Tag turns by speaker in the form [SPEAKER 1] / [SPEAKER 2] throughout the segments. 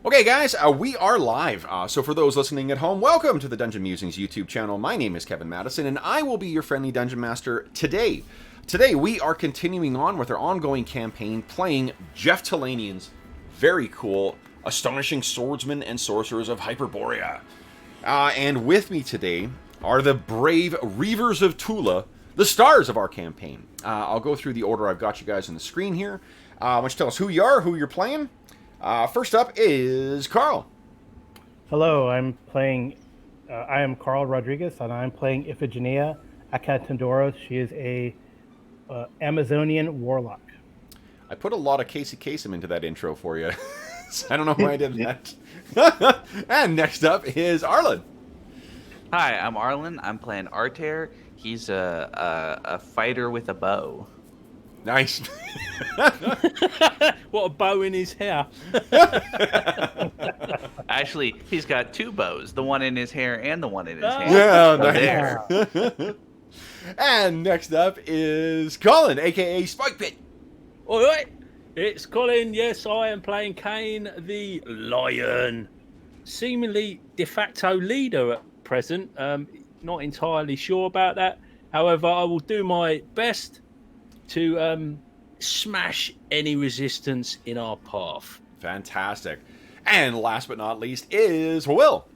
[SPEAKER 1] Okay, guys, we are live. So for those listening at home, welcome to the Dungeon Musings YouTube channel. My name is Kevin Madison, and I will be your friendly Dungeon Master today. Today, we are continuing on with our ongoing campaign, playing Jeff Talanian's very cool Astonishing Swordsmen and Sorcerers of Hyperborea. And with me today are the brave Reavers of Thule, the stars of our campaign. I'll go through the order I've got you guys on the screen here. Why don't you tell us who you are, who you're playing? First up is Carl.
[SPEAKER 2] Hello, I am Carl Rodriguez, and I'm playing Iphigenia Acatendoros. She is a Amazonian warlock.
[SPEAKER 1] I put a lot of Casey Kasem into that intro for you. So I don't know why I did that. And next up is Arlen.
[SPEAKER 3] Hi, I'm Arlen. I'm playing Artair. He's a fighter with a bow.
[SPEAKER 1] Nice.
[SPEAKER 4] What a bow in his hair.
[SPEAKER 3] Actually, he's got two bows, the one in his hair and the one in his hand.
[SPEAKER 1] Yeah,
[SPEAKER 3] So
[SPEAKER 1] nice.
[SPEAKER 3] there.
[SPEAKER 1] And next up is Colin, a.k.a. Spike Pit.
[SPEAKER 4] All right, it's Colin. Yes, I am playing Kane the Lion. Seemingly de facto leader at present. Not entirely sure about that. However, I will do my best to smash any resistance in our path.
[SPEAKER 1] Fantastic. And last but not least is Will.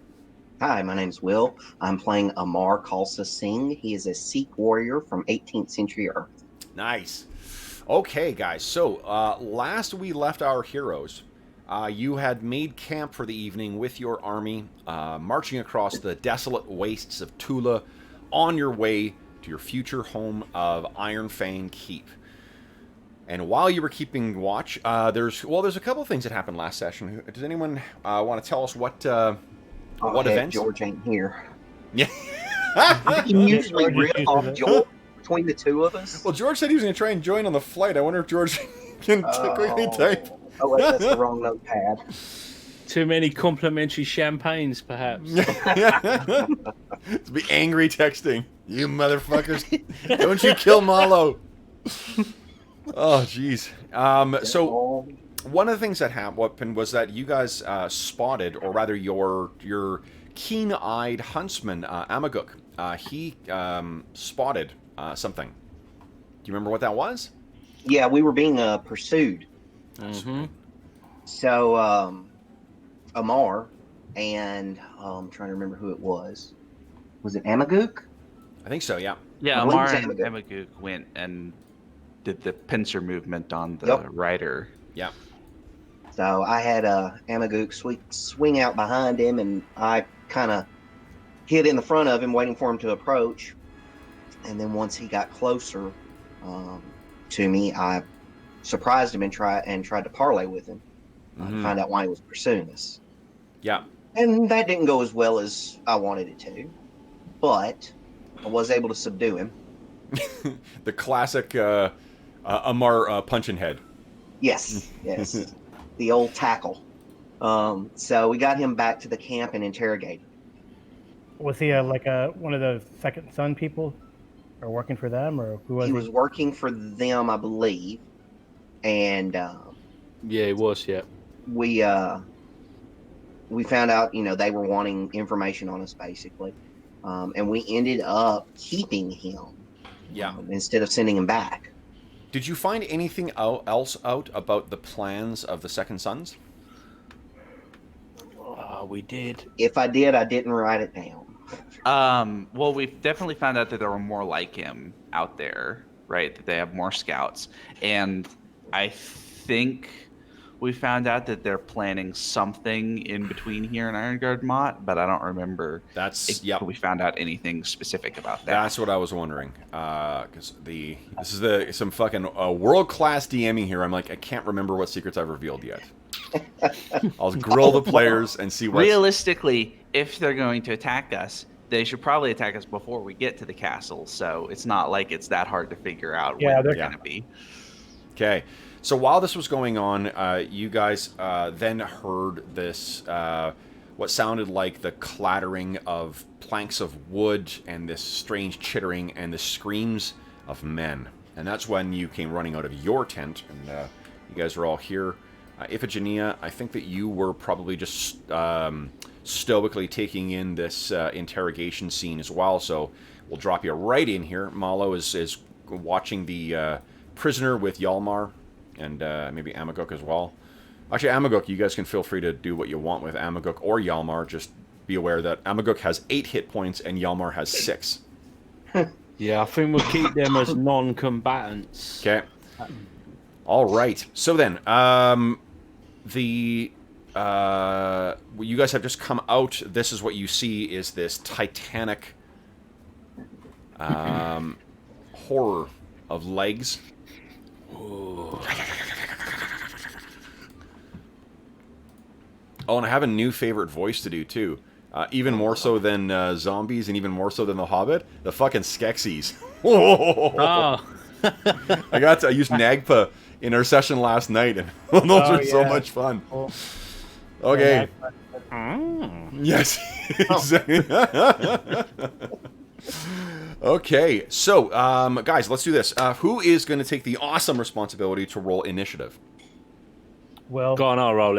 [SPEAKER 5] Hi, my name's Will. I'm playing Amar Khalsa Singh. He is a Sikh warrior from 18th century Earth.
[SPEAKER 1] Nice. Okay, guys. So, last we left our heroes, you had made camp for the evening with your army, marching across the desolate wastes of Thule on your way to your future home of Iron Fang Keep. And while you were keeping watch, there's a couple of things that happened last session. Does anyone want to tell us what events?
[SPEAKER 5] George ain't here.
[SPEAKER 1] Yeah.
[SPEAKER 5] You can usually rip off George between the two of us.
[SPEAKER 1] Well, George said he was going to try and join on the flight. I wonder if George can quickly type.
[SPEAKER 5] Oh, wait, that's the wrong notepad.
[SPEAKER 4] Too many complimentary champagnes, perhaps.
[SPEAKER 1] To be angry texting. You motherfuckers. Don't you kill Malo. Oh, jeez. So, one of the things that happened was that you guys spotted, or rather your keen-eyed huntsman, Amaguk, he spotted something. Do you remember what that was?
[SPEAKER 5] Yeah, we were being pursued.
[SPEAKER 4] Mm-hmm.
[SPEAKER 5] So, Amar and I'm trying to remember who it was. Was it Amaguk?
[SPEAKER 1] I think so, yeah.
[SPEAKER 3] Yeah,
[SPEAKER 5] I believe
[SPEAKER 3] Amar
[SPEAKER 5] it's
[SPEAKER 3] and
[SPEAKER 5] Amaguk.
[SPEAKER 3] Amaguk went and did the pincer movement on the rider.
[SPEAKER 1] Yeah.
[SPEAKER 5] So I had Amaguk swing out behind him, and I kind of hid in the front of him, waiting for him to approach. And then once he got closer to me, I surprised him and tried to parlay with him, to find out why he was pursuing us.
[SPEAKER 1] Yeah.
[SPEAKER 5] And that didn't go as well as I wanted it to, but I was able to subdue him.
[SPEAKER 1] The classic Amar punching head.
[SPEAKER 5] Yes, yes. The old tackle. So we got him back to the camp and interrogated.
[SPEAKER 2] Was he one of the Second Son people, or working for them, or who was he?
[SPEAKER 5] He was working for them, I believe, and
[SPEAKER 4] Yeah, it was, yeah.
[SPEAKER 5] we found out, they were wanting information on us, basically, and we ended up keeping him.
[SPEAKER 1] Yeah.
[SPEAKER 5] Instead of sending him back.
[SPEAKER 1] Did you find anything else out about the plans of the Second Sons?
[SPEAKER 4] We did.
[SPEAKER 5] If I did, I didn't write it down.
[SPEAKER 3] Well, we've definitely found out that there were more like him out there, right? That they have more scouts. And I think we found out that they're planning something in between here and Ironguard Mott, but I don't remember if we found out anything specific about that.
[SPEAKER 1] That's what I was wondering. Because this is some fucking world-class DMing here. I'm like, I can't remember what secrets I've revealed yet. I'll grill the players and see what.
[SPEAKER 3] Realistically, if they're going to attack us, they should probably attack us before we get to the castle. So it's not like it's that hard to figure out when they're going to be.
[SPEAKER 1] Okay. So while this was going on, you guys then heard this, what sounded like the clattering of planks of wood and this strange chittering and the screams of men. And that's when you came running out of your tent, and you guys are all here Iphigenia, I think that you were probably just stoically taking in this interrogation scene as well, so we'll drop you right in here. Malo is watching the prisoner with Yalmar, and maybe Amaguk as well. Actually, Amaguk, you guys can feel free to do what you want with Amaguk or Yalmar. Just be aware that Amaguk has 8 hit points and Yalmar has 6.
[SPEAKER 4] Yeah, I think we'll keep them as non-combatants.
[SPEAKER 1] Okay. All right. So then, you guys have just come out. This is what you see is this titanic horror of legs. Oh, and I have a new favorite voice to do, too. Even more so than zombies and even more so than the Hobbit. The fucking Skeksis.
[SPEAKER 4] Oh.
[SPEAKER 1] I used Nagpa in our session last night, and those are so much fun.
[SPEAKER 2] Cool.
[SPEAKER 1] Okay.
[SPEAKER 2] Yeah,
[SPEAKER 1] Yes. Exactly. Okay, so, guys, let's do this. Who is going to take the awesome responsibility to roll initiative?
[SPEAKER 2] well,
[SPEAKER 4] Go on, I'll roll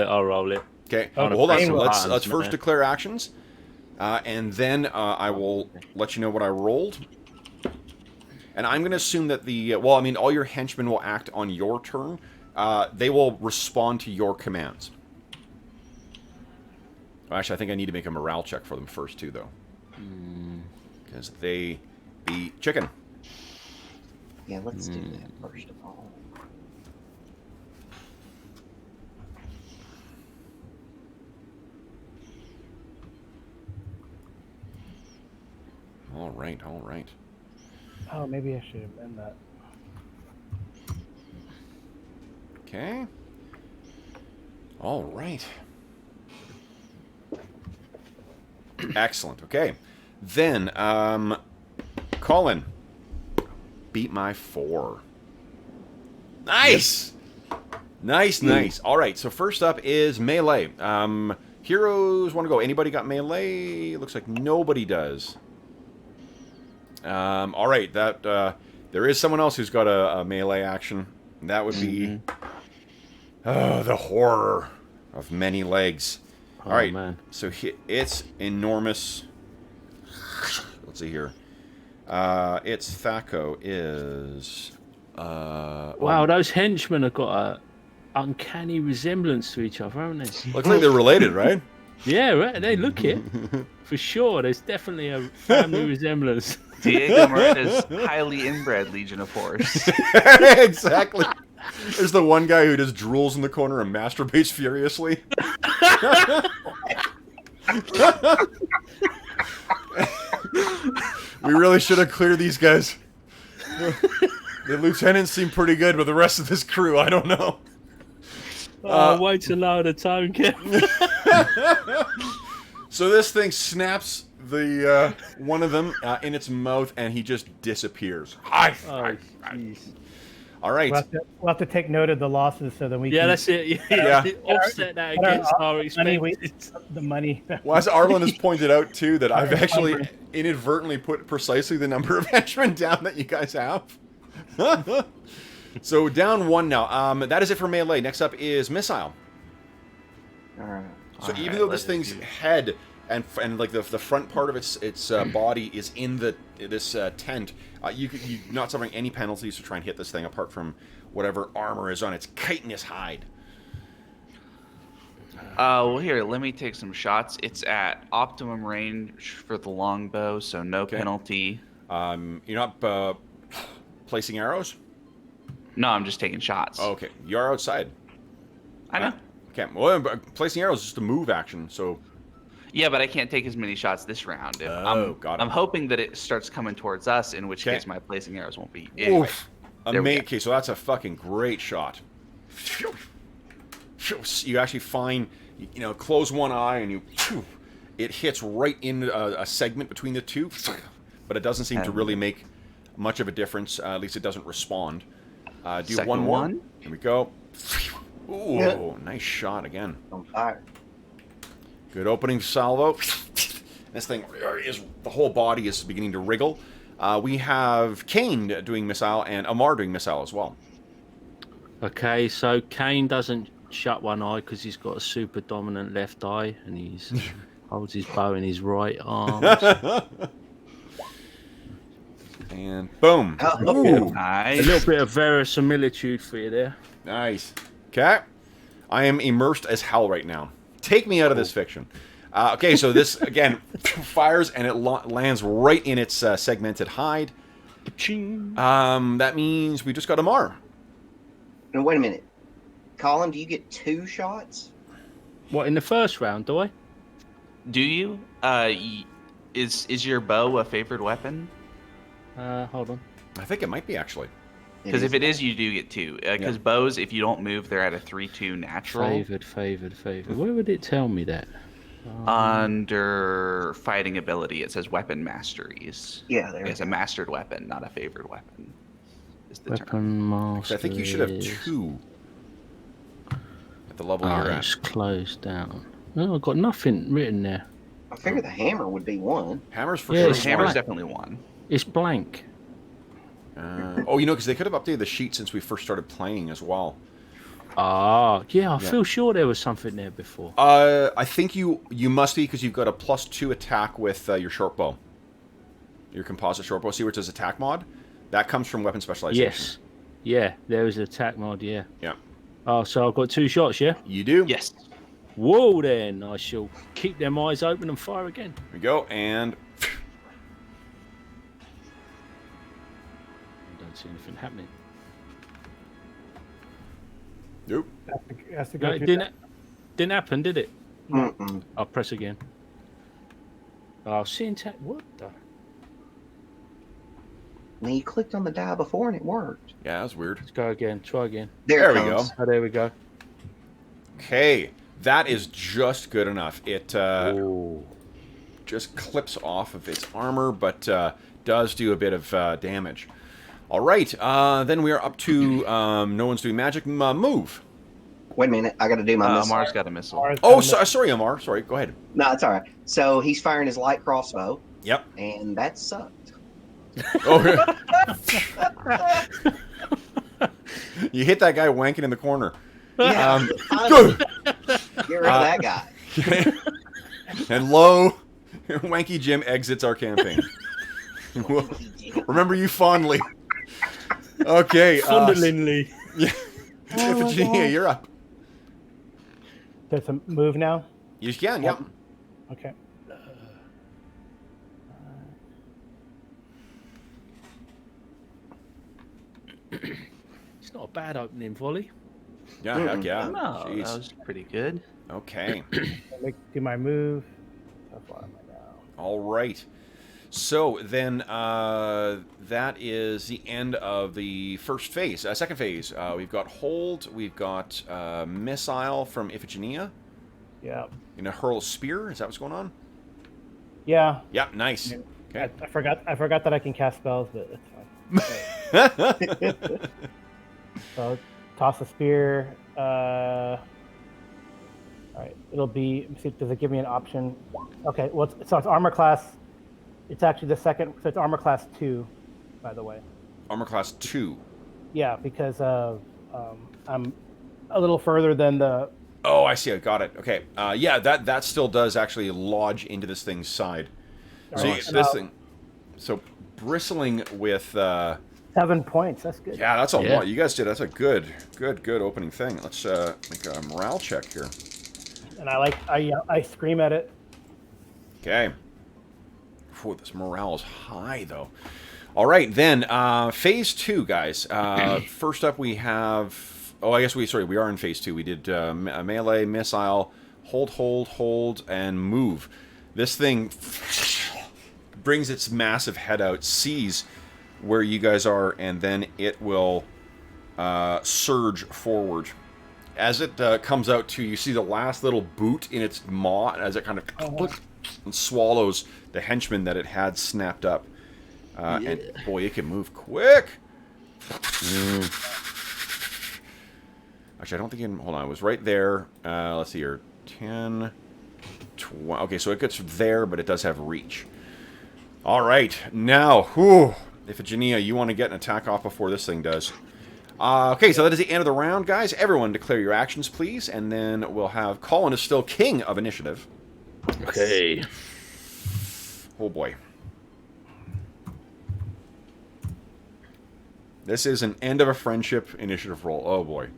[SPEAKER 4] it.
[SPEAKER 1] Okay,
[SPEAKER 2] Oh,
[SPEAKER 1] well, hold on. So
[SPEAKER 2] buttons,
[SPEAKER 1] let's first
[SPEAKER 4] man.
[SPEAKER 1] declare actions, and then I will let you know what I rolled. And I'm going to assume that all your henchmen will act on your turn. They will respond to your commands. Actually, I think I need to make a morale check for them first, too, though. Because they beat chicken.
[SPEAKER 5] Yeah, let's do that first of all.
[SPEAKER 1] All right, all right.
[SPEAKER 2] oh, maybe I should have done that.
[SPEAKER 1] Okay. All right. Excellent. Okay. Then, Colin. Beat my 4. Nice! Nice, nice. All right, so first up is melee. Heroes want to go. Anybody got melee? Looks like nobody does. All right, there is someone else who's got a melee action. That would be the horror of many legs. All right,
[SPEAKER 4] man.
[SPEAKER 1] so it's enormous. Let's see here. Its Thaco is...
[SPEAKER 4] Wow, those henchmen have got a uncanny resemblance to each other, haven't they?
[SPEAKER 1] Looks like they're related, right?
[SPEAKER 4] Yeah, right. They look it for sure. There's definitely a family resemblance.
[SPEAKER 3] Diego Moretta's highly inbred Legion of Force.
[SPEAKER 1] Exactly. There's the one guy who just drools in the corner and masturbates furiously. We really should have cleared these guys. The lieutenants seem pretty good, but the rest of this crew, I don't know.
[SPEAKER 4] Way too low the tone, Kevin.
[SPEAKER 1] So this thing snaps the one of them in its mouth, and he just disappears.
[SPEAKER 4] Oh, jeez.
[SPEAKER 1] All right.
[SPEAKER 2] We'll have to take note of the losses so that we
[SPEAKER 4] Yeah,
[SPEAKER 2] can...
[SPEAKER 4] that's it.
[SPEAKER 1] Yeah.
[SPEAKER 4] Offset that against our expenses.
[SPEAKER 2] the money.
[SPEAKER 1] Well, as Arlen has pointed out, too, that I've actually inadvertently put precisely the number of henchmen down that you guys have. So, down 1 now. That is it for melee. Next up is missile.
[SPEAKER 5] All right.
[SPEAKER 1] So, even though this thing's head and like the front part of its body is in this tent, you're not suffering any penalties to try and hit this thing apart from whatever armor is on its chitinous hide.
[SPEAKER 3] Well, here, let me take some shots. It's at optimum range for the longbow, so no penalty.
[SPEAKER 1] You're not placing arrows?
[SPEAKER 3] No, I'm just taking shots.
[SPEAKER 1] Oh, okay. You're outside.
[SPEAKER 3] I know.
[SPEAKER 1] Okay. Well, placing arrows is just a move action, so...
[SPEAKER 3] Yeah, but I can't take as many shots this round.
[SPEAKER 1] Got it.
[SPEAKER 3] I'm hoping that it starts coming towards us, in which case my placing arrows won't be. Anyway,
[SPEAKER 1] Oof.
[SPEAKER 3] there we go.
[SPEAKER 1] Okay, so that's a fucking great shot. You actually find, close one eye and it hits right in a segment between the two, but it doesn't seem to really make much of a difference. At least it doesn't respond. Do
[SPEAKER 3] Second
[SPEAKER 1] one more.
[SPEAKER 3] one.
[SPEAKER 1] Here we go. Ooh,
[SPEAKER 5] Yeah.
[SPEAKER 1] Nice shot again.
[SPEAKER 5] On fire.
[SPEAKER 1] Good opening salvo. This thing the whole body is beginning to wriggle. We have Kane doing missile and Amar doing missile as well.
[SPEAKER 4] Okay, so Kane doesn't shut one eye because he's got a super dominant left eye, and he's holds his bow in his right arm.
[SPEAKER 1] And boom.
[SPEAKER 5] Oh,
[SPEAKER 1] Ooh,
[SPEAKER 4] A
[SPEAKER 3] Nice.
[SPEAKER 4] little bit of verisimilitude for you there.
[SPEAKER 1] nice. Okay. I am immersed as hell right now. Take me out of this fiction. Okay, so this, again, fires and it lands right in its segmented hide.
[SPEAKER 4] Ching.
[SPEAKER 1] That means we just got Amar.
[SPEAKER 5] no, wait a minute. Colin, do you get 2 shots?
[SPEAKER 4] What, in the first round, do I?
[SPEAKER 3] Do you? Is your bow a favored weapon?
[SPEAKER 4] Hold on.
[SPEAKER 1] I think it might be, actually.
[SPEAKER 3] Because if it is, you do get 2. Because
[SPEAKER 1] Yeah.
[SPEAKER 3] bows, if you don't move, they're at a 3/2 natural.
[SPEAKER 4] Favored. Where would it tell me that?
[SPEAKER 3] Under fighting ability, it says weapon masteries.
[SPEAKER 5] Yeah, there.
[SPEAKER 3] It's a mastered weapon, not a favored weapon. Is the term.
[SPEAKER 4] Weapon master.
[SPEAKER 1] I think you should have 2 at the level you're
[SPEAKER 4] It's
[SPEAKER 1] at.
[SPEAKER 4] closed down. No, I've got nothing written there.
[SPEAKER 5] I figure the hammer would be 1.
[SPEAKER 1] Hammer's for
[SPEAKER 4] Yeah,
[SPEAKER 1] sure.
[SPEAKER 4] it's
[SPEAKER 3] Hammer's
[SPEAKER 1] smart.
[SPEAKER 3] definitely 1.
[SPEAKER 4] It's blank.
[SPEAKER 1] Oh, you know, because they could have updated the sheet since we first started playing as well.
[SPEAKER 4] Ah, yeah, I
[SPEAKER 1] Yeah.
[SPEAKER 4] feel sure there was something there before.
[SPEAKER 1] I think you must be, because you've got a +2 attack with your short bow. Your composite short bow. See where it says attack mod? That comes from weapon specialization.
[SPEAKER 4] Yes. Yeah, there was an attack mod, yeah.
[SPEAKER 1] Yeah.
[SPEAKER 4] Oh, so I've got 2 shots, yeah?
[SPEAKER 1] You do?
[SPEAKER 3] Yes.
[SPEAKER 4] Whoa, then. I shall keep them eyes open and fire again.
[SPEAKER 1] Here we go, and
[SPEAKER 4] I don't see anything happening.
[SPEAKER 1] nope.
[SPEAKER 2] Has to
[SPEAKER 4] No,
[SPEAKER 2] go
[SPEAKER 4] it
[SPEAKER 2] through
[SPEAKER 4] didn't happen, did it?
[SPEAKER 5] Mm-mm.
[SPEAKER 4] I'll press again. Oh, syntax. What the?
[SPEAKER 5] Now you clicked on the die before and it worked.
[SPEAKER 1] Yeah, that's weird.
[SPEAKER 4] Let's go again. Try again.
[SPEAKER 1] There
[SPEAKER 5] It
[SPEAKER 1] we go.
[SPEAKER 5] comes.
[SPEAKER 4] Oh, there we go.
[SPEAKER 1] Okay, that is just good enough. It
[SPEAKER 4] Oh.
[SPEAKER 1] just clips off of its armor, but does do a bit of damage. All right, then we are up to no one's doing magic. Move.
[SPEAKER 5] Wait a minute, I got to do my missile.
[SPEAKER 3] Amar's got a missile.
[SPEAKER 2] Ours
[SPEAKER 1] Oh,
[SPEAKER 2] coming-
[SPEAKER 1] sorry, Amar. Sorry, go ahead.
[SPEAKER 5] No, it's all right. So he's firing his light crossbow,
[SPEAKER 1] Yep.
[SPEAKER 5] and that sucked.
[SPEAKER 1] Oh, you hit that guy wanking in the corner.
[SPEAKER 5] Yeah,
[SPEAKER 1] Good.
[SPEAKER 5] get rid of that guy.
[SPEAKER 1] And lo, Wanky Jim exits our campaign. Remember you fondly. Okay.
[SPEAKER 4] Fondlingly.
[SPEAKER 1] Yeah. Iphigenia, you're up.
[SPEAKER 2] There's a move now.
[SPEAKER 1] You can, yep.
[SPEAKER 2] Okay.
[SPEAKER 4] It's not a bad opening volley.
[SPEAKER 1] Yeah, heck yeah.
[SPEAKER 3] No,
[SPEAKER 1] Jeez.
[SPEAKER 3] that was pretty good.
[SPEAKER 1] Okay.
[SPEAKER 2] Do my move. How far am I now?
[SPEAKER 1] All right. So then that is the end of the first phase. Second phase, we've got hold, we've got missile from Iphigenia.
[SPEAKER 2] Yeah.
[SPEAKER 1] You know, hurl spear. Is that what's going on?
[SPEAKER 2] Yeah.
[SPEAKER 1] Yep, nice. Okay.
[SPEAKER 2] I forgot that I can cast spells, but it's fine. So toss a spear. All right, it'll be. See, does it give me an option? Okay, well, so it's armor class. It's actually the second. So it's armor class 2, by the way.
[SPEAKER 1] Armor class 2.
[SPEAKER 2] Yeah, because I'm a little further than the.
[SPEAKER 1] Oh, I see. I got it. Okay. Yeah, that still does actually lodge into this thing's side. So
[SPEAKER 2] Alright,
[SPEAKER 1] this thing. So bristling with.
[SPEAKER 2] 7 points. That's good.
[SPEAKER 1] Yeah, that's a
[SPEAKER 4] Yeah.
[SPEAKER 1] lot. You guys did. That's a good opening thing. Let's make a morale check here.
[SPEAKER 2] And I scream at it.
[SPEAKER 1] Okay. Whew, this morale is high, though. All right, then, phase 2, guys. First up, we have... Oh, I guess we are in phase 2. We did melee, missile, hold, and move. This thing brings its massive head out, sees where you guys are, and then it will surge forward. As it comes out to, you see the last little boot in its maw as it kind of and swallows the henchman that it had snapped up. And boy, it can move quick. Actually, I don't think it can... Hold on, it was right there. Let's see here. 10, 20... Okay, so it gets there, but it does have reach. All right, now, Iphigenia, you want to get an attack off before this thing does. Okay, so that is the end of the round, guys. Everyone declare your actions, please, and then we'll have Colin is still king of initiative.
[SPEAKER 4] Okay.
[SPEAKER 1] Oh boy. This is an end of a friendship initiative roll. Oh boy.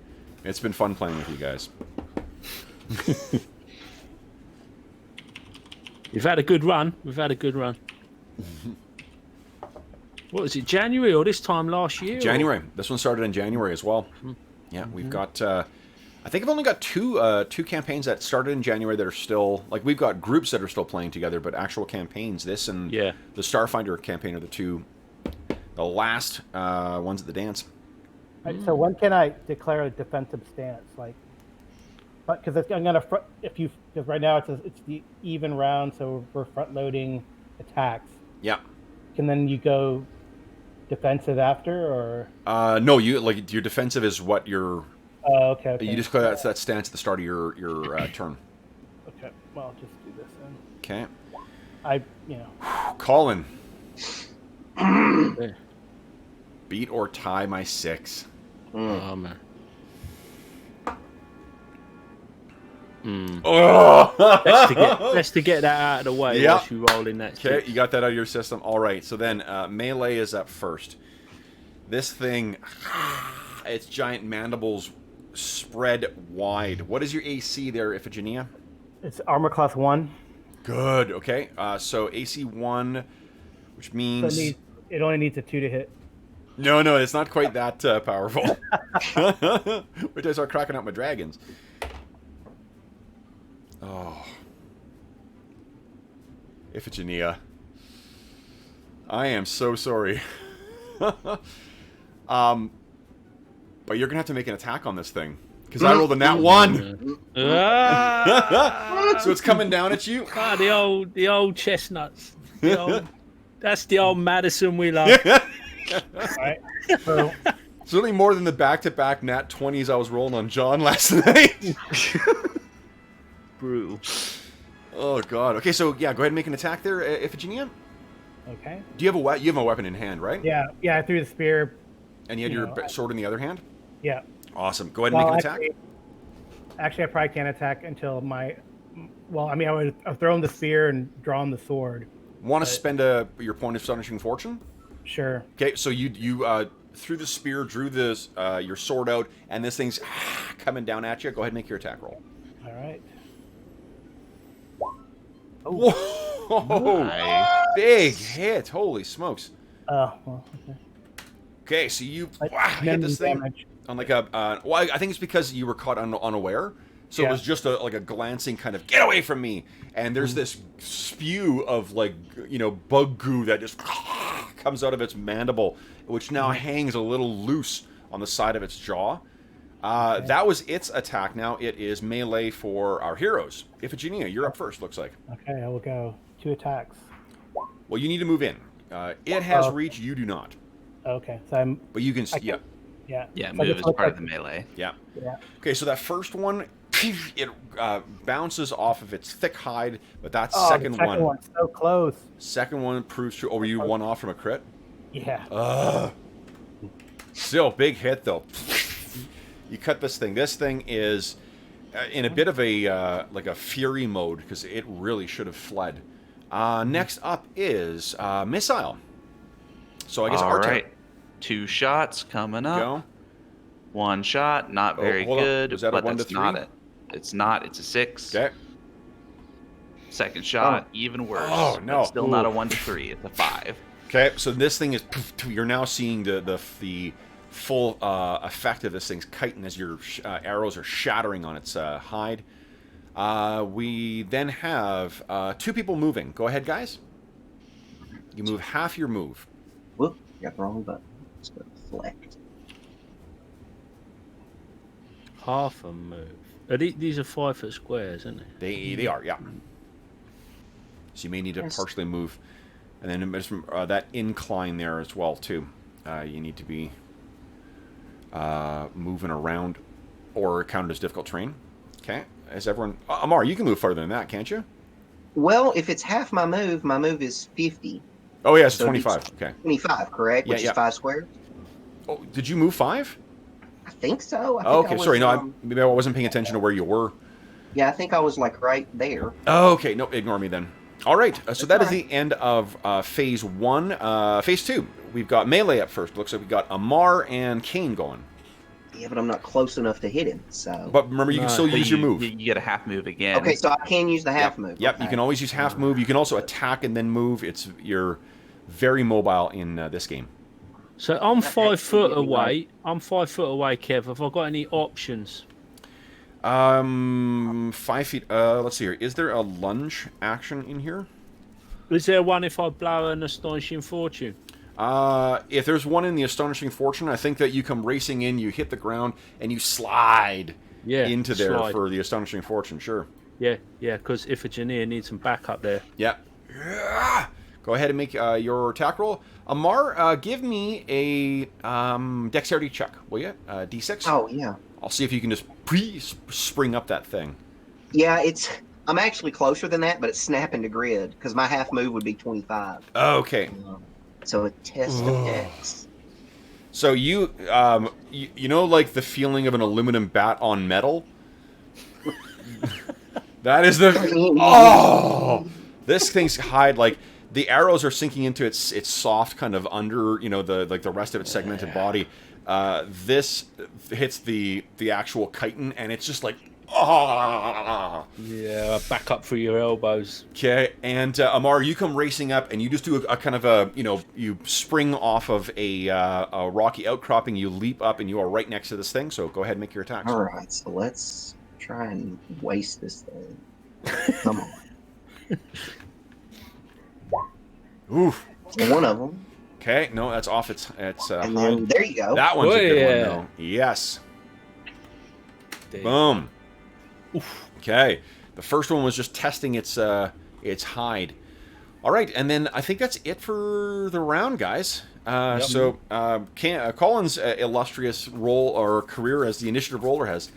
[SPEAKER 1] It's been fun playing with you guys.
[SPEAKER 4] We've had a good run. What was it, January or this time last year?
[SPEAKER 1] January. This one started in January as well. Yeah, we've got... I think I've only got two campaigns that started in January that are still... Like, we've got groups that are still playing together, but actual campaigns, this and the Starfinder campaign are the two... The last ones at the dance.
[SPEAKER 2] Right, so when can I declare a defensive stance? Like, because I'm gonna because right now it's the even round, so we're front loading attacks.
[SPEAKER 1] Yeah.
[SPEAKER 2] Can then you go defensive after, or?
[SPEAKER 1] No, your defensive is what your.
[SPEAKER 2] Oh, okay.
[SPEAKER 1] You just declare that stance at the start of your turn.
[SPEAKER 2] Okay. Well, I'll just do this then.
[SPEAKER 1] Okay. Colin. Beat or tie my 6.
[SPEAKER 4] Oh man. Best to get that out of the way while you roll in that.
[SPEAKER 1] Okay, you got that out of your system. All right, so then melee is up first. This thing, its giant mandibles spread wide. What is your AC there, Iphigenia?
[SPEAKER 2] It's armor class 1.
[SPEAKER 1] Good. Okay. So AC 1, which means
[SPEAKER 2] it only needs a 2 to hit.
[SPEAKER 1] No, it's not quite that powerful. Wait till I start cracking out my dragons. Oh. Iphigenia. I am so sorry. But you're going to have to make an attack on this thing. Because I rolled a nat 1. So it's coming down at you.
[SPEAKER 4] Ah, the old chestnuts. That's the old Madison we love.
[SPEAKER 2] Right. So,
[SPEAKER 1] certainly more than the back-to-back nat 20s I was rolling on John last night.
[SPEAKER 3] Brutal.
[SPEAKER 1] Oh god. Okay, so yeah, go ahead and make an attack there, Iphigenia.
[SPEAKER 2] Okay.
[SPEAKER 1] Do you have a weapon in hand, right?
[SPEAKER 2] Yeah. I threw the spear.
[SPEAKER 1] And you had your sword in the other hand.
[SPEAKER 2] Yeah.
[SPEAKER 1] Awesome. Go ahead and make an attack.
[SPEAKER 2] Actually, I probably can't attack until my. Well, I mean, I would have thrown the spear and drawn the sword.
[SPEAKER 1] Want to spend your point of astonishing fortune?
[SPEAKER 2] Sure.
[SPEAKER 1] Okay, so you threw the spear, drew your sword out, and this thing's coming down at you. Go ahead and make your attack roll.
[SPEAKER 2] All right.
[SPEAKER 1] Oh. Whoa! Nice. Big hit! Holy smokes!
[SPEAKER 2] Well, okay.
[SPEAKER 1] Okay, so you hit this thing on like a. Well, I think it's because you were caught unaware. So it was just a glancing kind of, get away from me! And there's this spew of bug goo that just comes out of its mandible, which now hangs a little loose on the side of its jaw. That was its attack. Now it is melee for our heroes. Iphigenia, you're up first, looks like.
[SPEAKER 2] Okay, I will go 2 attacks.
[SPEAKER 1] Well, you need to move in. It has reach, you do not.
[SPEAKER 2] Okay, so I'm...
[SPEAKER 1] But you can...
[SPEAKER 2] Yeah,
[SPEAKER 3] so move is part of the melee.
[SPEAKER 1] Yeah. Okay, so that first one, it bounces off of its thick hide, but that second
[SPEAKER 2] one's so close.
[SPEAKER 1] Second one proves true. Oh, were you one off from a crit?
[SPEAKER 2] Yeah.
[SPEAKER 1] Still, big hit, though. You cut this thing. This thing is in a bit of a fury mode, because it really should have fled. Next up is Missile. So I guess
[SPEAKER 3] All right. 2 shots coming up.
[SPEAKER 1] Go.
[SPEAKER 3] 1 shot, not very good.
[SPEAKER 1] Was that a 1 to 3?
[SPEAKER 3] Not it. It's not. It's a 6.
[SPEAKER 1] Okay.
[SPEAKER 3] Second shot, even worse.
[SPEAKER 1] Oh no!
[SPEAKER 3] It's still not a 1 to 3. It's a 5.
[SPEAKER 1] Okay, so this thing is. You're now seeing the full effect of this thing's chitin as your arrows are shattering on its hide. We then have 2 people moving. Go ahead, guys. You move half your move.
[SPEAKER 5] Whoop! Got the wrong button. Let's go deflect.
[SPEAKER 4] Half a move. These are 5-foot squares, aren't they?
[SPEAKER 1] They are, yeah. So you may need to partially move, and then there's that incline there as well too. You need to be moving around, or counted as difficult terrain. Okay, as everyone, Amar, you can move further than that, can't you?
[SPEAKER 5] Well, if it's half my move is 50.
[SPEAKER 1] Oh yeah, it's 25. Okay.
[SPEAKER 5] 25, correct?
[SPEAKER 1] Yeah,
[SPEAKER 5] Which is 5 squares.
[SPEAKER 1] Oh, did you move 5?
[SPEAKER 5] I think so. I
[SPEAKER 1] Oh,
[SPEAKER 5] think
[SPEAKER 1] okay,
[SPEAKER 5] I was,
[SPEAKER 1] sorry. No, maybe I wasn't paying attention to where you were.
[SPEAKER 5] Yeah, I think I was like right there.
[SPEAKER 1] Oh, okay, no, ignore me then. All right, so that is
[SPEAKER 5] all right.
[SPEAKER 1] the end of phase 1. Phase 2, we've got melee up first. Looks like we got Amar and Kane going.
[SPEAKER 5] Yeah, but I'm not close enough to hit him. So.
[SPEAKER 1] But remember, you can
[SPEAKER 4] No.
[SPEAKER 1] still
[SPEAKER 3] But
[SPEAKER 1] use your move.
[SPEAKER 3] You get a half move again.
[SPEAKER 5] Okay, so I can use the half move.
[SPEAKER 1] Yep,
[SPEAKER 5] Okay.
[SPEAKER 1] you can always use half move. You can also attack and then move. You're very mobile in this game.
[SPEAKER 4] So I'm
[SPEAKER 5] That
[SPEAKER 4] 5
[SPEAKER 5] actually
[SPEAKER 4] foot
[SPEAKER 5] did me
[SPEAKER 4] away. I'm 5 foot away, Kev. Have I got any options?
[SPEAKER 1] 5 feet. Let's see here. Is there a lunge action in here?
[SPEAKER 4] Is there one if I blow an astonishing fortune?
[SPEAKER 1] If there's one in the Astonishing Fortune, I think that you come racing in, you hit the ground, and you slide into there for the Astonishing Fortune. Sure.
[SPEAKER 4] Yeah, because Iphigenia needs some backup there.
[SPEAKER 1] Yeah. Go ahead and make your attack roll. Amar, give me a dexterity check, will you? D6.
[SPEAKER 5] Oh yeah.
[SPEAKER 1] I'll see if you can just spring up that thing.
[SPEAKER 5] Yeah, I'm actually closer than that, but it's snapping to grid because my half move would be 25.
[SPEAKER 1] Okay.
[SPEAKER 5] So a test of Dex.
[SPEAKER 1] So you know, like the feeling of an aluminum bat on metal. That is the this thing's hide like the arrows are sinking into its soft kind of under the rest of its segmented body. This hits the actual chitin and it's just like
[SPEAKER 4] Yeah, back up for your elbows.
[SPEAKER 1] Okay, and Amar, you come racing up, and you just do a kind of a, you spring off of a rocky outcropping, you leap up, and you are right next to this thing, so go ahead and make your attacks.
[SPEAKER 5] All right, so let's try and waste this thing. Come on.
[SPEAKER 1] Oof.
[SPEAKER 5] One of them.
[SPEAKER 1] Okay, no, that's off its
[SPEAKER 5] And then, there you go.
[SPEAKER 1] That one's a good
[SPEAKER 4] yeah.
[SPEAKER 1] one, though. Yes.
[SPEAKER 4] Damn.
[SPEAKER 1] Boom. Oof. Okay, the first one was just testing its hide. All right, and then I think that's it for the round, guys. So Colin's illustrious role or career as the initiative roller has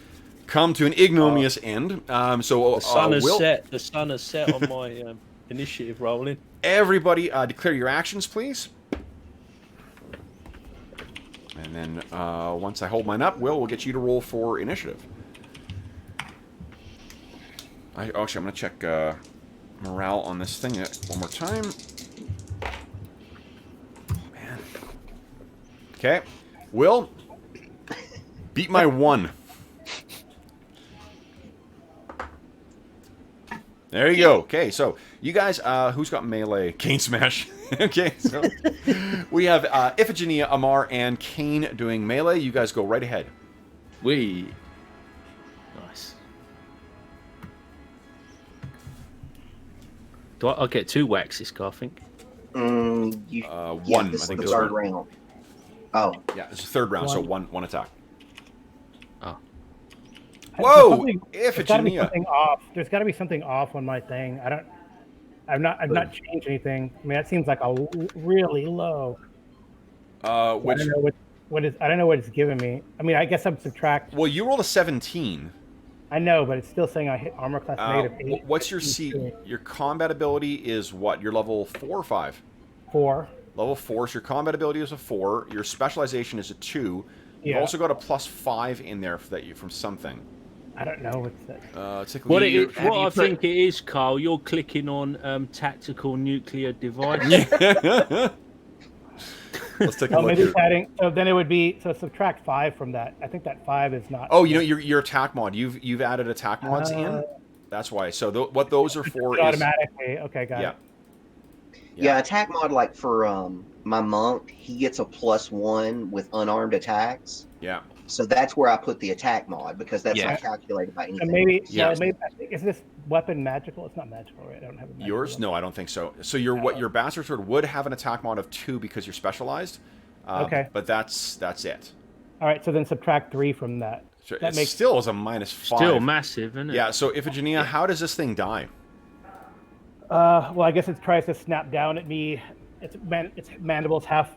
[SPEAKER 1] come to an ignominious end. So
[SPEAKER 4] The sun has
[SPEAKER 1] Will,
[SPEAKER 4] set. The sun has set on my initiative rolling.
[SPEAKER 1] everybody declare your actions, please. And then once I hold mine up, we'll get you to roll for initiative. Actually, I'm going to check morale on this thing one more time. Oh, man. Okay. Will, beat my 1. There you go. Okay, so you guys, who's got melee? Kane Smash. Okay, so we have Iphigenia, Amar, and Kane doing melee. You guys go right ahead.
[SPEAKER 4] Nice. I'll get 2 whacks this guy, I think.
[SPEAKER 1] One,
[SPEAKER 5] This
[SPEAKER 1] I
[SPEAKER 5] is
[SPEAKER 1] think.
[SPEAKER 5] the third round. Oh,
[SPEAKER 1] Yeah, it's the third round, so one attack.
[SPEAKER 4] Oh.
[SPEAKER 1] Whoa,
[SPEAKER 2] There's got to be
[SPEAKER 1] Iphigenia.
[SPEAKER 2] something off. There's got to be something off on my thing. I've not changed anything. I mean, that seems like a really low.
[SPEAKER 1] Which,
[SPEAKER 2] I don't know I don't know what it's giving me. I mean, I guess I'm subtract.
[SPEAKER 1] well, you rolled a 17.
[SPEAKER 2] I know, but it's still saying I hit armor class negative 8.
[SPEAKER 1] What's your C? Your combat ability is what? Your level 4 or 5?
[SPEAKER 2] 4.
[SPEAKER 1] Level 4, so your combat ability is a 4. Your specialization is a 2. You've
[SPEAKER 2] Yeah.
[SPEAKER 1] also got a +5 in there from something.
[SPEAKER 2] I don't know what's that.
[SPEAKER 4] What
[SPEAKER 1] Technically,
[SPEAKER 4] I think it is, Carl, you're clicking on tactical nuclear device.
[SPEAKER 1] let's take a
[SPEAKER 2] Oh,
[SPEAKER 1] look
[SPEAKER 2] maybe
[SPEAKER 1] here.
[SPEAKER 2] it's adding. So then it would be subtract 5 from that. I think that 5 is not.
[SPEAKER 1] Oh, your attack mod. You've added attack mods in. That's why. So what those are for is
[SPEAKER 2] automatically. Okay, got
[SPEAKER 1] yeah.
[SPEAKER 2] it.
[SPEAKER 5] yeah. Attack mod, like for my monk, he gets a +1 with unarmed attacks.
[SPEAKER 1] Yeah.
[SPEAKER 5] So that's where I put the attack mod because that's
[SPEAKER 3] Yeah.
[SPEAKER 5] not calculated by
[SPEAKER 2] So
[SPEAKER 5] anything.
[SPEAKER 2] maybe,
[SPEAKER 1] Yeah.
[SPEAKER 2] maybe is this weapon magical? It's not magical, right? I don't have a magical
[SPEAKER 1] Yours?
[SPEAKER 2] weapon.
[SPEAKER 1] No, I don't think so. So your bastard sword would have an attack mod of 2 because you're specialized.
[SPEAKER 2] Okay.
[SPEAKER 1] But that's it.
[SPEAKER 2] All right, so then subtract 3 from that.
[SPEAKER 1] So
[SPEAKER 2] That
[SPEAKER 1] it
[SPEAKER 2] makes
[SPEAKER 1] still is a -5.
[SPEAKER 4] Still massive, isn't it?
[SPEAKER 1] Yeah. So Iphigenia, how does this thing die?
[SPEAKER 2] Well, I guess it tries to snap down at me. Its mandibles half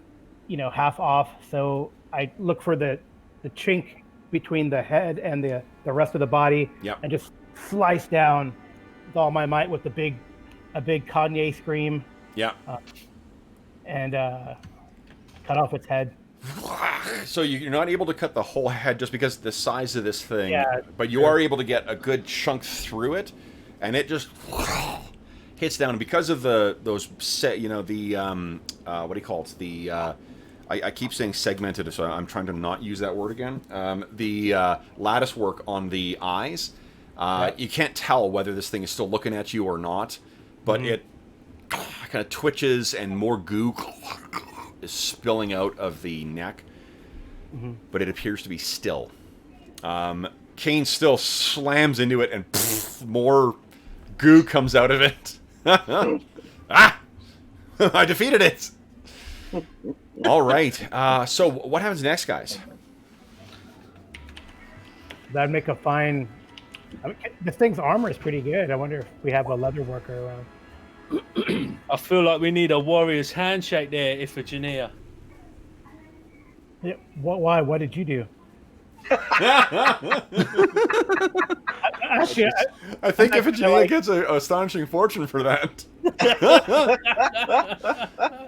[SPEAKER 2] off. So I look for the chink between the head and the rest of the body,
[SPEAKER 1] Yep.
[SPEAKER 2] and just slice down with all my might with a big Kanye scream,
[SPEAKER 1] Yeah.
[SPEAKER 2] and cut off its head.
[SPEAKER 1] So you're not able to cut the whole head just because of the size of this thing,
[SPEAKER 2] Yeah,
[SPEAKER 1] but you are able to get a good chunk through it, and it just hits down. And because of those set, what do you call it? I keep saying segmented, so I'm trying to not use that word again. The lattice work on the eyes, you can't tell whether this thing is still looking at you or not, but it kind of twitches and more goo is spilling out of the neck, but it appears to be still. Kane still slams into it, and more goo comes out of it. I defeated it. All right. So what happens next, guys?
[SPEAKER 2] That'd make a fine. I mean, this thing's armor is pretty good. I wonder if we have a leather worker around.
[SPEAKER 4] I feel like we need a warrior's handshake there, Iphigenia.
[SPEAKER 2] Yeah. Why? What did you do? Actually,
[SPEAKER 1] I think Iphigenia gets an astonishing fortune for that.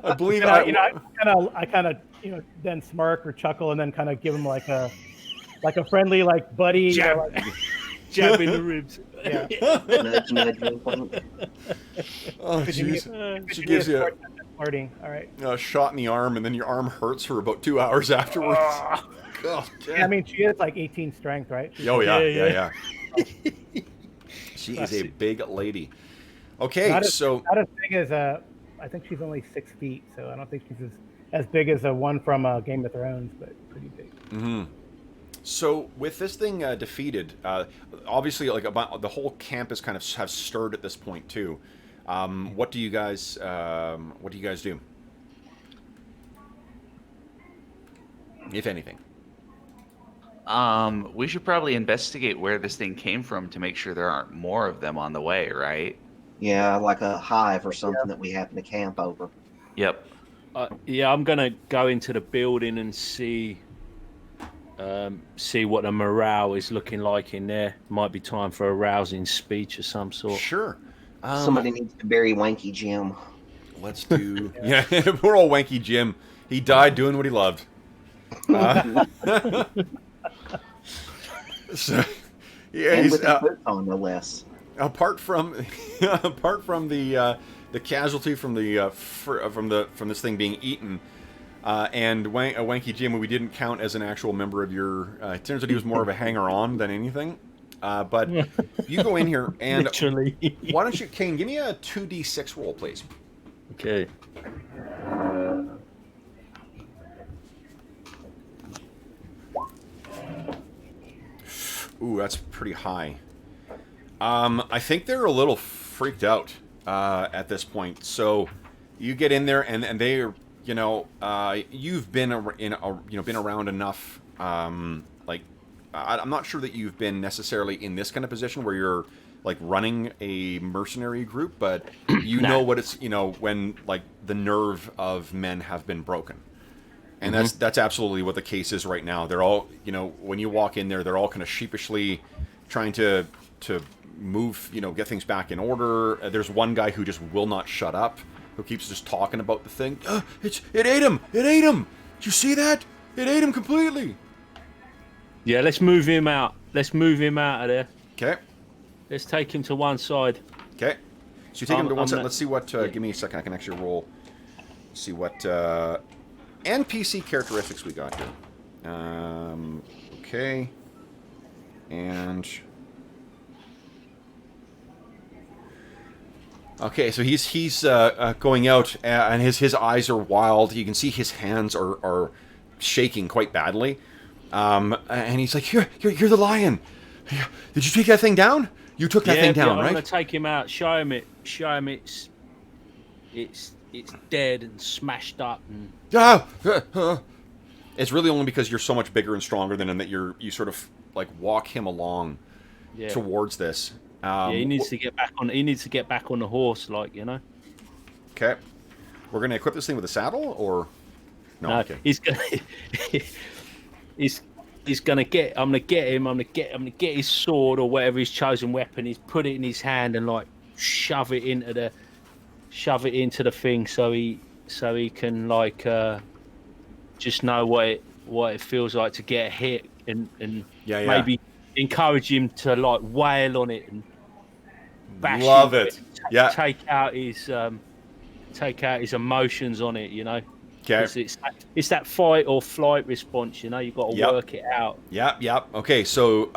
[SPEAKER 1] I believe
[SPEAKER 2] I kind of then smirk or chuckle and then kind of give him like a friendly buddy
[SPEAKER 4] Jab, jab in the ribs.
[SPEAKER 2] Yeah.
[SPEAKER 5] Nudge, nudge, wink, wink.
[SPEAKER 1] Oh, jeez. She gives you
[SPEAKER 2] flirting. All right.
[SPEAKER 1] a shot in the arm, and then your arm hurts for about 2 hours afterwards. God,
[SPEAKER 2] I mean, she is like 18 strength, right?
[SPEAKER 1] Oh, yeah.
[SPEAKER 4] Yeah.
[SPEAKER 1] She is a big lady. Okay,
[SPEAKER 2] Not as big as I think she's only 6 feet, so I don't think she's as big as the one from Game of Thrones, but pretty big.
[SPEAKER 1] Mm-hmm. So with this thing defeated, obviously, about the whole camp is kind of have stirred at this point too. What do you guys do, if anything?
[SPEAKER 3] We should probably investigate where this thing came from to make sure there aren't more of them on the way, right?
[SPEAKER 5] Yeah, like a hive or something that we happen to camp over.
[SPEAKER 3] Yep.
[SPEAKER 4] Yeah, I'm gonna go into the building and see what the morale is looking like in there. Might be time for a rousing speech of some sort.
[SPEAKER 1] Sure.
[SPEAKER 5] Somebody needs to bury Wanky Jim.
[SPEAKER 1] Let's do. Yeah, poor old Wanky Jim. He died doing what he loved. So, yeah,
[SPEAKER 5] And
[SPEAKER 1] he's,
[SPEAKER 5] with the foot on the less.
[SPEAKER 1] apart from the casualty from this thing being eaten, and Wanky Jim, who we didn't count as an actual member of your. It turns out he was more of a hanger-on than anything. But you go in here and
[SPEAKER 4] Literally.
[SPEAKER 1] why don't you, Kane, give me a 2d6 roll, please.
[SPEAKER 4] Okay.
[SPEAKER 1] Ooh, that's pretty high. I think they're a little freaked out at this point. So you get in there, and they are, you've been been around enough. I'm not sure that you've been necessarily in this kind of position where you're like running a mercenary group, but you know what it's when like the nerve of men have been broken. And that's absolutely what the case is right now. They're all, when you walk in there, they're all kind of sheepishly trying to move, get things back in order. There's one guy who just will not shut up, who keeps just talking about the thing. It ate him! It ate him! Did you see that? It ate him completely!
[SPEAKER 4] Yeah, let's move him out. Let's move him out of there.
[SPEAKER 1] Okay.
[SPEAKER 4] Let's take him to one side.
[SPEAKER 1] Okay. So you take him to one side.
[SPEAKER 4] not-
[SPEAKER 1] Let's see what...
[SPEAKER 4] yeah.
[SPEAKER 1] Give me a second. I can actually roll. See what NPC characteristics we got here. Okay. And... Okay, so he's going out, and his eyes are wild. You can see his hands are shaking quite badly. And he's like, "You're the lion. Did you take that thing down? You took that thing down,
[SPEAKER 4] I'm
[SPEAKER 1] right?"
[SPEAKER 4] gonna take him out. Show him it's dead and smashed up. And
[SPEAKER 1] It's really only because you're so much bigger and stronger than him that you sort of like walk him along towards this.
[SPEAKER 4] He needs to get back on. He needs to get back on the horse,
[SPEAKER 1] Okay, we're gonna equip this thing with a saddle, or no? Okay.
[SPEAKER 4] He's gonna. He's gonna get. I'm gonna get him. I'm gonna get his sword or whatever his chosen weapon. He's put it in his hand and shove it into the thing, so he can just know what it feels like to get a hit, and
[SPEAKER 1] Yeah.
[SPEAKER 4] maybe encourage him to like wail on it and bash
[SPEAKER 1] Love
[SPEAKER 4] into
[SPEAKER 1] it. Yeah.
[SPEAKER 4] take out his emotions on it, you know.
[SPEAKER 1] Okay.
[SPEAKER 4] Because it's that fight or flight response, you know. You've got to work it out.
[SPEAKER 1] Yep. Okay, so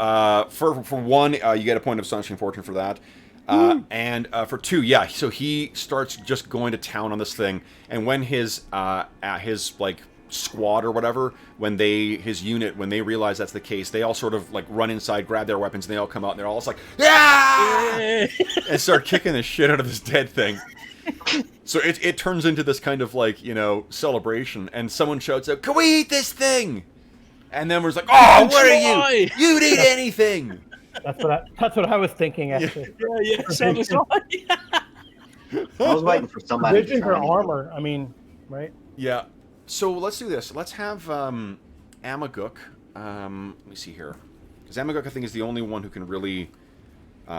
[SPEAKER 1] for one, you get a point of Astonishing Fortune for that. And for two, so he starts just going to town on this thing, and when his like squad or whatever, when his unit realize that's the case, they all sort of like run inside, grab their weapons, and they all come out, and they're all just like, yeah! And start kicking the shit out of this dead thing. So it turns into this kind of like, celebration, and someone shouts out, "Can we eat this thing?" And then we're just like, "Oh, what are you? You'd eat anything."
[SPEAKER 2] That's what I was thinking. Actually,
[SPEAKER 4] Yeah. So was I.
[SPEAKER 5] I was waiting for somebody to
[SPEAKER 2] Visions
[SPEAKER 5] try
[SPEAKER 2] or
[SPEAKER 5] and-
[SPEAKER 2] armor. I mean, right?
[SPEAKER 1] Yeah. So let's do this. Let's have Amaguk. Let me see here, because Amaguk I think is the only one who can really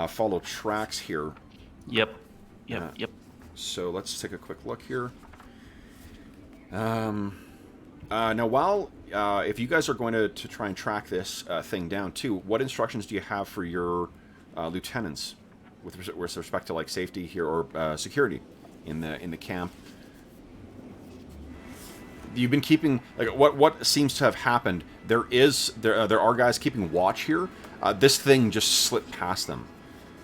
[SPEAKER 1] follow tracks here.
[SPEAKER 3] Yep.
[SPEAKER 1] So let's take a quick look here. Now, while if you guys are going to try and track this thing down too, what instructions do you have for your lieutenants with respect to like safety here or security in the camp? You've been keeping like what seems to have happened. There are guys keeping watch here. This thing just slipped past them.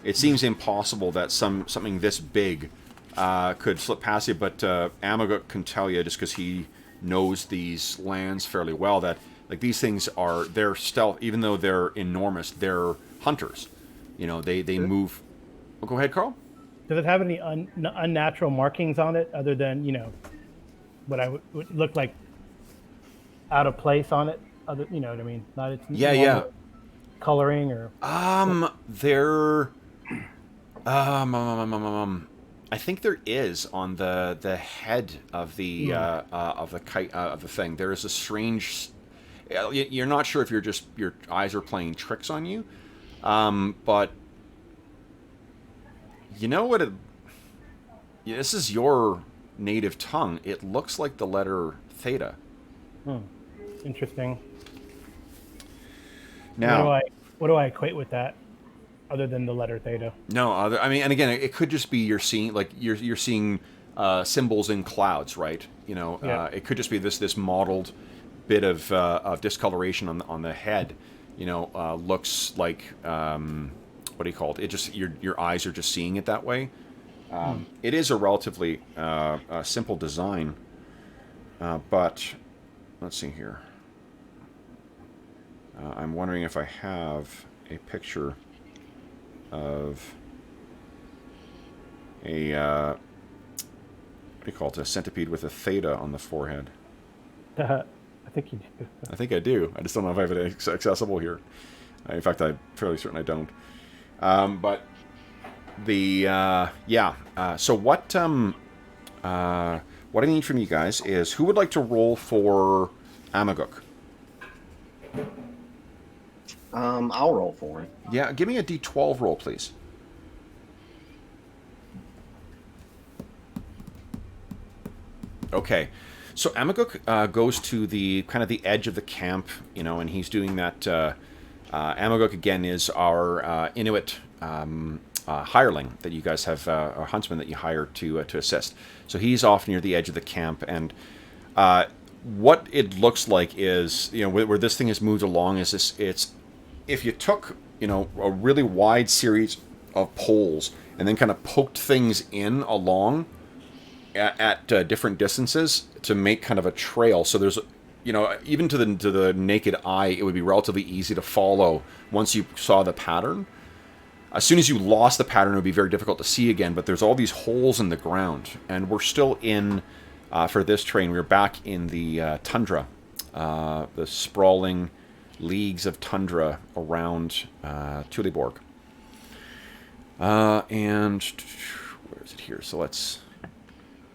[SPEAKER 1] It seems impossible that something this big could slip past you, but Amaguk can tell you, just because he knows these lands fairly well, that like these things they're stealth, even though they're enormous. They're hunters. They move. Oh, go ahead, Carl.
[SPEAKER 2] Does it have any unnatural markings on it, other than what I would look like out of place on it? Other, you know what I mean? Not its normal coloring or.
[SPEAKER 1] I think there is on the head of the kite of the thing. There is a strange. You're not sure if your eyes are playing tricks on you, but you know what? This is your native tongue. It looks like the letter theta.
[SPEAKER 2] Interesting.
[SPEAKER 1] Now,
[SPEAKER 2] what do I equate with that, other than the letter theta?
[SPEAKER 1] No, I mean, and again, it could just be you're seeing symbols in clouds, right? It could just be this mottled bit of discoloration on the head. Looks like what do you call it? It just your eyes are just seeing it that way. It is a relatively simple design, but let's see here. I'm wondering if I have a picture of a what do you call it? A centipede with a theta on the forehead.
[SPEAKER 2] I think you do.
[SPEAKER 1] I think I do. I just don't know if I have it accessible here. In fact, I'm fairly certain I don't. But the so what I need from you guys is, who would like to roll for Amaguk?
[SPEAKER 5] I'll roll for him.
[SPEAKER 1] Yeah, give me a D12 roll, please. Okay, so Amaguk goes to the kind of the edge of the camp, and he's doing that. Amaguk again is our Inuit hireling that you guys have, a huntsman that you hire to assist. So he's off near the edge of the camp, and what it looks like is, where this thing has moved along is this. It's if you took a really wide series of poles and then kind of poked things in along at different distances to make kind of a trail. So there's, even to the naked eye, it would be relatively easy to follow once you saw the pattern. As soon as you lost the pattern, it would be very difficult to see again. But there's all these holes in the ground, and we're still in for this train. We're back in the tundra, the sprawling leagues of tundra around Tuleborg. And where is it here? So let's.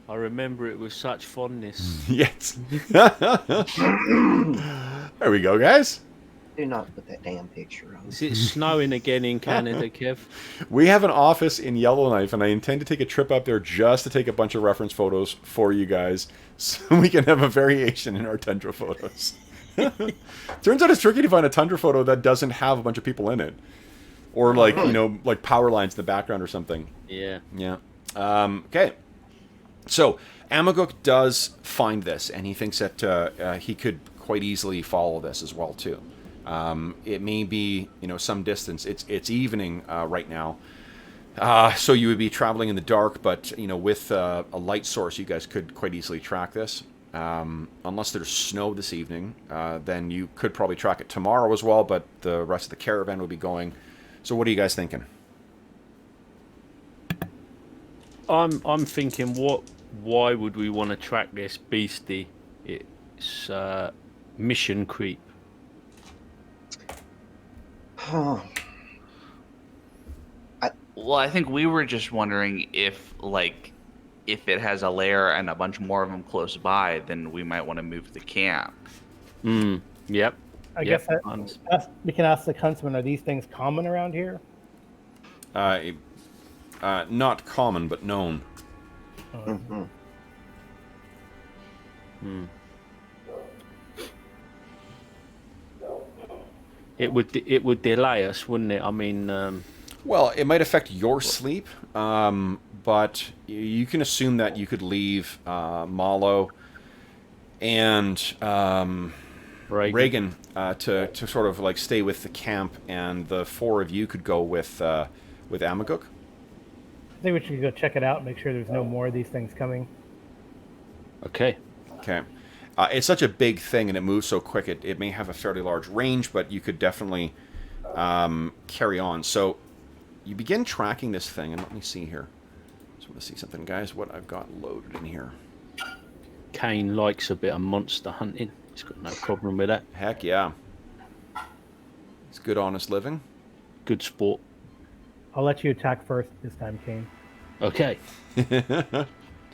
[SPEAKER 4] I remember it with such fondness.
[SPEAKER 1] Yes. There we go, guys.
[SPEAKER 5] Do not put that damn picture on.
[SPEAKER 4] Is it snowing again in Canada, Kev?
[SPEAKER 1] We have an office in Yellowknife, and I intend to take a trip up there just to take a bunch of reference photos for you guys, so we can have a variation in our tundra photos. Turns out it's tricky to find a tundra photo that doesn't have a bunch of people in it, or like like power lines in the background or something.
[SPEAKER 4] Yeah.
[SPEAKER 1] Yeah. Okay. So Amaguk does find this, and he thinks that he could quite easily follow this as well too. It may be, some distance. It's evening right now, so you would be traveling in the dark. But with a light source, you guys could quite easily track this. Unless there's snow this evening, then you could probably track it tomorrow as well. But the rest of the caravan will be going. So what are you guys thinking?
[SPEAKER 4] I'm thinking, why would we want to track this beastie? It's mission creep.
[SPEAKER 5] Oh.
[SPEAKER 3] Well, I think we were just wondering if it has a lair and a bunch more of them close by, then we might want to move the camp.
[SPEAKER 4] Yep.
[SPEAKER 2] I guess we can ask the huntsman, are these things common around here?
[SPEAKER 1] Not common, but known.
[SPEAKER 5] Mm-hmm.
[SPEAKER 4] It would delay us, wouldn't it? I mean,
[SPEAKER 1] well, it might affect your sleep, but you can assume that you could leave Malo and Reagan to sort of like stay with the camp, and the four of you could go with Amaguk.
[SPEAKER 2] I think we should go check it out, make sure there's no more of these things coming.
[SPEAKER 4] Okay.
[SPEAKER 1] It's such a big thing, and it moves so quick, it may have a fairly large range, but you could definitely carry on. So you begin tracking this thing, and let me see here. Just want to see something, guys, what I've got loaded in here.
[SPEAKER 4] Kane likes a bit of monster hunting. He's got no problem with that.
[SPEAKER 1] Heck yeah. It's good, honest living.
[SPEAKER 4] Good sport.
[SPEAKER 2] I'll let you attack first this time, Kane.
[SPEAKER 4] Okay.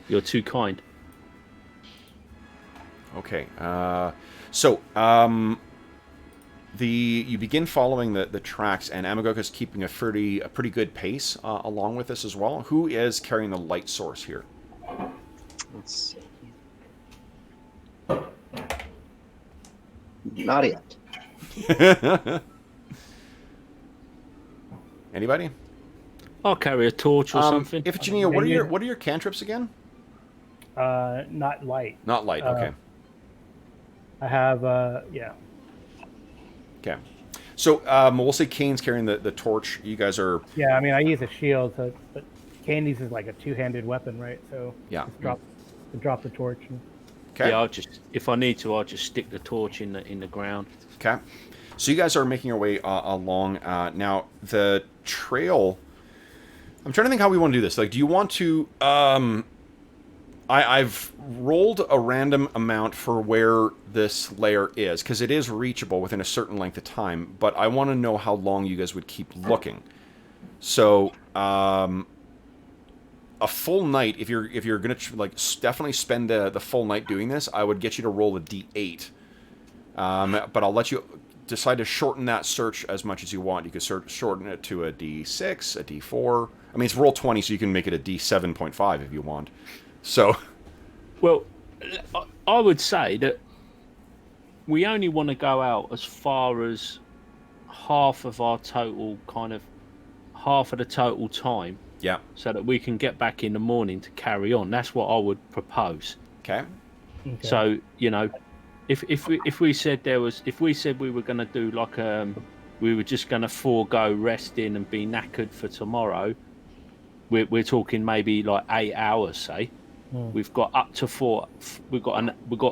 [SPEAKER 4] You're too kind.
[SPEAKER 1] Okay. You begin following the tracks, and Amaguk is keeping a pretty good pace along with this as well. Who is carrying the light source here?
[SPEAKER 5] Let's see. Not it.
[SPEAKER 1] Anybody?
[SPEAKER 4] I'll carry a torch or something.
[SPEAKER 1] Iphigenia, what are your cantrips again?
[SPEAKER 2] Not light.
[SPEAKER 1] Not light. Okay.
[SPEAKER 2] I have yeah.
[SPEAKER 1] Okay. So we'll say Kane's carrying the torch. You guys are.
[SPEAKER 2] Yeah, I mean I use a shield, but Kane uses like a two-handed weapon, right? So
[SPEAKER 1] yeah.
[SPEAKER 2] Just drop the torch.
[SPEAKER 1] Okay.
[SPEAKER 4] Yeah, if I need to, I'll just stick the torch in the ground.
[SPEAKER 1] Okay. So you guys are making your way along. Now the trail. I'm trying to think how we want to do this. Like, do you want to? I've rolled a random amount for where this lair is, because it is reachable within a certain length of time, but I want to know how long you guys would keep looking. So, a full night, if you're going to definitely spend the full night doing this, I would get you to roll a d8. But I'll let you decide to shorten that search as much as you want. You could shorten it to a d6, a d4. I mean, it's roll 20, so you can make it a d7.5 if you want. So,
[SPEAKER 4] well, I would say that we only want to go out as far as half of the total time.
[SPEAKER 1] Yeah.
[SPEAKER 4] So that we can get back in the morning to carry on. That's what I would propose.
[SPEAKER 1] Okay.
[SPEAKER 4] So if we said we were going to do we were just going to forego resting and be knackered for tomorrow. We're talking maybe like 8 hours, say. We've got up to 4. We've got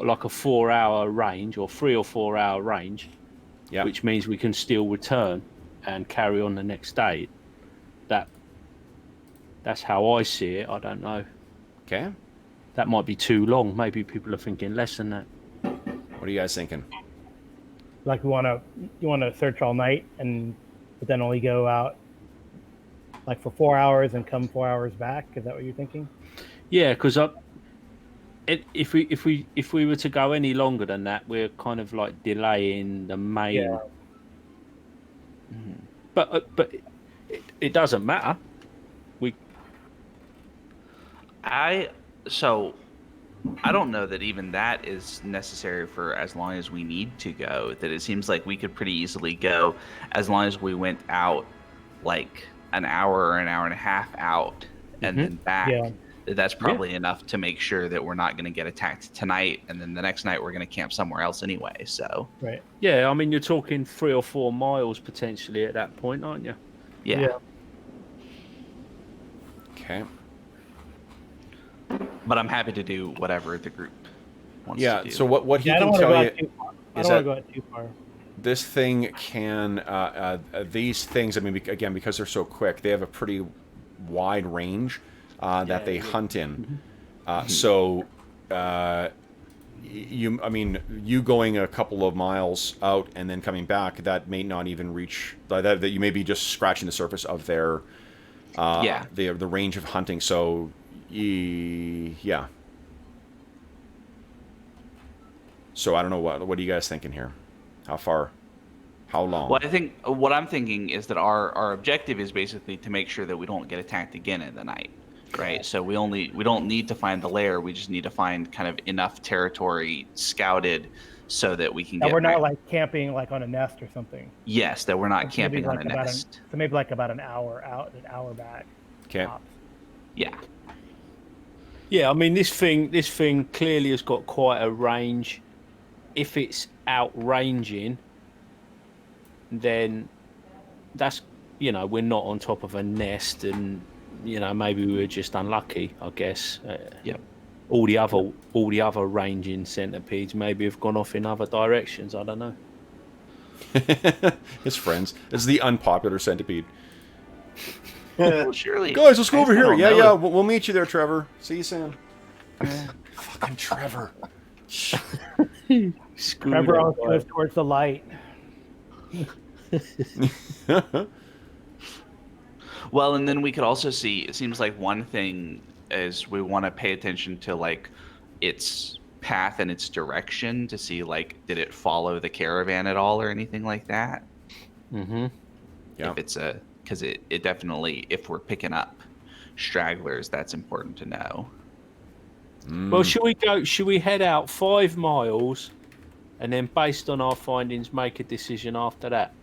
[SPEAKER 4] like a 4-hour range or 3 or 4 hour range, which means we can still return and carry on the next day. That's how I see it. I don't know.
[SPEAKER 1] Okay.
[SPEAKER 4] That might be too long. Maybe people are thinking less than that.
[SPEAKER 1] What are you guys thinking?
[SPEAKER 2] Like you want to search all night but then only go out like for 4 hours and come 4 hours back? Is that what you're thinking?
[SPEAKER 4] Yeah, because if we were to go any longer than that, we're kind of like delaying the main But it doesn't matter.
[SPEAKER 3] So I don't know that even that is necessary for as long as we need to go. That it seems like we could pretty easily go as long as we went out like an hour or an hour and a half out and then back.
[SPEAKER 2] Yeah.
[SPEAKER 3] That's probably enough to make sure that we're not going to get attacked tonight, and then the next night we're going to camp somewhere else anyway. So
[SPEAKER 2] Right.
[SPEAKER 4] Yeah, I mean, you're talking 3 or 4 miles potentially at that point, aren't you?
[SPEAKER 3] yeah.
[SPEAKER 1] Okay.
[SPEAKER 3] But I'm happy to do whatever the group wants to do.
[SPEAKER 1] So what he
[SPEAKER 2] I don't
[SPEAKER 1] can
[SPEAKER 2] want to
[SPEAKER 1] tell
[SPEAKER 2] go out
[SPEAKER 1] you
[SPEAKER 2] too far. I
[SPEAKER 1] is
[SPEAKER 2] don't want
[SPEAKER 1] that
[SPEAKER 2] to go out too far.
[SPEAKER 1] this thing can these things. I mean, again, because they're so quick, they have a pretty wide range that they hunt in. So you going a couple of miles out and then coming back, that may not even reach that you may be just scratching the surface of their the range of hunting. So yeah. So I don't know what are you guys thinking here? How far? How long?
[SPEAKER 3] Well, I think what I'm thinking is that our objective is basically to make sure that we don't get attacked again in the night, right? So we don't need to find the lair. We just need to find kind of enough territory scouted so that we can
[SPEAKER 2] That
[SPEAKER 3] get.
[SPEAKER 2] we're not like camping like on a nest or something.
[SPEAKER 3] Yes, that we're not
[SPEAKER 2] Maybe
[SPEAKER 3] camping on
[SPEAKER 2] like
[SPEAKER 3] a nest.
[SPEAKER 2] so maybe like about an hour out, an hour back.
[SPEAKER 1] Okay.
[SPEAKER 2] tops.
[SPEAKER 3] Yeah.
[SPEAKER 4] Yeah, I mean, this thing clearly has got quite a range. If it's outranging, then that's, we're not on top of a nest, and maybe we were just unlucky, I guess.
[SPEAKER 3] Yep.
[SPEAKER 4] All the other ranging centipedes maybe have gone off in other directions. I don't know.
[SPEAKER 1] His friends. It's the unpopular centipede.
[SPEAKER 3] Well, surely.
[SPEAKER 1] Guys, let's go over here.
[SPEAKER 3] don't
[SPEAKER 1] Yeah,
[SPEAKER 3] know.
[SPEAKER 1] yeah. We'll meet you there, Trevor. See you soon. Fucking Trevor.
[SPEAKER 2] Trevor always goes towards the light.
[SPEAKER 3] Well, and then we could also see, it seems like one thing is we want to pay attention to like its path and its direction to see like did it follow the caravan at all or anything like that.
[SPEAKER 4] Mm-hmm.
[SPEAKER 1] Yeah.
[SPEAKER 3] If it's because it definitely, if we're picking up stragglers, that's important to know.
[SPEAKER 4] Well, should we head out 5 miles and then based on our findings make a decision after that?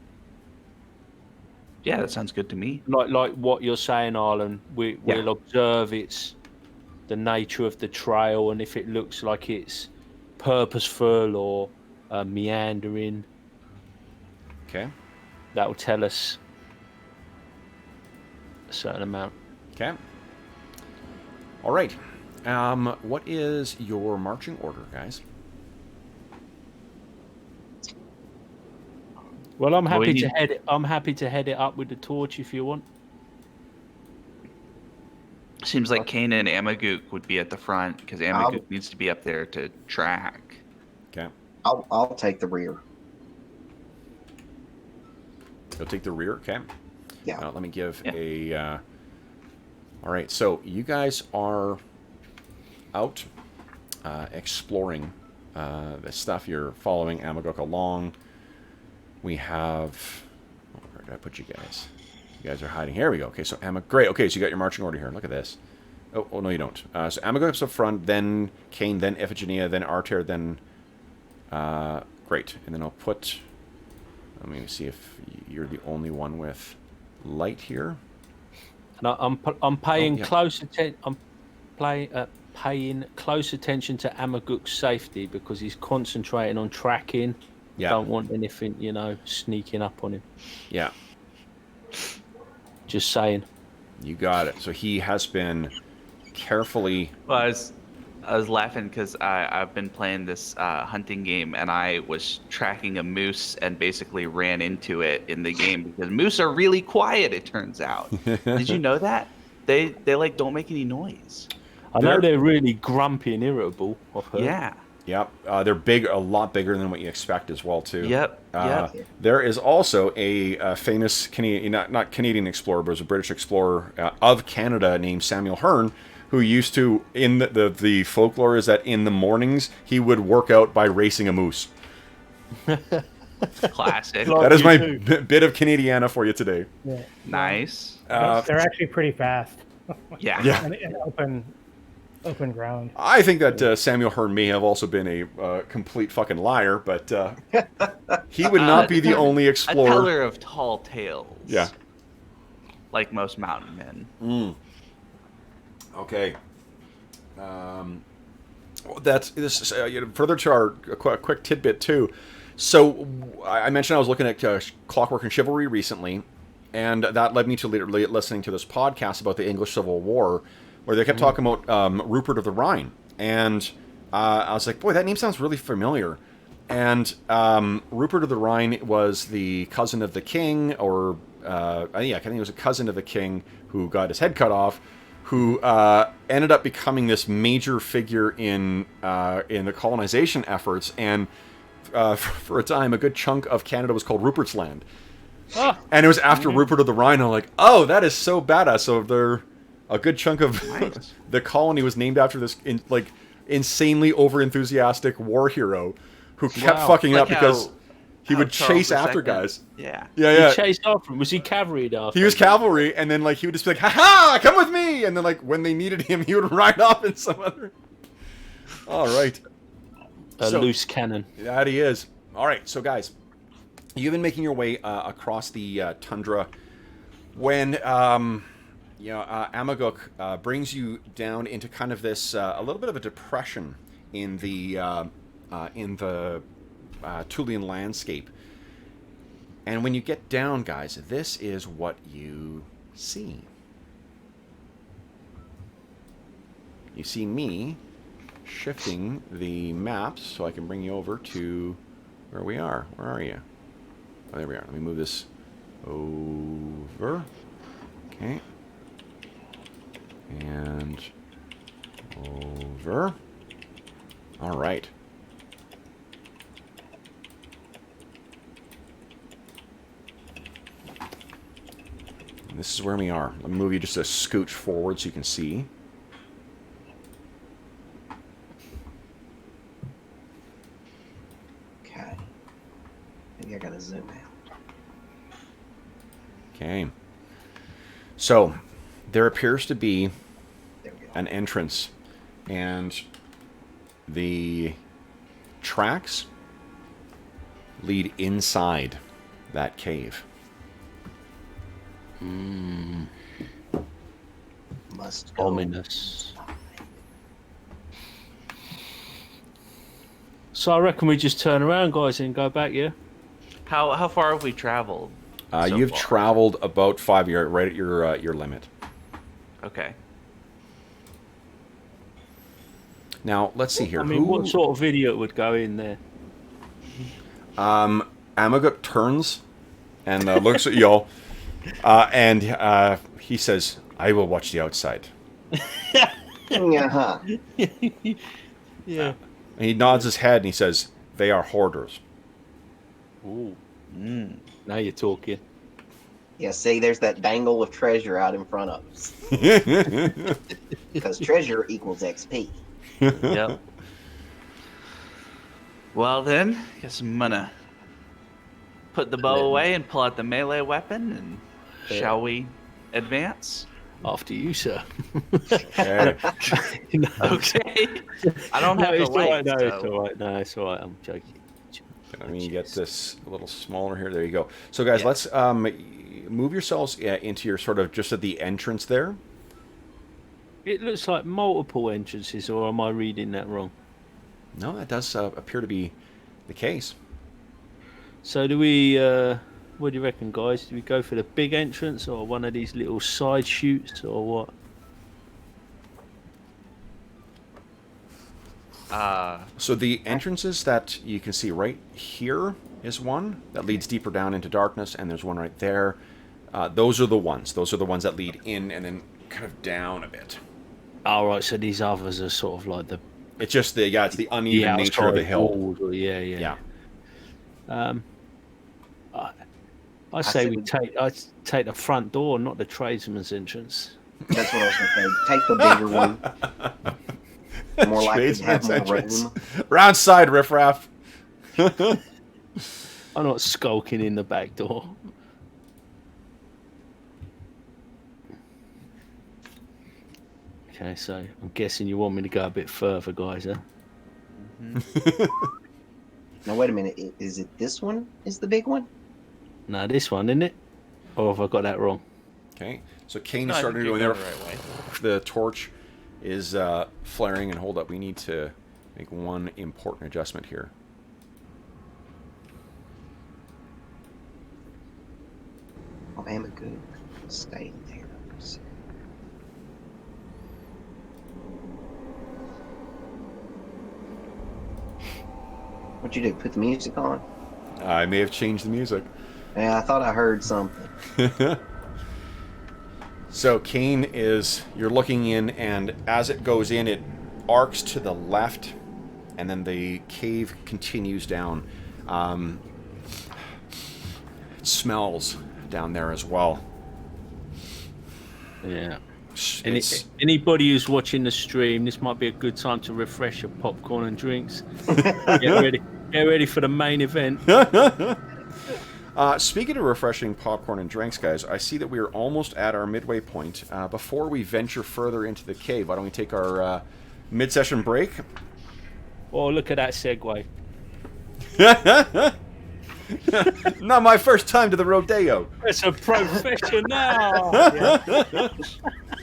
[SPEAKER 3] Yeah, that sounds good to me.
[SPEAKER 4] Like what you're saying, Arlen, we'll observe the nature of the trail, and if it looks like it's purposeful or meandering,
[SPEAKER 1] Okay.
[SPEAKER 4] that will tell us a certain amount.
[SPEAKER 1] Okay. All right. What is your marching order, guys?
[SPEAKER 4] Well, I'm happy to head it up with the torch if you want.
[SPEAKER 3] Seems like Kane and Amagook would be at the front because Amagook needs to be up there to track.
[SPEAKER 1] Okay.
[SPEAKER 5] I'll take the rear.
[SPEAKER 1] You'll take the rear. Okay.
[SPEAKER 5] Yeah.
[SPEAKER 1] Let me give a. All right. So you guys are out exploring the stuff. You're following Amagook along. We have. Where did I put you guys? You guys are hiding. Here we go. Okay, so great. Okay, so you got your marching order here. Look at this. Oh no, you don't. So Amagook's up front, then Kane, then Iphigenia, then Arter, then. Great, and then I'll put. Let me see if you're the only one with light here.
[SPEAKER 4] And I'm paying
[SPEAKER 1] yeah.
[SPEAKER 4] close attention. I'm paying close attention to Amagook's safety because he's concentrating on tracking.
[SPEAKER 1] Yeah.
[SPEAKER 4] Don't want anything, sneaking up on him.
[SPEAKER 1] Yeah.
[SPEAKER 4] Just saying.
[SPEAKER 1] You got it. So he has been carefully.
[SPEAKER 3] Well, I was laughing because I've been playing this hunting game and I was tracking a moose and basically ran into it in the game because moose are really quiet. It turns out. Did you know that they like don't make any noise?
[SPEAKER 4] I know they're really grumpy and irritable. I've heard.
[SPEAKER 3] Yeah.
[SPEAKER 1] Yep. They're big, a lot bigger than what you expect as well, too.
[SPEAKER 3] Yep.
[SPEAKER 1] There is also a famous Canadian, not Canadian explorer, but was a British explorer of Canada named Samuel Hearn, who used to, in the folklore is that in the mornings he would work out by racing a moose.
[SPEAKER 3] Classic.
[SPEAKER 1] That is my bit of Canadiana for you today.
[SPEAKER 2] Yeah.
[SPEAKER 3] Nice.
[SPEAKER 2] They're actually pretty fast.
[SPEAKER 3] Yeah.
[SPEAKER 1] Yeah.
[SPEAKER 2] in open ground.
[SPEAKER 1] I think that Samuel Hearn may have also been a complete fucking liar, but he would not be the only
[SPEAKER 3] A
[SPEAKER 1] explorer.
[SPEAKER 3] teller of tall tales.
[SPEAKER 1] Yeah.
[SPEAKER 3] Like most mountain men.
[SPEAKER 1] Okay. That's this. Further to our quick tidbit too. So I mentioned I was looking at Clockwork and Chivalry recently, and that led me to listening to this podcast about the English Civil War, where they kept talking about Rupert of the Rhine, and I was like, boy, that name sounds really familiar. And Rupert of the Rhine was the cousin of the king, or I think it was a cousin of the king who got his head cut off, who ended up becoming this major figure in the colonization efforts, and for a time, a good chunk of Canada was called Rupert's Land.
[SPEAKER 4] Oh.
[SPEAKER 1] And it was after Rupert of the Rhine. I'm like, oh, that is so badass. So a good chunk of the colony was named after this insanely over-enthusiastic war hero who kept fucking up because he would chase after guys.
[SPEAKER 3] Yeah.
[SPEAKER 4] He chased after him. Was he cavalry after?
[SPEAKER 1] He was cavalry, and then he would just be like, "Ha-ha, come with me!" And then when they needed him, he would ride off in some other. All right.
[SPEAKER 4] A loose cannon.
[SPEAKER 1] That he is. All right, so guys, you've been making your way across the tundra when Amaguk brings you down into kind of this a little bit of a depression in the Thulean landscape. And when you get down, guys, this is what you see. You see me shifting the maps so I can bring you over to where we are. Where are you? Oh, there we are. Let me move this over. Okay. And over. All right. And this is where we are. Let me move you just a scooch forward so you can see.
[SPEAKER 5] Okay. Maybe I gotta zoom out.
[SPEAKER 1] Okay. So, there appears to be
[SPEAKER 5] There we go.
[SPEAKER 1] an entrance, and the tracks lead inside that cave.
[SPEAKER 5] Must go.
[SPEAKER 4] Ominous. So I reckon we just turn around, guys, and go back, yeah?
[SPEAKER 3] How far have we traveled?
[SPEAKER 1] You've
[SPEAKER 3] far?
[SPEAKER 1] traveled about 5 years, right at your limit.
[SPEAKER 3] Okay.
[SPEAKER 1] Now, let's see here.
[SPEAKER 4] I mean, what sort of video would go in there?
[SPEAKER 1] Amaguk turns and looks at y'all, and he says, "I will watch the outside."
[SPEAKER 5] Uh-huh.
[SPEAKER 4] Yeah.
[SPEAKER 1] And he nods his head and he says, "They are hoarders."
[SPEAKER 4] Ooh. Now you're talking.
[SPEAKER 5] Yeah, see, there's that dangle of treasure out in front of us. Because treasure equals XP.
[SPEAKER 3] Yep. Well then, guess I'm gonna put the bow away and pull out the melee weapon, and shall we advance?
[SPEAKER 4] After you, sir.
[SPEAKER 1] Okay.
[SPEAKER 3] Okay. I don't have the
[SPEAKER 4] It's all right.
[SPEAKER 3] light.
[SPEAKER 4] No,
[SPEAKER 3] so-
[SPEAKER 4] it's all right. No, it's all right. I'm joking.
[SPEAKER 1] Let me get this a little smaller here. There you go. So, guys, let's move yourselves into your sort of just at the entrance there.
[SPEAKER 4] It looks like multiple entrances, or am I reading that wrong?
[SPEAKER 1] No, that does appear to be the case.
[SPEAKER 4] So do we, what do you reckon, guys? Do we go for the big entrance or one of these little side chutes or what?
[SPEAKER 1] So the entrances that you can see right here is one that leads deeper down into darkness, and there's one right there. Those are the ones. Those are the ones that lead in and then kind of down a bit.
[SPEAKER 4] All right, so these others are sort of like the
[SPEAKER 1] It's just it's the uneven nature of the hill.
[SPEAKER 4] walls, or, yeah.
[SPEAKER 1] Yeah.
[SPEAKER 4] I say we take the front door, not the tradesman's entrance.
[SPEAKER 5] That's what I was going to say. Take the bigger one. More likely to have
[SPEAKER 1] Tradesman's
[SPEAKER 5] more
[SPEAKER 1] entrance.
[SPEAKER 5] room.
[SPEAKER 1] Round side, riffraff.
[SPEAKER 4] I'm not skulking in the back door. Okay, so I'm guessing you want me to go a bit further, guys, huh?
[SPEAKER 5] Now, wait a minute. Is it this one is the big one?
[SPEAKER 4] No, this one, isn't it? Or have I got that wrong?
[SPEAKER 1] Okay, so Kane
[SPEAKER 3] No,
[SPEAKER 1] is
[SPEAKER 3] I
[SPEAKER 1] starting to
[SPEAKER 3] think
[SPEAKER 1] go in
[SPEAKER 3] you're
[SPEAKER 1] there.
[SPEAKER 3] going the right way.
[SPEAKER 1] The torch is flaring, and hold up, we need to make one important adjustment here.
[SPEAKER 5] Oh, Amagoog. Stay there. What'd you do? Put the music on?
[SPEAKER 1] I may have changed the music.
[SPEAKER 5] Yeah, I thought I heard something.
[SPEAKER 1] So Kane is, you're looking in, and as it goes in, it arcs to the left, and then the cave continues down. It smells down there as well.
[SPEAKER 4] Yeah.
[SPEAKER 1] It's,
[SPEAKER 4] Anybody who's watching the stream, this might be a good time to refresh your popcorn and drinks. Get ready for the main event.
[SPEAKER 1] Speaking of refreshing popcorn and drinks, guys, I see that we are almost at our midway point. Before we venture further into the cave, why don't we take our mid-session break?
[SPEAKER 4] Oh, look at that segue.
[SPEAKER 1] Not my first time to the rodeo.
[SPEAKER 4] It's a professional.
[SPEAKER 2] Yeah.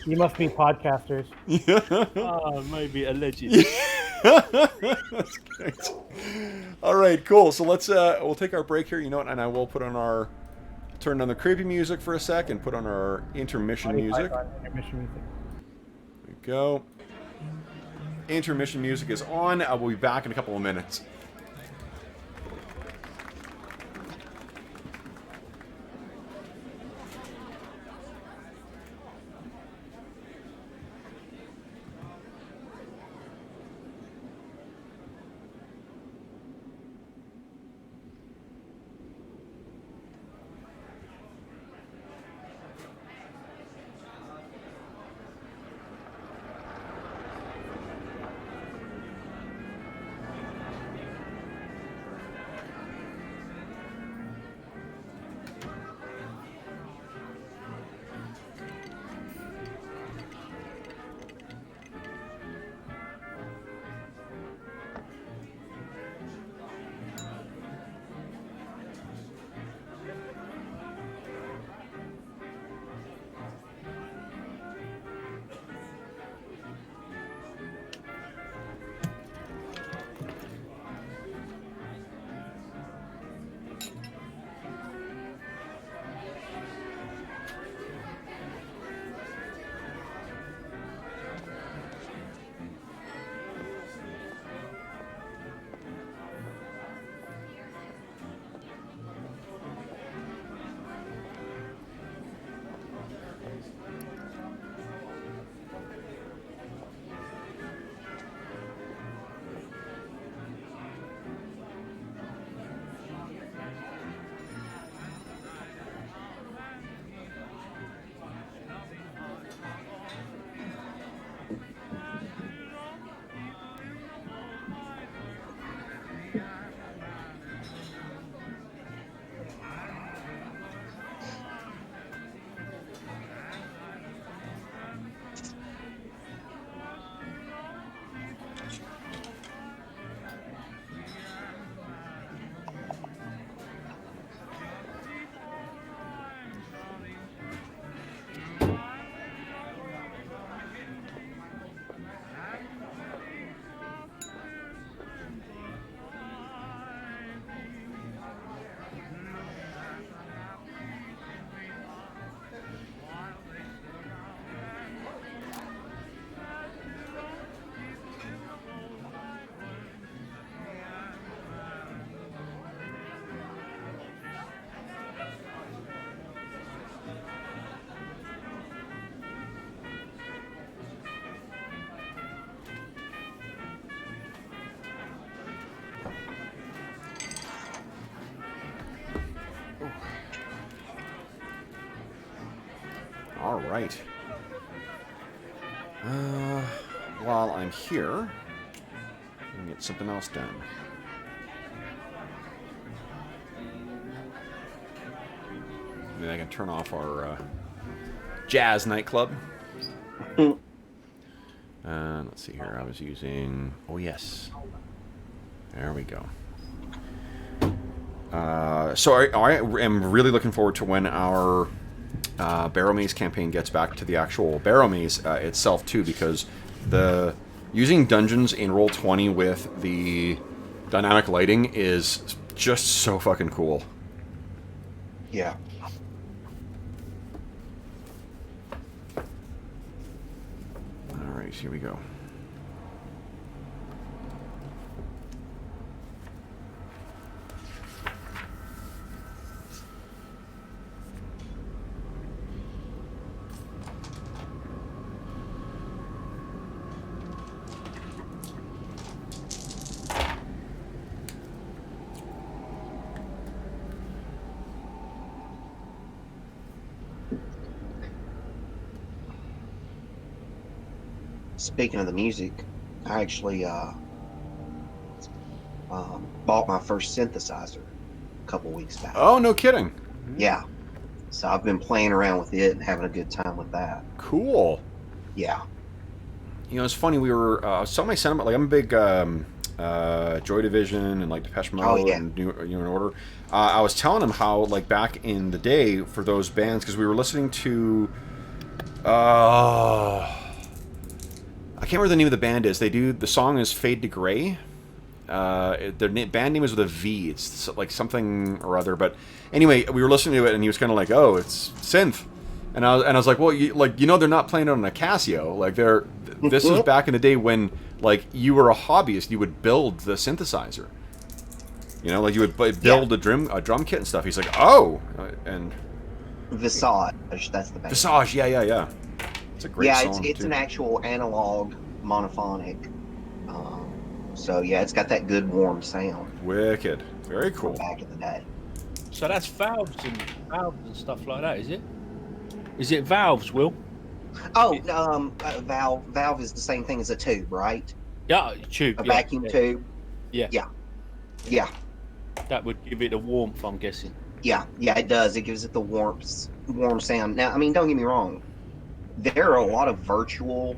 [SPEAKER 2] You must be podcasters.
[SPEAKER 4] Oh, maybe allegedly.
[SPEAKER 1] That's great. All right, cool. So let's we'll take our break here. You know what? And I will put on our turn on the creepy music for a sec and put on our intermission music.
[SPEAKER 2] Intermission music.
[SPEAKER 1] There we go. Intermission music is on. We'll be back in a couple of minutes. All right. While I'm here, I'm gonna get something else done. maybe I can turn off our jazz nightclub. Let's see here. I was using... Oh, yes. There we go. So I am really looking forward to when our Barrow Maze campaign gets back to the actual Barrow Maze itself, too, because using dungeons in Roll20 with the dynamic lighting is just so fucking cool.
[SPEAKER 5] Yeah.
[SPEAKER 1] Alright, here we go.
[SPEAKER 5] Speaking of the music, I actually bought my first synthesizer a couple weeks back.
[SPEAKER 1] Oh, no kidding.
[SPEAKER 5] Yeah. So I've been playing around with it and having a good time with that.
[SPEAKER 1] Cool.
[SPEAKER 5] Yeah.
[SPEAKER 1] You know, it's funny, we were, some of my sentiment, like, I'm a big Joy Division and, like, Depeche Mode and New Order. I was telling him how, like, back in the day for those bands, because we were listening to, I can't remember the name of the band is. The song is Fade to Grey. Their band name is with a V. It's like something or other. But anyway, we were listening to it, and he was kind of like, "Oh, it's synth," and I was like, "Well, they're not playing it on a Casio. Like this is back in the day when like you were a hobbyist. You would build the synthesizer. You know, like you would build a drum kit and stuff." He's like, "Oh," and
[SPEAKER 5] Visage, that's the band.
[SPEAKER 1] Visage, yeah. It's a great song.
[SPEAKER 5] Yeah, it's an actual analog monophonic. So yeah, it's got that good warm sound.
[SPEAKER 1] Wicked, very cool.
[SPEAKER 5] Back in the day.
[SPEAKER 4] So that's valves and stuff like that, is it? Is it valves, Will?
[SPEAKER 5] Oh, valve is the same thing as a tube, right?
[SPEAKER 4] Yeah, tube.
[SPEAKER 5] A vacuum tube.
[SPEAKER 4] Yeah.
[SPEAKER 5] Yeah.
[SPEAKER 4] That would give it a warmth, I'm guessing.
[SPEAKER 5] Yeah, it does. It gives it the warm sound. Now, I mean, don't get me wrong. There are a lot of virtual,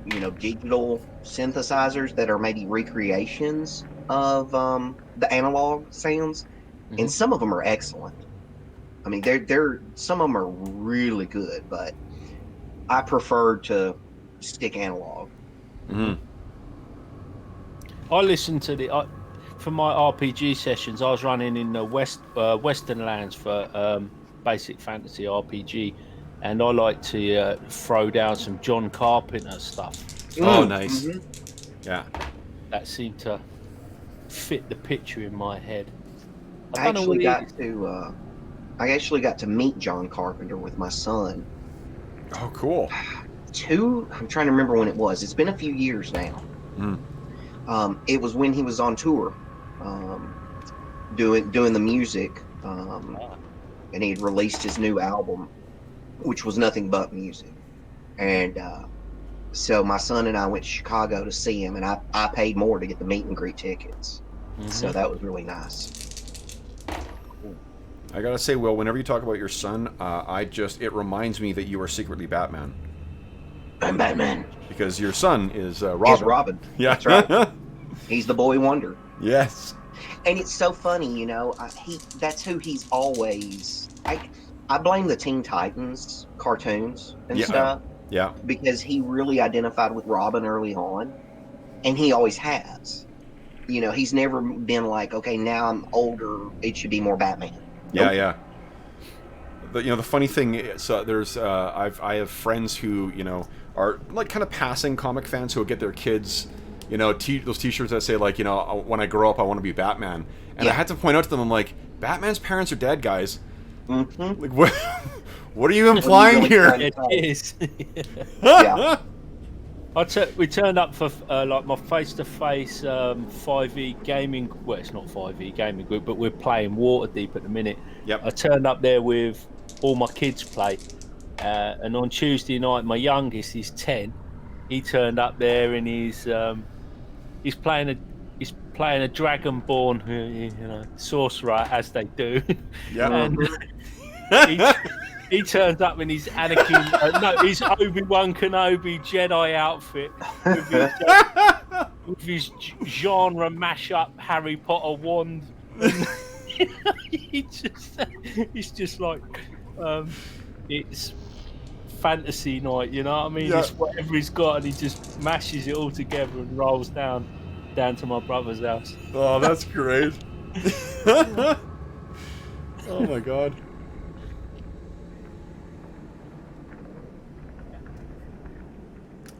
[SPEAKER 5] digital synthesizers that are maybe recreations of the analog sounds, and some of them are excellent. I mean, some of them are really good, but I prefer to stick analog.
[SPEAKER 1] Mm-hmm.
[SPEAKER 4] I listened to for my RPG sessions. I was running in the Western Lands for basic fantasy RPG. And I like to throw down some John Carpenter stuff.
[SPEAKER 1] Oh, nice.
[SPEAKER 5] Mm-hmm.
[SPEAKER 1] Yeah.
[SPEAKER 4] That seemed to fit the picture in my head.
[SPEAKER 5] I actually got to meet John Carpenter with my son.
[SPEAKER 1] Oh, cool.
[SPEAKER 5] I'm trying to remember when it was. It's been a few years now. It was when he was on tour, doing the music, and he had released his new album, which was nothing but music. And so my son and I went to Chicago to see him, and I paid more to get the meet and greet tickets. So that was really nice.
[SPEAKER 1] I gotta say, Will, whenever you talk about your son, it reminds me that you are secretly Batman.
[SPEAKER 5] I'm Batman.
[SPEAKER 1] Because your son is Robin.
[SPEAKER 5] He's Robin.
[SPEAKER 1] Yeah.
[SPEAKER 5] That's right. He's the boy wonder.
[SPEAKER 1] Yes.
[SPEAKER 5] And it's so funny, that's who he's always... I blame the Teen Titans cartoons and stuff.
[SPEAKER 1] Yeah.
[SPEAKER 5] Because he really identified with Robin early on, and he always has. He's never been like, okay, now I'm older, it should be more Batman. Nope.
[SPEAKER 1] Yeah. The funny thing is, there's I have friends who are like kind of passing comic fans who will get their kids, those T-shirts that say like, when I grow up I want to be Batman, and I had to point out to them, I'm like, Batman's parents are dead, guys.
[SPEAKER 5] Mm-hmm.
[SPEAKER 1] Like what are you implying here?
[SPEAKER 4] It is.
[SPEAKER 5] Yeah.
[SPEAKER 2] We turned up for like my face-to-face 5e gaming. Well, it's not 5e gaming group, but we're playing Waterdeep at the minute.
[SPEAKER 1] Yep.
[SPEAKER 2] I turned up there with all my kids play, and on Tuesday night, my youngest, he's 10. He turned up there and he's playing a Dragonborn, sorcerer, as they do.
[SPEAKER 1] Yeah.
[SPEAKER 4] he turns up in his Anakin, his Obi-Wan Kenobi Jedi outfit with his genre mashup Harry Potter wand. It's just like it's fantasy night, you know what I mean?
[SPEAKER 1] Yeah.
[SPEAKER 4] It's whatever he's got, and he just mashes it all together and rolls down to my brother's house.
[SPEAKER 1] Oh, that's great. Oh my god.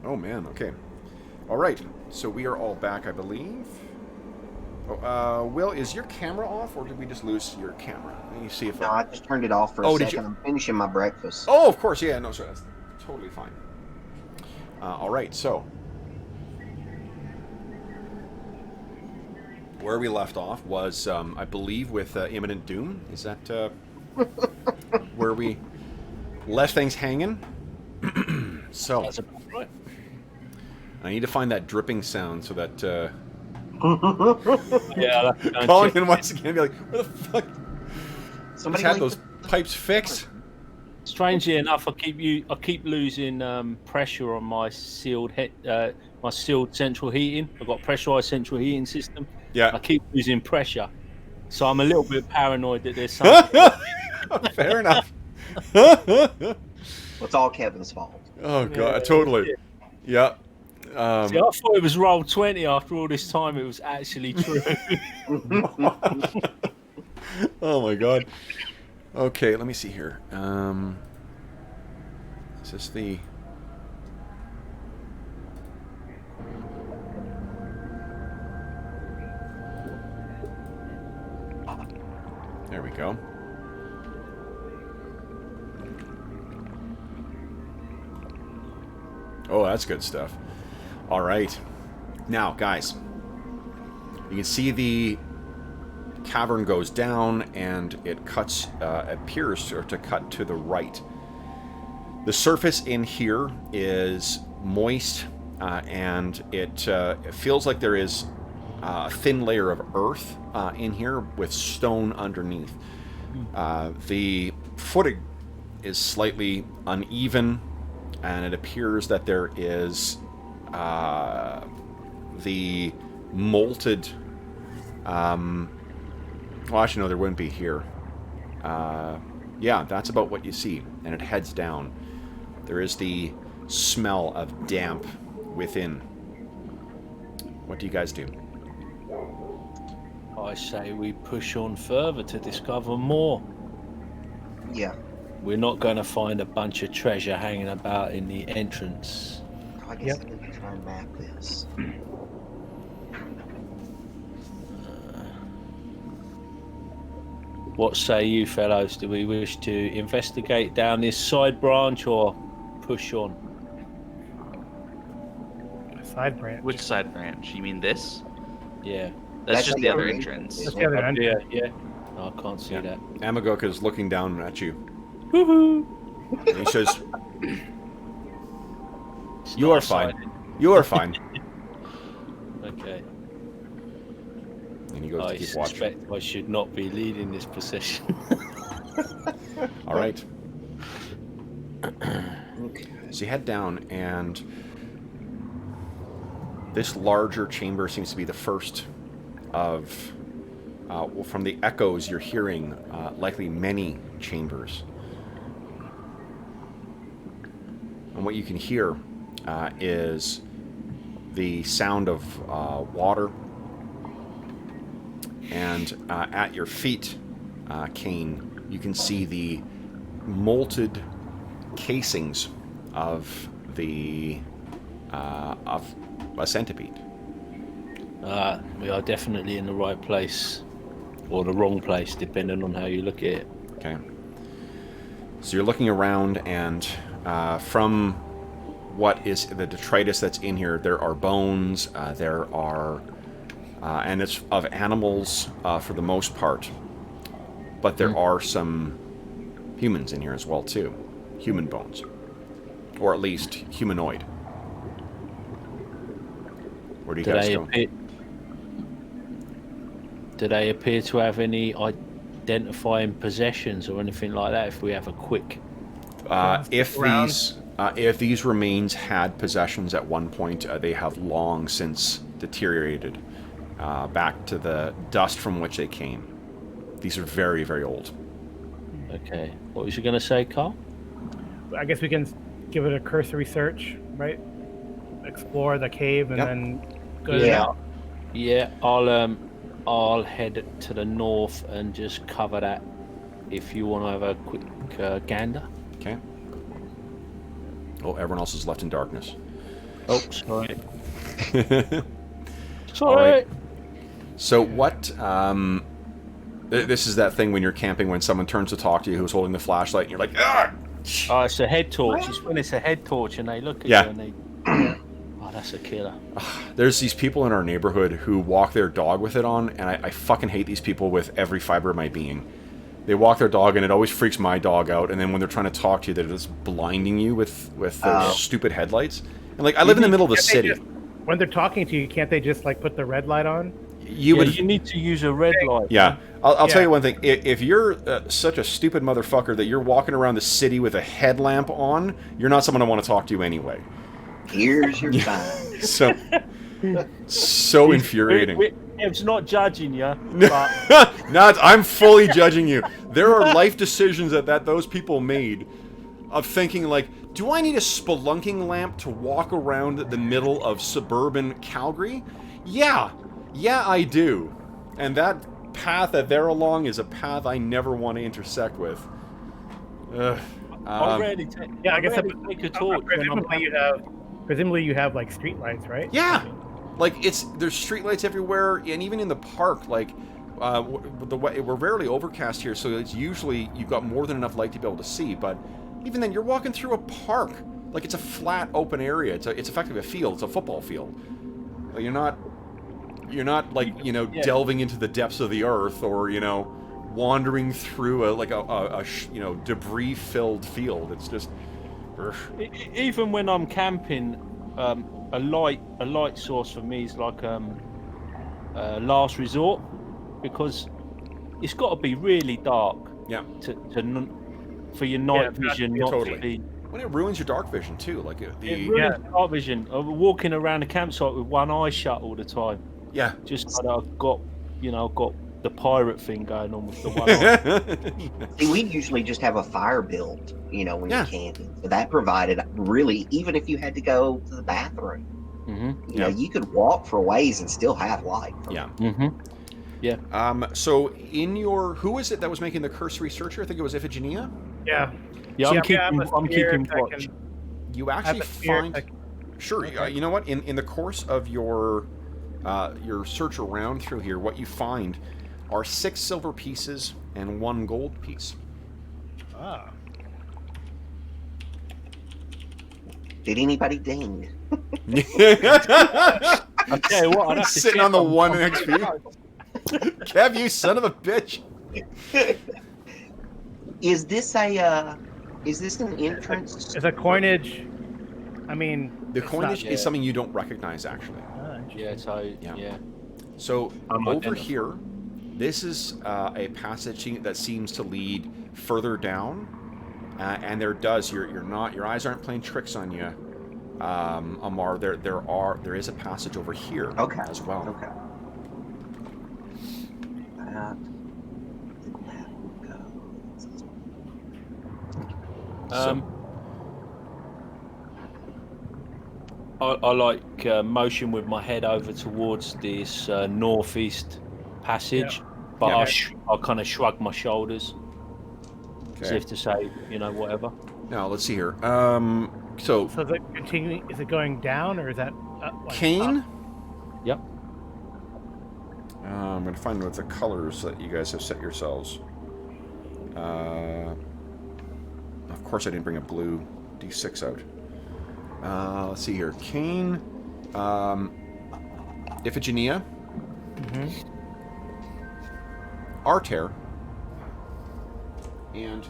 [SPEAKER 1] Oh man, okay. All right, so we are all back, I believe. Oh, Will, is your camera off, or did we just lose your camera? Let me see if
[SPEAKER 5] No, I just turned it off for a
[SPEAKER 1] did
[SPEAKER 5] second.
[SPEAKER 1] you?
[SPEAKER 5] I'm finishing my breakfast.
[SPEAKER 1] Oh, of course, yeah, no, sorry, that's totally fine. All right, so where we left off was, I believe, with Imminent Doom. Is that where we left things hanging? So
[SPEAKER 4] That's about right.
[SPEAKER 1] I need to find that dripping sound so that
[SPEAKER 4] Yeah, I'll have to go and
[SPEAKER 1] Colin
[SPEAKER 4] check.
[SPEAKER 1] can once again be like, "Where the fuck?"
[SPEAKER 5] Somebody
[SPEAKER 1] Just had
[SPEAKER 5] leave
[SPEAKER 1] those pipes fixed.
[SPEAKER 4] Strangely enough, I keep losing pressure on my sealed my sealed central heating. I've got pressurized central heating system.
[SPEAKER 1] Yeah.
[SPEAKER 4] I keep losing pressure, so I'm a little bit paranoid that there's something.
[SPEAKER 1] Fair enough.
[SPEAKER 5] Well, it's all Kevin's fault.
[SPEAKER 1] Oh god,
[SPEAKER 4] Yeah,
[SPEAKER 1] totally. Yeah.
[SPEAKER 4] See, I thought it was roll 20 after all this time. It was actually true.
[SPEAKER 1] Oh my god. Okay, let me see here. Is this the... There we go. Oh, that's good stuff. All right. Now, guys, you can see the cavern goes down and it cuts, appears to cut to the right. The surface in here is moist and it feels like there is a thin layer of earth in here with stone underneath. The footing is slightly uneven, and it appears that there is the molted... well, actually, no, there wouldn't be here. Yeah, that's about what you see, and it heads down. There is the smell of damp within. What do you guys do?
[SPEAKER 4] I say we push on further to discover more.
[SPEAKER 5] Yeah.
[SPEAKER 4] We're not going to find a bunch of treasure hanging about in the entrance.
[SPEAKER 5] I guess I need to try and map this.
[SPEAKER 4] What say you, fellows? Do we wish to investigate down this side branch or push on?
[SPEAKER 2] Side branch.
[SPEAKER 3] Which side branch? You mean this?
[SPEAKER 4] Yeah.
[SPEAKER 3] That's just the other
[SPEAKER 5] other
[SPEAKER 3] entrance.
[SPEAKER 2] That's the other end.
[SPEAKER 4] Yeah. No, I can't see that.
[SPEAKER 1] Amagok is looking down at you.
[SPEAKER 4] Woohoo!
[SPEAKER 1] And he says,
[SPEAKER 4] It's
[SPEAKER 1] "You
[SPEAKER 4] not
[SPEAKER 1] are
[SPEAKER 4] a side
[SPEAKER 1] fine. You are fine."
[SPEAKER 4] Okay.
[SPEAKER 1] And he goes
[SPEAKER 4] I
[SPEAKER 1] to keep watching.
[SPEAKER 4] suspect I should not be leading this procession.
[SPEAKER 1] All right.
[SPEAKER 5] Okay.
[SPEAKER 1] So you head down, and this larger chamber seems to be the first of, well, from the echoes you're hearing, likely many chambers. And what you can hear is the sound of water. And at your feet, Kane, you can see the molted casings of the of a centipede.
[SPEAKER 4] We are definitely in the right place, or the wrong place, depending on how you look at it.
[SPEAKER 1] Okay. So you're looking around, and from what is the detritus that's in here, there are bones. There are, and it's of animals for the most part, but there are some humans in here as well too, human bones, or at least humanoid. Where do you guys go?
[SPEAKER 4] Do they appear to have any identifying possessions or anything like that if we have a quick...
[SPEAKER 1] If these remains had possessions at one point, they have long since deteriorated back to the dust from which they came. These are very, very old.
[SPEAKER 4] Okay. What was you going to say, Carl?
[SPEAKER 2] I guess we can give it a cursory search, right? Explore the cave and then go to
[SPEAKER 4] Yeah, I'll head to the north and just cover that if you want to have a quick gander.
[SPEAKER 1] Okay. Oh, everyone else is left in darkness.
[SPEAKER 4] Oh, sorry.
[SPEAKER 1] All right. So what... this is that thing when you're camping when someone turns to talk to you who's holding the flashlight and you're like, ah!
[SPEAKER 4] Oh, it's a head torch. It's when it's a head torch and they look at you and they... Oh, that's a killer.
[SPEAKER 1] There's these people in our neighborhood who walk their dog with it on, and I fucking hate these people with every fiber of my being. They walk their dog, and it always freaks my dog out, and then when they're trying to talk to you, they're just blinding you with those stupid headlights. And, like, I live in the middle of the city.
[SPEAKER 2] When they're talking to you, can't they just, like, put the red light on?
[SPEAKER 4] You need to use a red light.
[SPEAKER 1] Yeah. I'll tell you one thing. If you're such a stupid motherfucker that you're walking around the city with a headlamp on, you're not someone I want to talk to anyway.
[SPEAKER 5] Here's your sign.
[SPEAKER 1] So infuriating.
[SPEAKER 4] It's not judging you,
[SPEAKER 1] but... No, I'm fully judging you. There are life decisions that those people made of thinking, like, do I need a spelunking lamp to walk around the middle of suburban Calgary? Yeah, I do. And that path that they're along is a path I never want to intersect with.
[SPEAKER 2] I guess
[SPEAKER 4] take a torch.
[SPEAKER 2] Presumably you have like street lights, right?
[SPEAKER 1] Yeah, like there's street lights everywhere, and even in the park. Like we're rarely overcast here, so it's usually you've got more than enough light to be able to see. But even then, you're walking through a park, like it's a flat open area. It's effectively a field. It's a football field. You're not like delving into the depths of the earth or wandering through a debris-filled field. It's just.
[SPEAKER 4] Even when I'm camping, a light source for me is like last resort, because it's got to be really dark.
[SPEAKER 1] Yeah.
[SPEAKER 4] For your night vision not
[SPEAKER 1] totally.
[SPEAKER 4] To be.
[SPEAKER 1] When it ruins your dark vision too, like
[SPEAKER 4] it ruins dark vision. I'm walking around the campsite with one eye shut all the time.
[SPEAKER 1] Yeah.
[SPEAKER 4] Just like I've got the pirate thing going on with the one eye.
[SPEAKER 5] See, we usually just have a fire built, when you're camping. So that provided really, even if you had to go to the bathroom, you could walk for a ways and still have light.
[SPEAKER 1] Yeah.
[SPEAKER 4] Mm-hmm. Yeah.
[SPEAKER 1] So who is it that was making the cursory search here? I think it was Iphigenia?
[SPEAKER 2] Yeah.
[SPEAKER 4] Yeah, I'm keeping watch.
[SPEAKER 1] You actually find... Sure, you know what? In the course of your search around through here, what you find are 6 silver pieces and 1 gold piece.
[SPEAKER 2] Ah.
[SPEAKER 5] Did anybody ding?
[SPEAKER 4] Okay, what? I'd have to
[SPEAKER 1] sitting on the 1 XP. Kev, you son of a bitch.
[SPEAKER 5] Is this an entrance?
[SPEAKER 2] Is a coinage? I mean,
[SPEAKER 1] the coinage is something you don't recognize, actually. So over here, this is a passage that seems to lead further down, and your eyes aren't playing tricks on you, Amar. There is a passage over here as well.
[SPEAKER 5] Okay.
[SPEAKER 4] I like motion with my head over towards this northeast passage, but I kind of shrug my shoulders, as if to say, whatever.
[SPEAKER 1] Now let's see here.
[SPEAKER 2] So is it continuing? Is it going down or is that
[SPEAKER 1] Kane?
[SPEAKER 2] Up?
[SPEAKER 4] Yep.
[SPEAKER 1] I'm gonna find what the colors that you guys have set yourselves. Of course, I didn't bring a blue D6 out. Let's see here. Kane, Iphigenia, Arter, and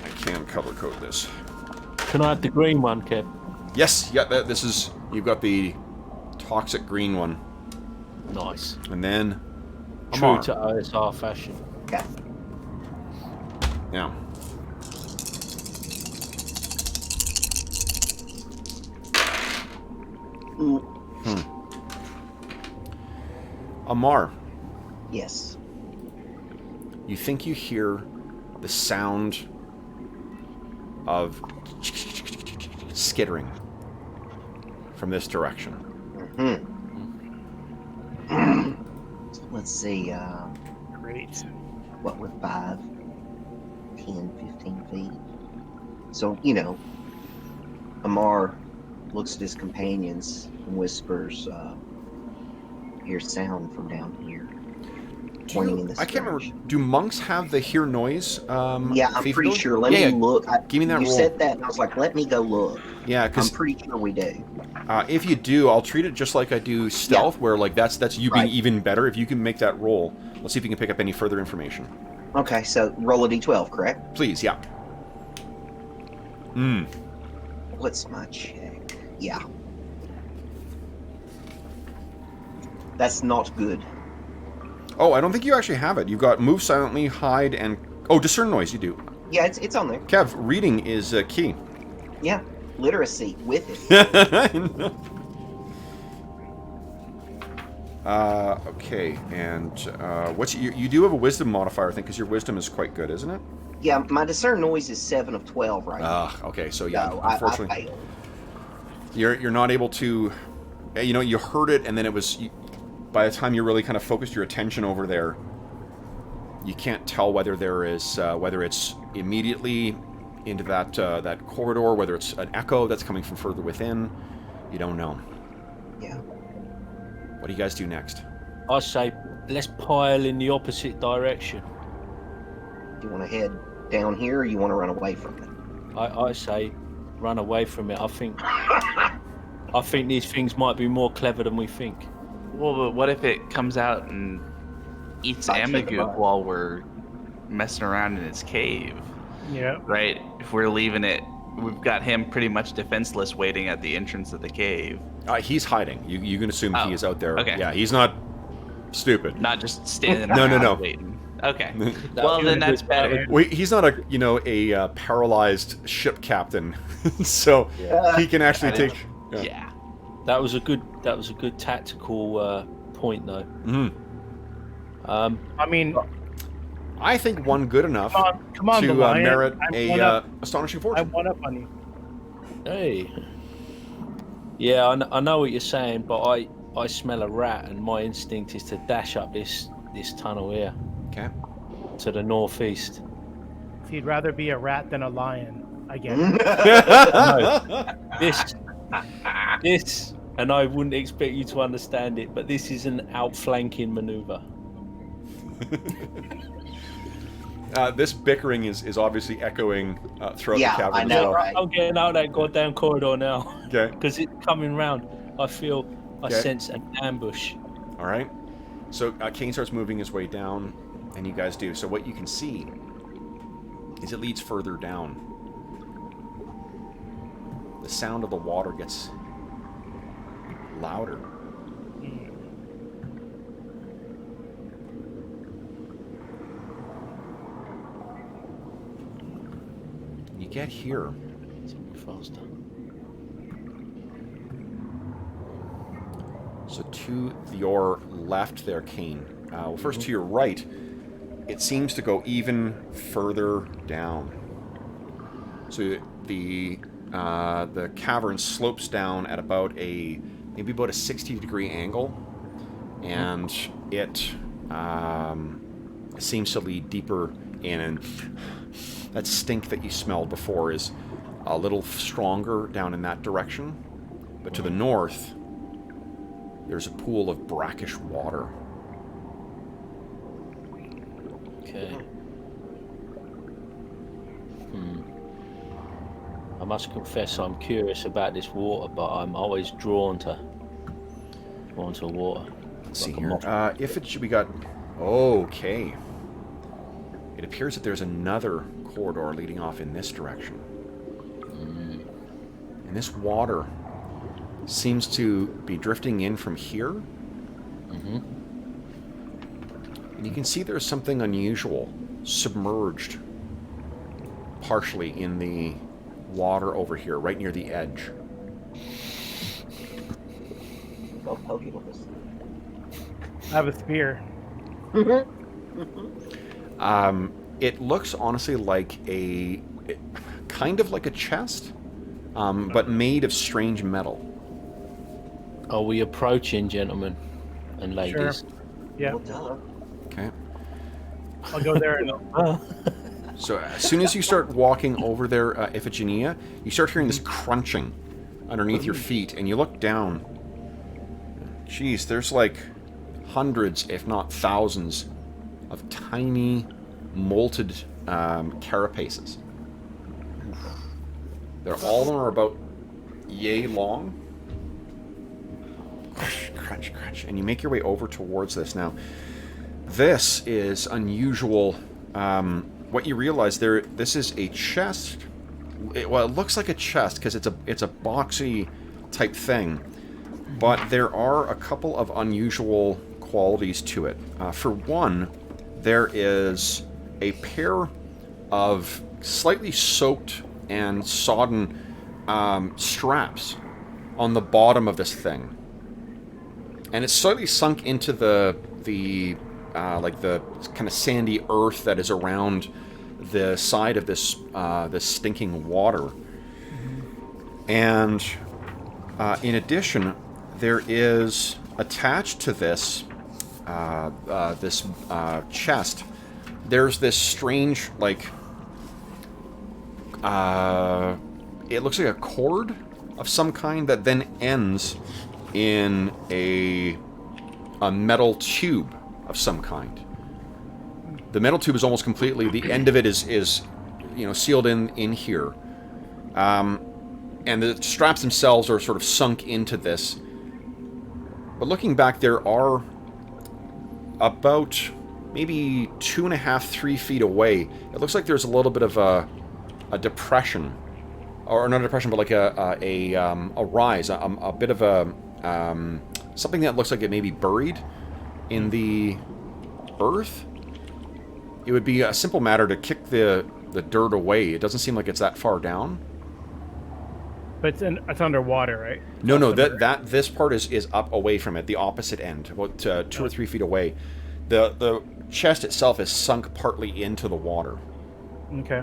[SPEAKER 1] I can color code this.
[SPEAKER 4] Can I have the green one, Kev?
[SPEAKER 1] Yes. Yeah. This is. You've got the toxic green one.
[SPEAKER 4] Nice.
[SPEAKER 1] And then
[SPEAKER 4] True
[SPEAKER 1] Amar.
[SPEAKER 4] to OSR fashion.
[SPEAKER 5] Okay.
[SPEAKER 1] Yeah. Amar,
[SPEAKER 5] Yes.
[SPEAKER 1] you think you hear the sound of skittering from this direction.
[SPEAKER 5] Let's see.
[SPEAKER 2] Great.
[SPEAKER 5] What with 5, 10, 15 feet? So, Amar looks at his companions and whispers, here's sound from down here. Pointing in this
[SPEAKER 1] I can't
[SPEAKER 5] direction.
[SPEAKER 1] remember. Do monks have the hear noise?
[SPEAKER 5] Yeah, I'm
[SPEAKER 1] thief
[SPEAKER 5] pretty
[SPEAKER 1] ability?
[SPEAKER 5] sure. Let me look.
[SPEAKER 1] Give me that
[SPEAKER 5] you
[SPEAKER 1] roll.
[SPEAKER 5] said that, and I was like, let me go look.
[SPEAKER 1] Yeah,
[SPEAKER 5] I'm
[SPEAKER 1] because
[SPEAKER 5] pretty sure we do.
[SPEAKER 1] if you do, I'll treat it just like I do stealth, where like that's you being
[SPEAKER 5] Right.
[SPEAKER 1] even better. If you can make that roll, let's see if you can pick up any further information.
[SPEAKER 5] Okay, so roll a d12, correct?
[SPEAKER 1] Please, yeah.
[SPEAKER 5] What's my check? Yeah. That's not good.
[SPEAKER 1] Oh, I don't think you actually have it. You've got move silently, hide, and discern noise. You do.
[SPEAKER 5] Yeah, it's on there.
[SPEAKER 1] Kev, reading is key.
[SPEAKER 5] Yeah, literacy with it.
[SPEAKER 1] Okay, and what's you do have a wisdom modifier, I think, because your wisdom is quite good, isn't it?
[SPEAKER 5] Yeah, my discern noise is 7 of 12 right now.
[SPEAKER 1] Okay, so yeah,
[SPEAKER 5] So
[SPEAKER 1] unfortunately,
[SPEAKER 5] I failed.
[SPEAKER 1] you're not able to. You heard it, and then it was. By the time you really kind of focused your attention over there, you can't tell whether there is whether it's immediately into that corridor, whether it's an echo that's coming from further within. You don't know.
[SPEAKER 5] Yeah.
[SPEAKER 1] What do you guys do next?
[SPEAKER 4] I say let's pile in the opposite direction.
[SPEAKER 5] Do you want to head down here, or you want to run away from it?
[SPEAKER 4] I say run away from it. I think these things might be more clever than we think.
[SPEAKER 3] Well, but what if it comes out and eats
[SPEAKER 5] Bites you in the
[SPEAKER 3] Amagook
[SPEAKER 5] butt.
[SPEAKER 3] while we're messing around in its cave?
[SPEAKER 2] Yeah.
[SPEAKER 3] Right? If we're leaving it, we've got him pretty much defenseless waiting at the entrance of the cave.
[SPEAKER 1] He's hiding. You can assume he is out there.
[SPEAKER 3] Okay.
[SPEAKER 1] Yeah, he's not stupid.
[SPEAKER 3] Not just standing
[SPEAKER 1] No,
[SPEAKER 3] around
[SPEAKER 1] no.
[SPEAKER 3] waiting. Okay.
[SPEAKER 4] That
[SPEAKER 3] Well,
[SPEAKER 4] would
[SPEAKER 3] then
[SPEAKER 4] be
[SPEAKER 3] that's
[SPEAKER 4] good.
[SPEAKER 3] better.
[SPEAKER 1] Wait, he's not a paralyzed ship captain, so he can actually
[SPEAKER 3] That is-
[SPEAKER 1] take.
[SPEAKER 3] Yeah.
[SPEAKER 4] That was a good tactical point, though.
[SPEAKER 2] I mean,
[SPEAKER 1] I think one good enough
[SPEAKER 2] come on,
[SPEAKER 1] to
[SPEAKER 2] the lion.
[SPEAKER 1] merit
[SPEAKER 2] I'm one up.
[SPEAKER 1] astonishing
[SPEAKER 2] I
[SPEAKER 1] fortune.
[SPEAKER 2] one up on you.
[SPEAKER 4] Hey. Yeah, I know what you're saying, but I smell a rat, and my instinct is to dash up this tunnel here
[SPEAKER 1] Okay.
[SPEAKER 4] to the northeast.
[SPEAKER 2] So you'd rather be a rat than a lion, I guess.
[SPEAKER 4] This, and I wouldn't expect you to understand it, but this is an outflanking maneuver.
[SPEAKER 1] This bickering is obviously echoing throughout
[SPEAKER 5] Yeah,
[SPEAKER 1] the cavern.
[SPEAKER 5] I
[SPEAKER 1] as
[SPEAKER 5] know,
[SPEAKER 1] well.
[SPEAKER 5] right?
[SPEAKER 4] I'm getting out of that goddamn corridor now
[SPEAKER 1] Okay.
[SPEAKER 4] because it's coming round. I
[SPEAKER 1] Okay.
[SPEAKER 4] sense an ambush.
[SPEAKER 1] All right. So Kane starts moving his way down, and you guys do. So what you can see is it leads further down. The sound of the water gets louder. You get here.
[SPEAKER 4] Faster.
[SPEAKER 1] So to your left there, Kane. Well, first to your right, it seems to go even further down. So the cavern slopes down at maybe about a 60-degree angle, and it seems to lead deeper in. And that stink that you smelled before is a little stronger down in that direction. But to the north, there's a pool of brackish water.
[SPEAKER 4] Okay. I must confess I'm curious about this water, but I'm always drawn to water.
[SPEAKER 1] Let's see
[SPEAKER 4] Like a
[SPEAKER 1] here.
[SPEAKER 4] moth.
[SPEAKER 1] If it should be got... Okay. It appears that there's another corridor leading off in this direction. And this water seems to be drifting in from here. And you can see there's something unusual submerged partially in the water over here, right near the edge.
[SPEAKER 5] Go poke it with this.
[SPEAKER 2] I have a spear.
[SPEAKER 1] It looks honestly like kind of like a chest, but made of strange metal.
[SPEAKER 4] Are we approaching, gentlemen and ladies?
[SPEAKER 2] Sure. Yeah.
[SPEAKER 5] Well, duh.
[SPEAKER 1] Okay.
[SPEAKER 2] I'll go there and
[SPEAKER 1] So as soon as you start walking over there, Iphigenia, you start hearing this crunching underneath your feet, and you look down. Jeez, there's like hundreds, if not thousands, of tiny, molted carapaces. All of them are about yay long. Crunch, crunch. And you make your way over towards this. Now, this is unusual. What you realize this is a chest. It looks like a chest because it's a boxy type thing, but there are a couple of unusual qualities to it. For one, there is a pair of slightly soaked and sodden straps on the bottom of this thing, and it's slightly sunk into the like the kind of sandy earth that is around the side of this this stinking water. And in addition, there is attached to this chest, there's this strange, like, it looks like a cord of some kind that then ends in a metal tube of some kind. The metal tube is almost completely, the end of it is you know, sealed in here. And the straps themselves are sort of sunk into this. But looking back, there are about maybe 2.5, 3 feet away. It looks like there's a little bit of a depression, or not a depression, but like a rise, a bit of a something that looks like it may be buried in the earth. It would be a simple matter to kick the dirt away. It doesn't seem like it's that far down.
[SPEAKER 2] But it's underwater, right?
[SPEAKER 1] No, this part is up away from it, the opposite end, about 2 or 3 feet away. The chest itself is sunk partly into the water.
[SPEAKER 2] Okay.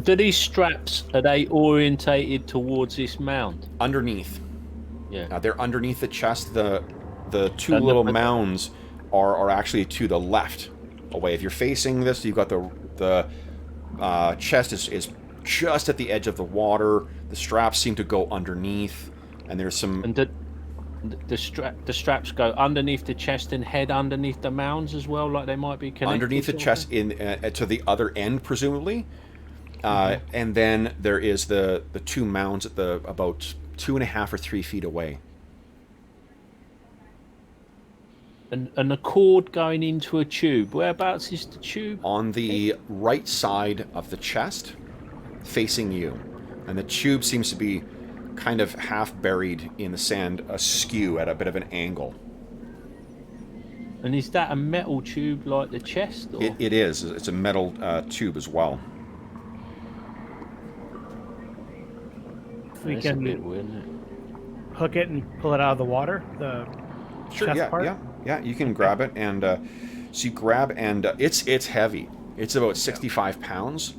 [SPEAKER 4] Do these straps, are they orientated towards this mound?
[SPEAKER 1] Underneath.
[SPEAKER 4] Yeah.
[SPEAKER 1] They're underneath the chest. The two little mounds are actually to the left away. If you're facing this, you've got the chest is just at the edge of the water. The straps seem to go underneath, and there's some.
[SPEAKER 4] And the straps go underneath the chest and head underneath the mounds as well, like they might be connected.
[SPEAKER 1] Underneath the chest, to the other end, presumably. And then there is the two mounds at the about 2.5 or 3 feet away.
[SPEAKER 4] And the cord going into a tube. Whereabouts is the tube?
[SPEAKER 1] On the right side of the chest, facing you. And the tube seems to be kind of half buried in the sand, askew at a bit of an angle.
[SPEAKER 4] And is that a metal tube like the chest? Or?
[SPEAKER 1] It is. It's a metal tube as well.
[SPEAKER 2] We
[SPEAKER 4] That's a
[SPEAKER 2] can
[SPEAKER 4] bit weird, isn't it?
[SPEAKER 2] hook it and pull it out of the water. The
[SPEAKER 1] Sure,
[SPEAKER 2] chest part?
[SPEAKER 1] yeah. You can grab it, and so you grab, and it's heavy. It's about 65 pounds.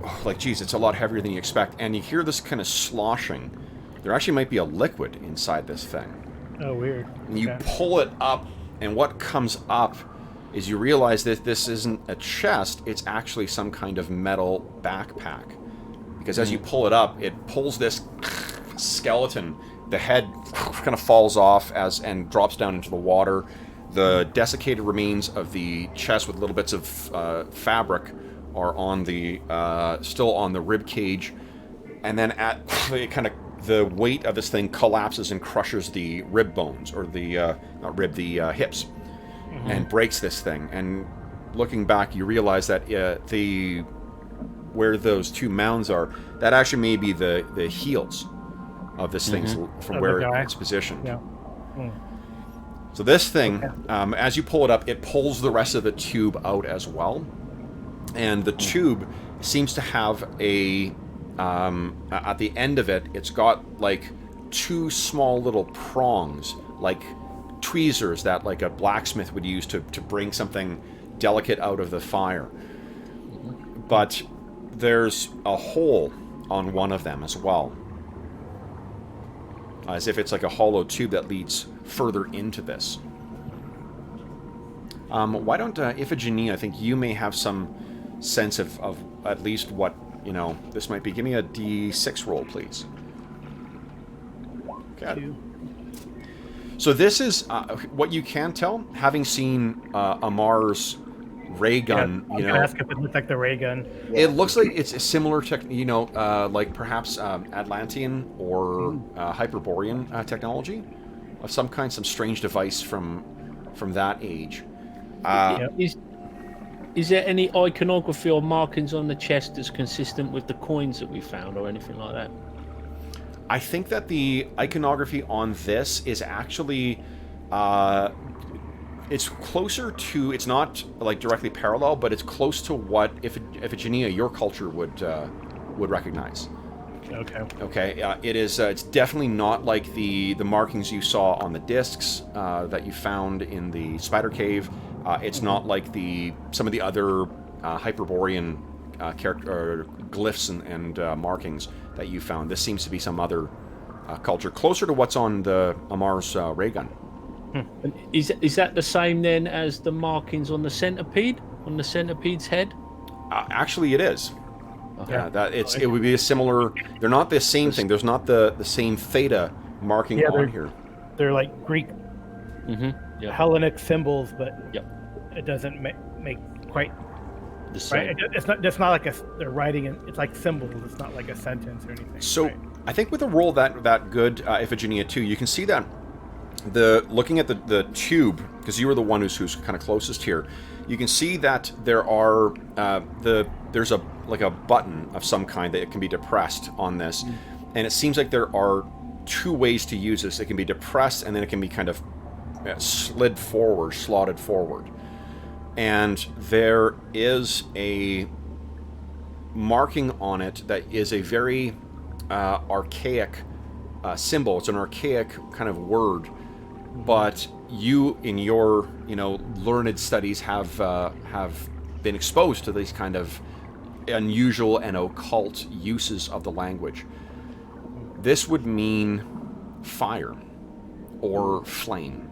[SPEAKER 1] Oh, like, geez, it's a lot heavier than you expect. And you hear this kind of sloshing. There actually might be a liquid inside this thing.
[SPEAKER 2] Oh, weird.
[SPEAKER 1] And you
[SPEAKER 2] Okay.
[SPEAKER 1] pull it up, and what comes up is you realize that this isn't a chest, it's actually some kind of metal backpack. Because as you pull it up, it pulls this skeleton. The head kind of falls off and drops down into the water. The desiccated remains of the chest with little bits of fabric are on the still on the rib cage, and then the weight of this thing collapses and crushes the rib bones, or the the hips, and breaks this thing. And looking back, you realize that where those two mounds are, that actually may be the heels of this thing from
[SPEAKER 2] Of
[SPEAKER 1] where
[SPEAKER 2] the guy.
[SPEAKER 1] it's positioned.
[SPEAKER 2] Yeah.
[SPEAKER 1] So this thing, as you pull it up, it pulls the rest of the tube out as well. And the tube seems to have a, at the end of it, it's got like 2 small little prongs, like tweezers that like a blacksmith would use to bring something delicate out of the fire. But there's a hole on one of them as well. As if it's like a hollow tube that leads further into this. Why don't, Iphigenia, I think you may have some sense of at least what, you know, this might be. Give me a D6 roll, please. Okay. So this is, what you can tell, having seen Amar's ray gun, you know.
[SPEAKER 2] Ask if it looks like the ray gun.
[SPEAKER 1] It looks like it's a similar you know, like perhaps Atlantean or Hyperborean technology of some kind, some strange device from that age.
[SPEAKER 4] Is there any iconography or markings on the chest that's consistent with the coins that we found, or anything like that?
[SPEAKER 1] I think that the iconography on this is actually, it's closer to, it's not like directly parallel, but it's close to what Iphigenia, your culture would recognize.
[SPEAKER 2] Okay.
[SPEAKER 1] Okay. It is. It's definitely not like the markings you saw on the discs that you found in the spider cave. It's not like some of the other Hyperborean glyphs and markings that you found. This seems to be some other culture, closer to what's on the Amar's ray gun.
[SPEAKER 4] Is that the same then as the markings on the centipede, on the centipede's head?
[SPEAKER 1] Actually, it is.
[SPEAKER 4] Okay.
[SPEAKER 1] Yeah, it would be a similar. They're not the same thing. There's not the same theta marking on here.
[SPEAKER 2] They're like Greek Hellenic symbols, but it doesn't make quite
[SPEAKER 4] the same.
[SPEAKER 2] Right? It's not like they're writing it. It's like symbols. It's not like a sentence or anything.
[SPEAKER 1] So
[SPEAKER 2] right?
[SPEAKER 1] I think with a roll that good, Iphigenia too, you can see that looking at the tube, because you were the one who's kind of closest here, you can see that there are there's a button of some kind that it can be depressed on this, and it seems like there are 2 ways to use this. It can be depressed, and then it can be kind of slotted forward. And there is a marking on it that is a very archaic symbol. It's an archaic kind of word, but you, in your learned studies, have been exposed to these kind of unusual and occult uses of the language. This would mean fire or flame.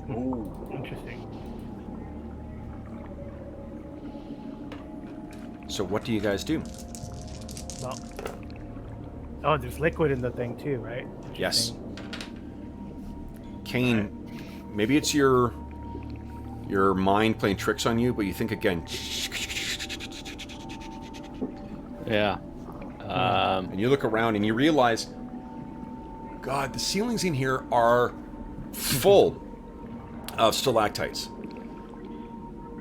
[SPEAKER 2] Ooh, interesting.
[SPEAKER 1] So what do you guys do?
[SPEAKER 2] Well, there's liquid in the thing too, right?
[SPEAKER 1] Yes. Kane, maybe it's your mind playing tricks on you, but you think again.
[SPEAKER 4] Yeah.
[SPEAKER 1] And you look around and you realize, God, the ceilings in here are full of stalactites.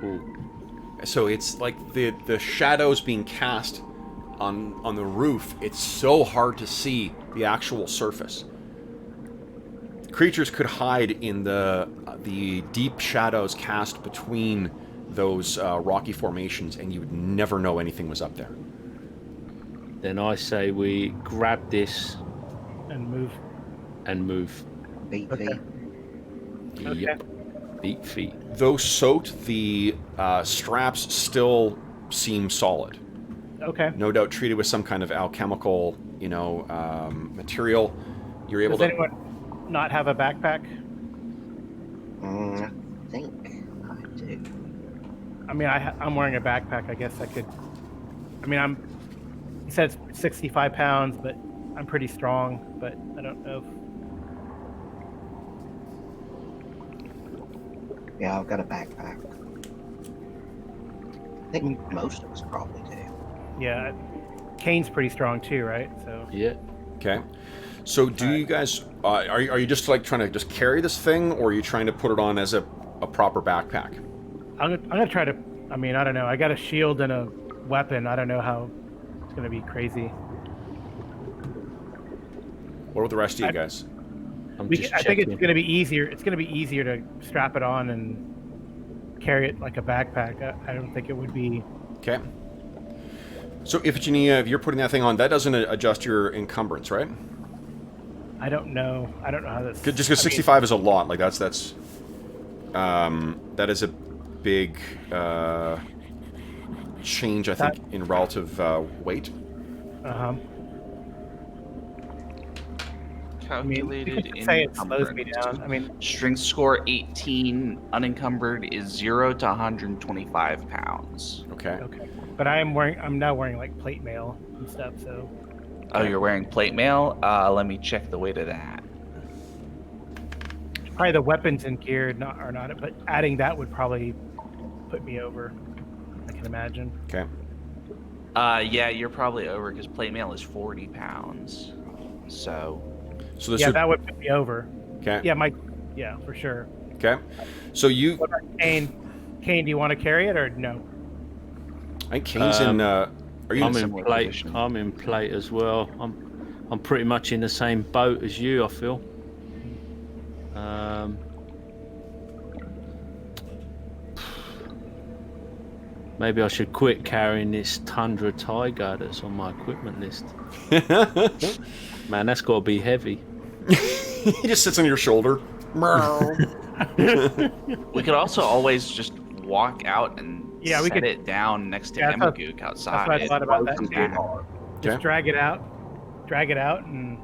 [SPEAKER 1] Ooh. So it's like the shadows being cast on the roof. It's so hard to see the actual surface. Creatures could hide in the deep shadows cast between those rocky formations, and you would never know anything was up there.
[SPEAKER 4] Then I say we grab this
[SPEAKER 2] and move.
[SPEAKER 5] Beat
[SPEAKER 2] Okay.
[SPEAKER 5] feet.
[SPEAKER 4] Yep. Beat feet.
[SPEAKER 1] Though soaked, the straps still seem solid.
[SPEAKER 2] Okay.
[SPEAKER 1] No doubt treated with some kind of alchemical, material. You're able
[SPEAKER 2] Does
[SPEAKER 1] to.
[SPEAKER 2] anyone not have a backpack?
[SPEAKER 5] I think I do.
[SPEAKER 2] I mean, I'm wearing a backpack. I guess I could. I mean, he said it's 65 pounds, but I'm pretty strong. But I don't know.
[SPEAKER 5] Yeah, I've got a backpack. I think most of us probably do.
[SPEAKER 2] Yeah, Kane's pretty strong too, right? So.
[SPEAKER 4] Yeah.
[SPEAKER 1] Okay. So do you guys are you just like trying to just carry this thing, or are you trying to put it on as a proper backpack?
[SPEAKER 2] I'm gonna try to. I mean, I don't know. I got a shield and a weapon. I don't know how it's gonna be crazy.
[SPEAKER 1] What about the rest of you guys?
[SPEAKER 2] I think it's going to be easier. It's going to be easier to strap it on and carry it like a backpack. I don't think it would be.
[SPEAKER 1] Okay. So, Iphigenia, if you're putting that thing on, that doesn't adjust your encumbrance, right?
[SPEAKER 2] I don't know. I don't know how this.
[SPEAKER 1] Just because 65 is a lot, like that is a big change, I think, in relative weight.
[SPEAKER 3] Calculated
[SPEAKER 2] you could say it slows me down. I mean,
[SPEAKER 3] strength score 18, unencumbered is 0 to 125 pounds.
[SPEAKER 1] Okay.
[SPEAKER 2] Okay. But I'm now wearing like plate mail and stuff, so.
[SPEAKER 3] Oh, you're wearing plate mail? Let me check the weight of that.
[SPEAKER 2] Probably the weapons and gear are not, but adding that would probably put me over. I can imagine.
[SPEAKER 1] Okay.
[SPEAKER 3] Yeah, you're probably over because plate mail is 40 pounds. So
[SPEAKER 1] this
[SPEAKER 2] that would put me over.
[SPEAKER 1] Okay.
[SPEAKER 2] Yeah, for sure.
[SPEAKER 1] Okay. So you.
[SPEAKER 2] What about Kane? Kane, do you want to carry it or no?
[SPEAKER 1] I think Kane's in. Are you
[SPEAKER 4] I'm
[SPEAKER 1] in
[SPEAKER 4] in plate. I'm in plate as well. I'm pretty much in the same boat as you, I feel. Maybe I should quit carrying this Tundra Tiger that's on my equipment list. Man, that's got to be heavy.
[SPEAKER 1] He just sits on your shoulder.
[SPEAKER 3] we could also always just walk out and set it down next to Amagook outside.
[SPEAKER 2] That's what I thought about that. Just
[SPEAKER 1] Okay.
[SPEAKER 2] drag it out, and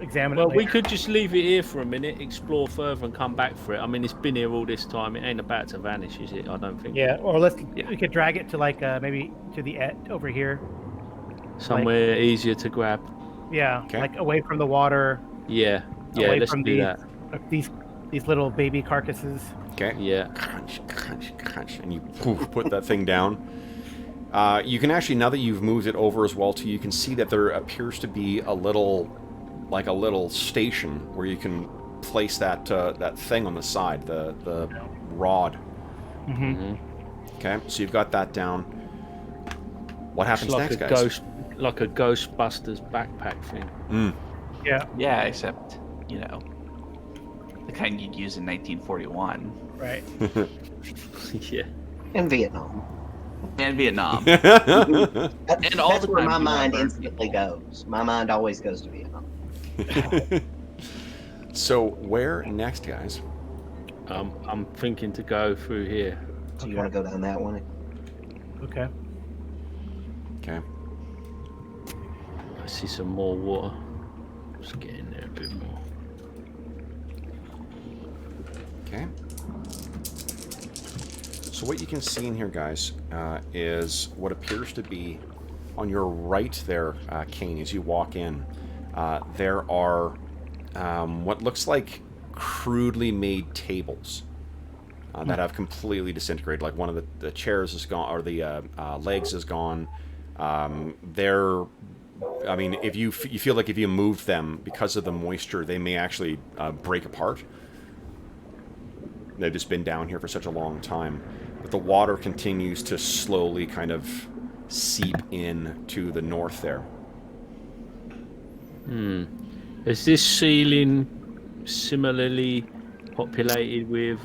[SPEAKER 2] examine it.
[SPEAKER 4] Well, we could just leave it here for a minute, explore further, and come back for it. I mean, it's been here all this time. It ain't about to vanish, is it? I don't think.
[SPEAKER 2] Yeah, or we could drag it to like maybe to the over here.
[SPEAKER 4] Somewhere easier to grab.
[SPEAKER 2] Yeah, like away from the water.
[SPEAKER 4] Yeah, let's do that.
[SPEAKER 2] These little baby carcasses.
[SPEAKER 1] Okay.
[SPEAKER 4] Yeah.
[SPEAKER 1] Crunch, crunch, crunch, and you put that thing down. You can actually, now that you've moved it over as well, too, you can see that there appears to be a little station where you can place that thing on the side, the rod.
[SPEAKER 2] Mm-hmm.
[SPEAKER 1] Okay, so you've got that down. What happens
[SPEAKER 4] like
[SPEAKER 1] next, guys?
[SPEAKER 4] Like a Ghostbusters backpack thing.
[SPEAKER 2] Yeah.
[SPEAKER 3] Yeah, except the kind you'd use in 1941.
[SPEAKER 2] Right.
[SPEAKER 4] Yeah.
[SPEAKER 5] In Vietnam.
[SPEAKER 3] And Vietnam.
[SPEAKER 5] That's
[SPEAKER 3] all the
[SPEAKER 5] where
[SPEAKER 3] time
[SPEAKER 5] my
[SPEAKER 3] you
[SPEAKER 5] mind
[SPEAKER 3] remember.
[SPEAKER 5] instantly goes. My mind always goes to Vietnam.
[SPEAKER 1] So where next, guys?
[SPEAKER 4] I'm thinking to go through here.
[SPEAKER 5] So you want to go down that one?
[SPEAKER 2] Okay.
[SPEAKER 1] Okay.
[SPEAKER 4] I see some more water. Just get in there a bit more.
[SPEAKER 1] Okay. So what you can see in here, guys, is what appears to be on your right there, Kane, as you walk in. There are what looks like crudely made tables that have completely disintegrated. Like one of the chairs is gone, or the legs is gone. I mean, if you feel like if you moved them because of the moisture, they may actually break apart. They've just been down here for such a long time. But the water continues to slowly kind of seep in to the north there.
[SPEAKER 4] Is this ceiling similarly populated with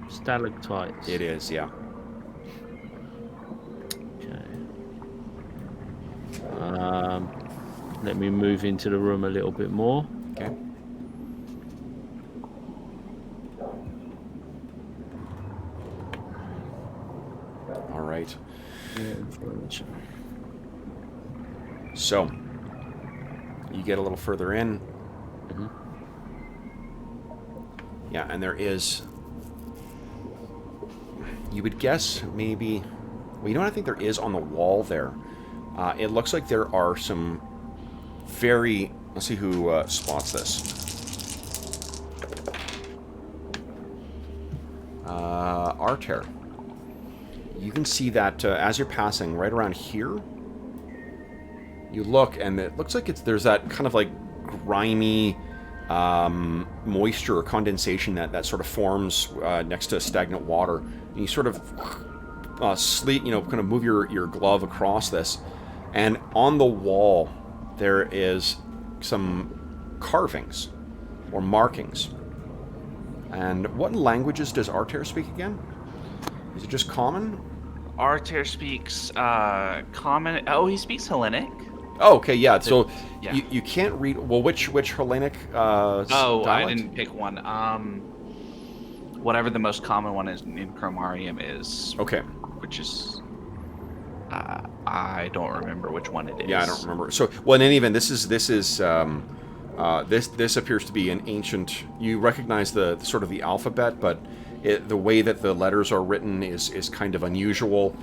[SPEAKER 4] stalactites?
[SPEAKER 1] It is, yeah.
[SPEAKER 4] Okay. Let me move into the room a little bit more.
[SPEAKER 1] Okay. All right. So, you get a little further in. Yeah, and there is, you would guess maybe, well, you know what I think there is on the wall there? It looks like there are some very, let's see who spots this. Arter. You can see that as you're passing right around here, you look, and it looks like there's that kind of like grimy moisture or condensation that sort of forms next to stagnant water. And you sort of kind of move your glove across this, and on the wall there is some carvings or markings. And what languages does Arter speak again? Is it just common?
[SPEAKER 3] Arter speaks common. Oh, he speaks Hellenic.
[SPEAKER 1] Oh, okay, yeah. So
[SPEAKER 3] Yeah.
[SPEAKER 1] you can't read. Well, which Hellenic?
[SPEAKER 3] Oh,
[SPEAKER 1] dialect?
[SPEAKER 3] I didn't pick one. Whatever the most common one is in Chromarium is.
[SPEAKER 1] Okay.
[SPEAKER 3] Which is. I don't remember which one it is.
[SPEAKER 1] Yeah, I don't remember. So, well, in any event, this appears to be an ancient. You recognize the sort of the alphabet, but the way that the letters are written is kind of unusual,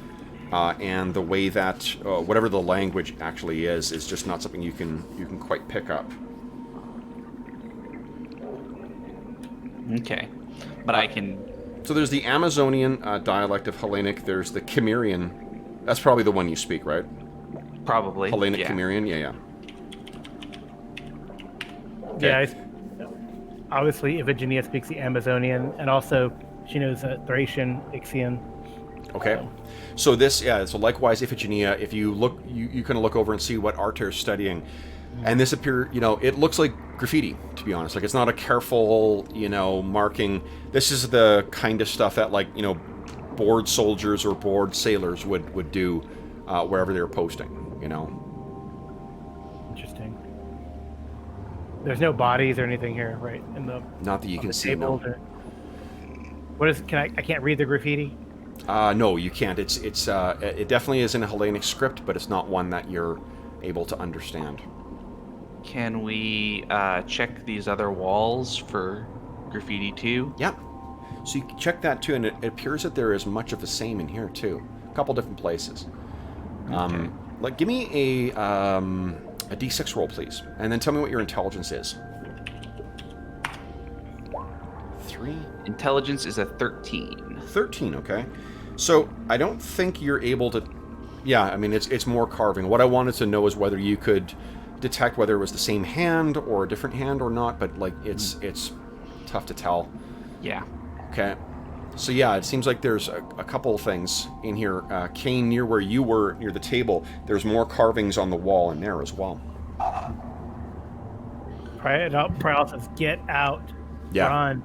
[SPEAKER 1] and the way that whatever the language actually is just not something you can quite pick up.
[SPEAKER 3] Okay, but I can.
[SPEAKER 1] So there's the Amazonian dialect of Hellenic. There's the Cimmerian. That's probably the one you speak, right?
[SPEAKER 3] Probably.
[SPEAKER 1] Hellenic
[SPEAKER 3] yeah.
[SPEAKER 1] Cimmerian. Yeah.
[SPEAKER 2] Yeah, obviously Iphigenia speaks the Amazonian, and also she knows Thracian, Ixian.
[SPEAKER 1] Okay. So this, yeah, so likewise Iphigenia, if you look, you kind of look over and see what Arter's studying, and this it looks like graffiti, to be honest. Like, it's not a careful, marking. This is the kind of stuff that, like, bored soldiers or bored sailors would do wherever they were posting,
[SPEAKER 2] Interesting. There's no bodies or anything here, right?
[SPEAKER 1] Not that you can see, no.
[SPEAKER 2] What is? I can't read the graffiti.
[SPEAKER 1] No, you can't. It definitely is in a Hellenic script, but it's not one that you're able to understand.
[SPEAKER 3] Can we check these other walls for graffiti too?
[SPEAKER 1] Yeah. So you can check that too, and it appears that there is much of the same in here too. A couple different places.
[SPEAKER 3] Okay.
[SPEAKER 1] Give me a D6 roll, please, and then tell me what your intelligence is. 3.
[SPEAKER 3] Intelligence is a 13.
[SPEAKER 1] 13, okay. So I don't think you're able to. Yeah, I mean it's more carving. What I wanted to know is whether you could detect whether it was the same hand or a different hand or not. But like it's tough to tell.
[SPEAKER 3] Yeah.
[SPEAKER 1] Okay. So yeah, it seems like there's a couple of things in here. Kane, near where you were, near the table, there's more carvings on the wall in there as well.
[SPEAKER 2] Prowl says, "Get out,
[SPEAKER 1] Yeah.
[SPEAKER 2] Run."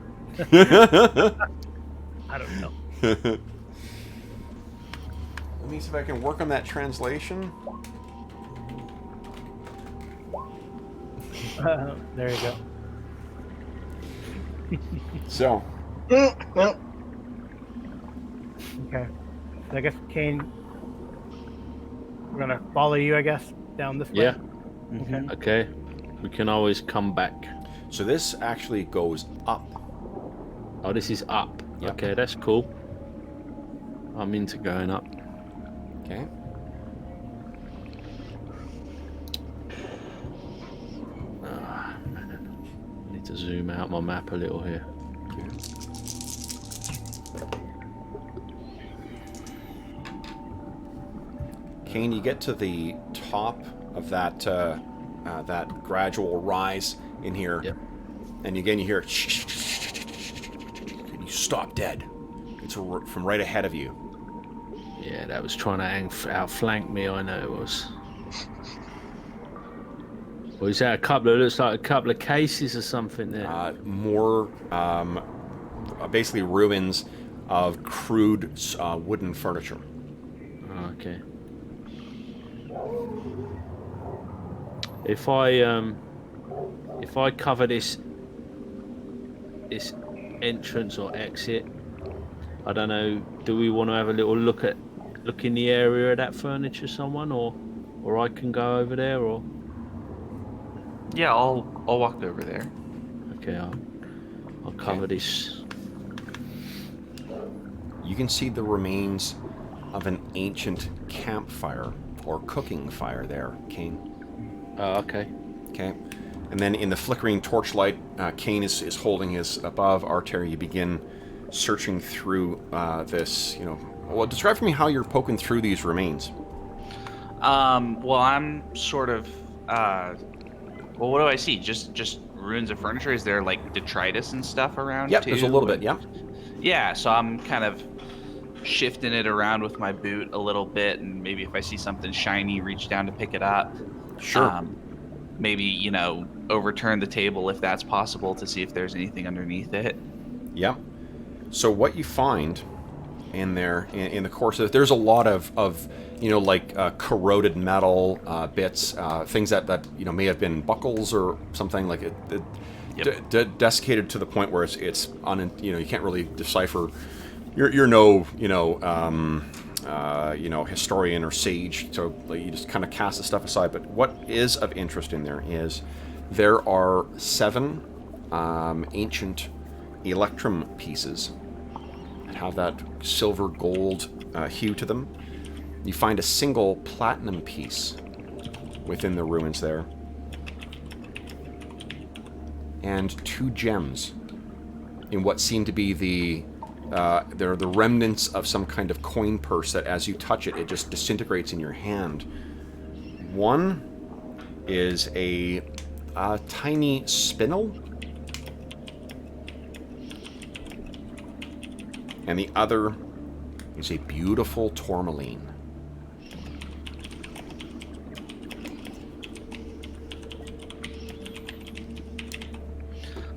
[SPEAKER 2] I don't know.
[SPEAKER 1] Let me see if I can work on that translation.
[SPEAKER 2] There you go.
[SPEAKER 1] So.
[SPEAKER 5] Well,
[SPEAKER 2] Okay. So I guess Kane, we're gonna follow you. I guess down this way.
[SPEAKER 6] Yeah.
[SPEAKER 2] Okay.
[SPEAKER 6] Okay. We can always come back.
[SPEAKER 1] So this actually goes up.
[SPEAKER 6] Oh, this is up.
[SPEAKER 1] Yep.
[SPEAKER 6] Okay, that's cool. I'm into going up.
[SPEAKER 1] Okay.
[SPEAKER 6] Need to zoom out my map a little here.
[SPEAKER 1] Kane, you get to the top of that that gradual rise in here,
[SPEAKER 6] Yep.
[SPEAKER 1] and again you hear and you stop dead. It's from right ahead of you.
[SPEAKER 6] Yeah, that was trying to outflank me, I know it was. Well, is that looks like a couple of cases or something there?
[SPEAKER 1] More basically ruins of crude wooden furniture.
[SPEAKER 6] Oh, okay. If I cover this entrance or exit, I don't know, do we want to have a little look in the area of that furniture, someone, or I can go over there, or?
[SPEAKER 3] Yeah, I'll walk over there.
[SPEAKER 6] Okay, I'll cover this.
[SPEAKER 1] You can see the remains of an ancient campfire or cooking fire there, Kane.
[SPEAKER 6] Oh, okay.
[SPEAKER 1] Okay. And then in the flickering torchlight, Kane is holding his above. Arter, you begin searching through this, Well, describe for me how you're poking through these remains.
[SPEAKER 3] Well, I'm sort of, well, what do I see? Just ruins of furniture? Is there, like, detritus and stuff around,
[SPEAKER 1] Yep,
[SPEAKER 3] too?
[SPEAKER 1] there's a little bit, yeah.
[SPEAKER 3] Yeah, so I'm kind of shifting it around with my boot a little bit, and maybe if I see something shiny, reach down to pick it up.
[SPEAKER 1] Sure.
[SPEAKER 3] maybe, you know, overturn the table if that's possible to see if there's anything underneath it.
[SPEAKER 1] Yep. So what you find in there, in the course of it, there's a lot of you know, like corroded metal bits, things that you know may have been buckles or something like it.
[SPEAKER 3] Yep.
[SPEAKER 1] Desiccated to the point where it's you know, you can't really decipher. You're no you know historian or sage, so like, you just kind of cast the stuff aside. But what is of interest in there is there are 7 ancient electrum pieces that have that silver gold hue to them. You find a single platinum piece within the ruins there, and 2 gems in what seem to be they're the remnants of some kind of coin purse that as you touch it, it just disintegrates in your hand. One is a tiny spinel, and the other is a beautiful tourmaline.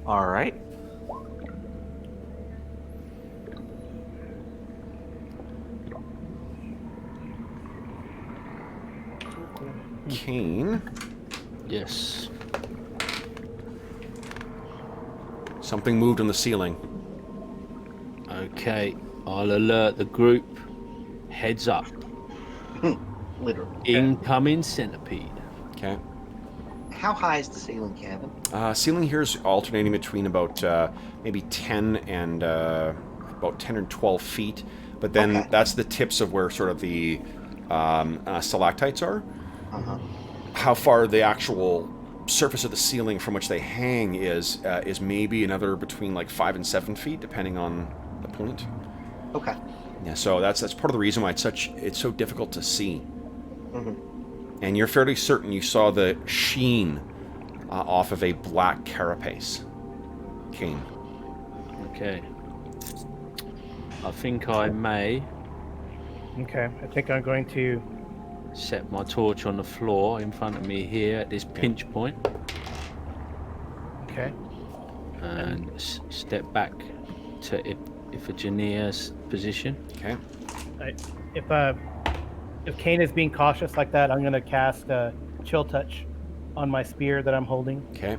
[SPEAKER 3] All right.
[SPEAKER 1] Kane,
[SPEAKER 6] Yes.
[SPEAKER 1] something moved on the ceiling.
[SPEAKER 6] Okay. I'll alert the group. Heads up.
[SPEAKER 5] Literally.
[SPEAKER 6] Incoming centipede.
[SPEAKER 1] Okay.
[SPEAKER 5] How high is the ceiling, Kevin?
[SPEAKER 1] Ceiling here is alternating between about maybe 10 and about 10 or 12 feet, but then
[SPEAKER 5] Okay.
[SPEAKER 1] that's the tips of where sort of the stalactites are.
[SPEAKER 5] Uh-huh.
[SPEAKER 1] How far the actual surface of the ceiling from which they hang is maybe another between like 5 and 7 feet, depending on the point.
[SPEAKER 5] Okay.
[SPEAKER 1] Yeah, so that's part of the reason why it's so difficult to see.
[SPEAKER 5] Mm-hmm.
[SPEAKER 1] And you're fairly certain you saw the sheen off of a black carapace. Kane.
[SPEAKER 6] Okay. I think I may
[SPEAKER 2] Okay, I think I'm going to.
[SPEAKER 6] set my torch on the floor in front of me here at this pinch point
[SPEAKER 2] Okay.
[SPEAKER 6] and step back to Iphigenia's position.
[SPEAKER 1] Okay.
[SPEAKER 2] If Kane is being cautious like that, I'm going to cast a chill touch on my spear that I'm holding.
[SPEAKER 1] Okay.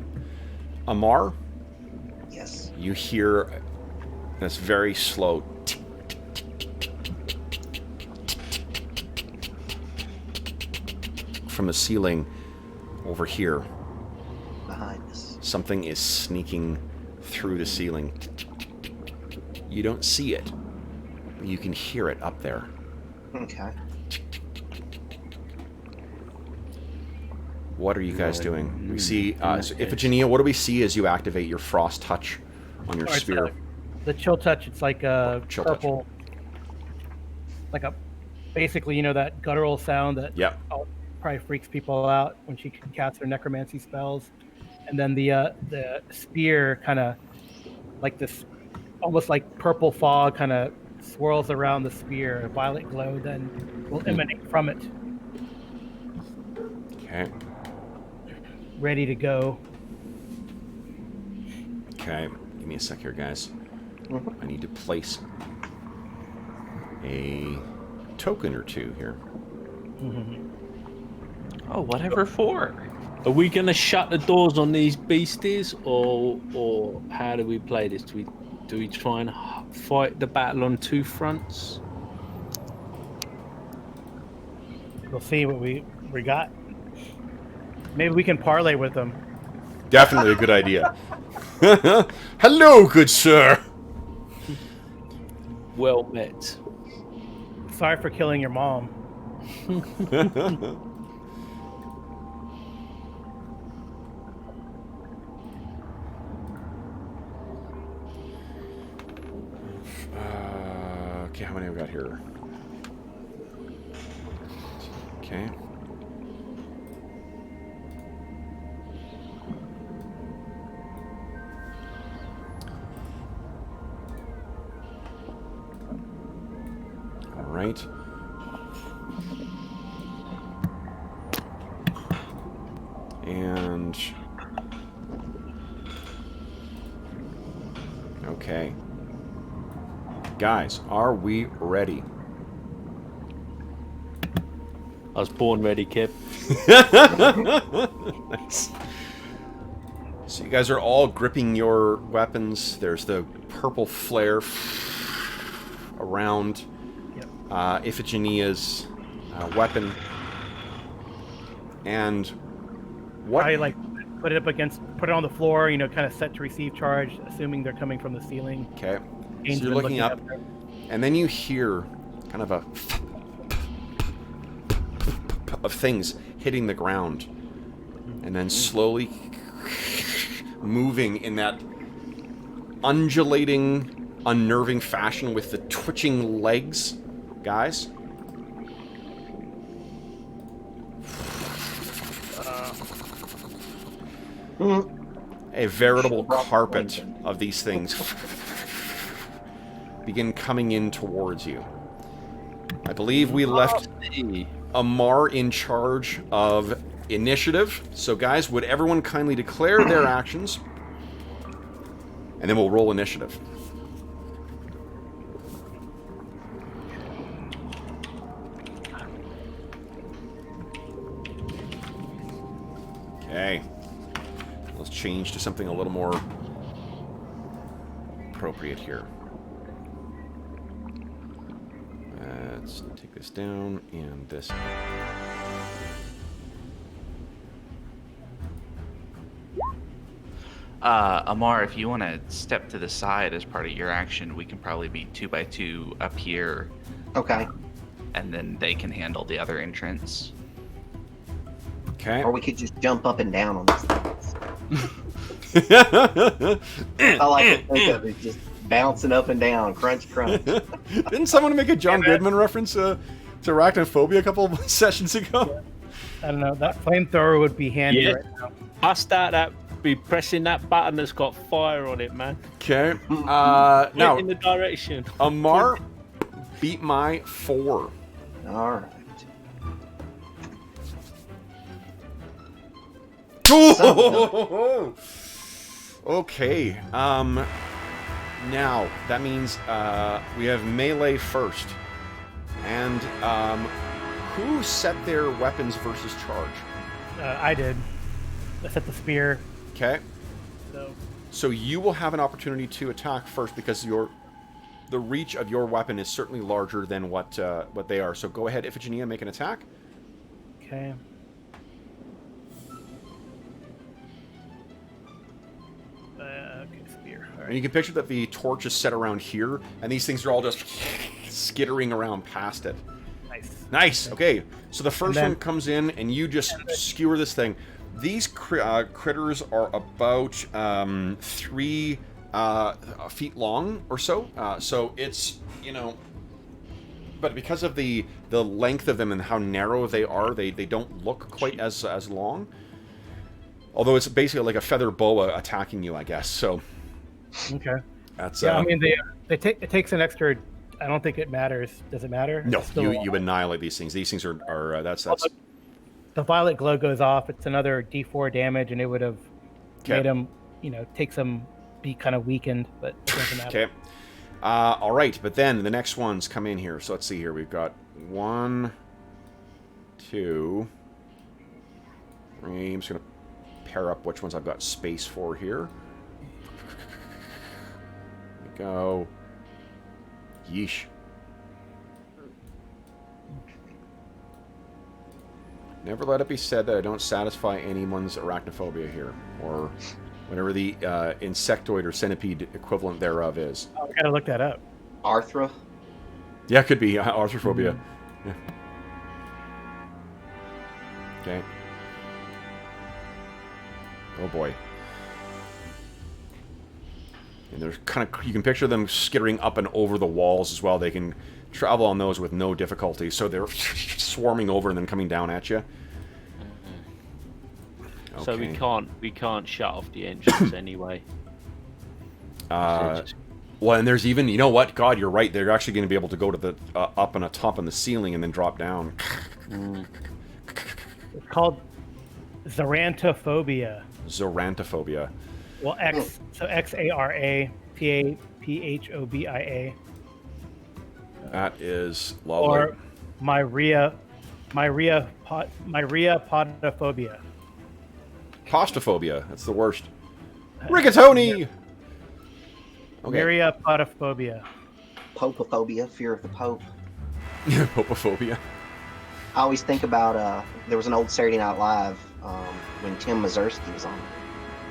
[SPEAKER 1] Amar,
[SPEAKER 5] Yes.
[SPEAKER 1] you hear this very slow from the ceiling over here.
[SPEAKER 5] Behind us.
[SPEAKER 1] Something is sneaking through the ceiling. You don't see it, but you can hear it up there.
[SPEAKER 5] Okay.
[SPEAKER 1] What are you guys doing? We see,
[SPEAKER 6] that
[SPEAKER 1] Iphigenia, what do we see as you activate your frost touch on your
[SPEAKER 2] Alright,
[SPEAKER 1] spear?
[SPEAKER 2] so the chill touch, it's like a
[SPEAKER 1] Chill touch.
[SPEAKER 2] purple, like a, basically, you know, that guttural sound that
[SPEAKER 1] Yep.
[SPEAKER 2] probably freaks people out when she casts her necromancy spells. And then the spear kind of like this, almost like purple fog kind of swirls around the spear. A violet glow then will emanate from it,
[SPEAKER 1] Okay.
[SPEAKER 2] ready to go.
[SPEAKER 1] Okay. Give me a sec here, guys. I need to place a token or two here.
[SPEAKER 3] Oh, whatever for.
[SPEAKER 6] Are we going to shut the doors on these beasties, or how do we play this? Do we try and fight the battle on 2 fronts?
[SPEAKER 2] We'll see what we got. Maybe we can parlay with them.
[SPEAKER 1] Definitely a good idea. Hello, good sir.
[SPEAKER 6] Well met.
[SPEAKER 2] Sorry for killing your mom.
[SPEAKER 1] Okay, how many have we got here? Okay. All right. And... Okay. Guys, are we ready?
[SPEAKER 6] I was born ready, Kip.
[SPEAKER 1] Nice. So you guys are all gripping your weapons. There's the purple flare around Iphigenia's weapon. And what?
[SPEAKER 2] I like put it on the floor, you know, kind of set to receive charge, assuming they're coming from the ceiling.
[SPEAKER 1] Okay.
[SPEAKER 2] Kane's
[SPEAKER 1] So you're
[SPEAKER 2] been
[SPEAKER 1] looking up, and then you hear kind of a of things hitting the ground, and then slowly moving in that undulating, unnerving fashion with the twitching legs, guys. A veritable carpet of these things begin coming in towards you. I believe we left Amar in charge of initiative. So guys, would everyone kindly declare their actions? And then we'll roll initiative. Okay. Let's change to something a little more appropriate here. Let's take this down and this.
[SPEAKER 3] Amar, if you want to step to the side as part of your action, we can probably be 2 by 2 up here.
[SPEAKER 5] Okay.
[SPEAKER 3] And then they can handle the other entrance.
[SPEAKER 1] Okay.
[SPEAKER 5] Or we could just jump up and down on these things. I like to think of it just bouncing up and down, crunch, crunch.
[SPEAKER 1] Didn't someone make a John Goodman reference to arachnophobia a couple of sessions ago?
[SPEAKER 2] I don't know. That flamethrower would be handy
[SPEAKER 6] Yeah.
[SPEAKER 2] right now.
[SPEAKER 6] I start that be pressing that button that's got fire on it, man.
[SPEAKER 1] Okay.
[SPEAKER 6] Point
[SPEAKER 1] Now,
[SPEAKER 6] in the direction.
[SPEAKER 1] Amar beat my 4.
[SPEAKER 5] All right.
[SPEAKER 1] Okay. Now that means we have melee first, and who set their weapons versus charge?
[SPEAKER 2] I did. I set the spear.
[SPEAKER 1] Okay.
[SPEAKER 2] So
[SPEAKER 1] So you will have an opportunity to attack first because the reach of your weapon is certainly larger than what they are. So go ahead, Iphigenia, make an attack.
[SPEAKER 2] okay. Okay, spear. All
[SPEAKER 1] And
[SPEAKER 2] right.
[SPEAKER 1] you can picture that the torch is set around here, and these things are all just skittering around past it.
[SPEAKER 2] Nice.
[SPEAKER 1] Nice. Okay, so the first
[SPEAKER 2] then-
[SPEAKER 1] one comes in, and you just skewer this thing. These critters are about 3 feet long or so. So it's, you know, but because of the length of them and how narrow they are, they don't look quite as long. Although it's basically like a feather boa attacking you, I guess. So
[SPEAKER 2] Okay.
[SPEAKER 1] that's
[SPEAKER 2] Yeah, I mean, it takes an extra. I don't think it matters. Does it matter?
[SPEAKER 1] no,
[SPEAKER 2] It's still
[SPEAKER 1] you annihilate these things. These things are that's
[SPEAKER 2] the violet glow goes off. It's another D4 damage, and it would have made him, you know, be kind of weakened, but it doesn't matter.
[SPEAKER 1] okay. All right, but then the next ones come in here. So let's see here. We've got 1, 2, 3. I'm just gonna pair up which ones I've got space for here. There we go. Yeesh. Never let it be said that I don't satisfy anyone's arachnophobia here, or whatever the insectoid or centipede equivalent thereof is.
[SPEAKER 2] Oh, I gotta look that up.
[SPEAKER 5] Arthra.
[SPEAKER 1] Yeah, it could be arthrophobia. Yeah. Okay. Oh boy. And there's kind of, you can picture them skittering up and over the walls as well. They can travel on those with no difficulty. So they're swarming over and then coming down at you. Okay.
[SPEAKER 6] So we can't shut off the entrance anyway.
[SPEAKER 1] Well, and there's even, you know what? God, you're right. They're actually going to be able to go to the up and a top on the ceiling and then drop down.
[SPEAKER 2] It's called Xerantophobia.
[SPEAKER 1] Xerantophobia.
[SPEAKER 2] Well, XARAPHOBIA.
[SPEAKER 1] That is lovely.
[SPEAKER 2] Or myriapodophobia.
[SPEAKER 1] Pastaphobia. That's the worst. Rigatoni! Okay.
[SPEAKER 2] Myriapodophobia.
[SPEAKER 5] Popophobia, fear of the Pope.
[SPEAKER 1] Popophobia.
[SPEAKER 5] I always think about there was an old Saturday Night Live when Tim Mazursky was on,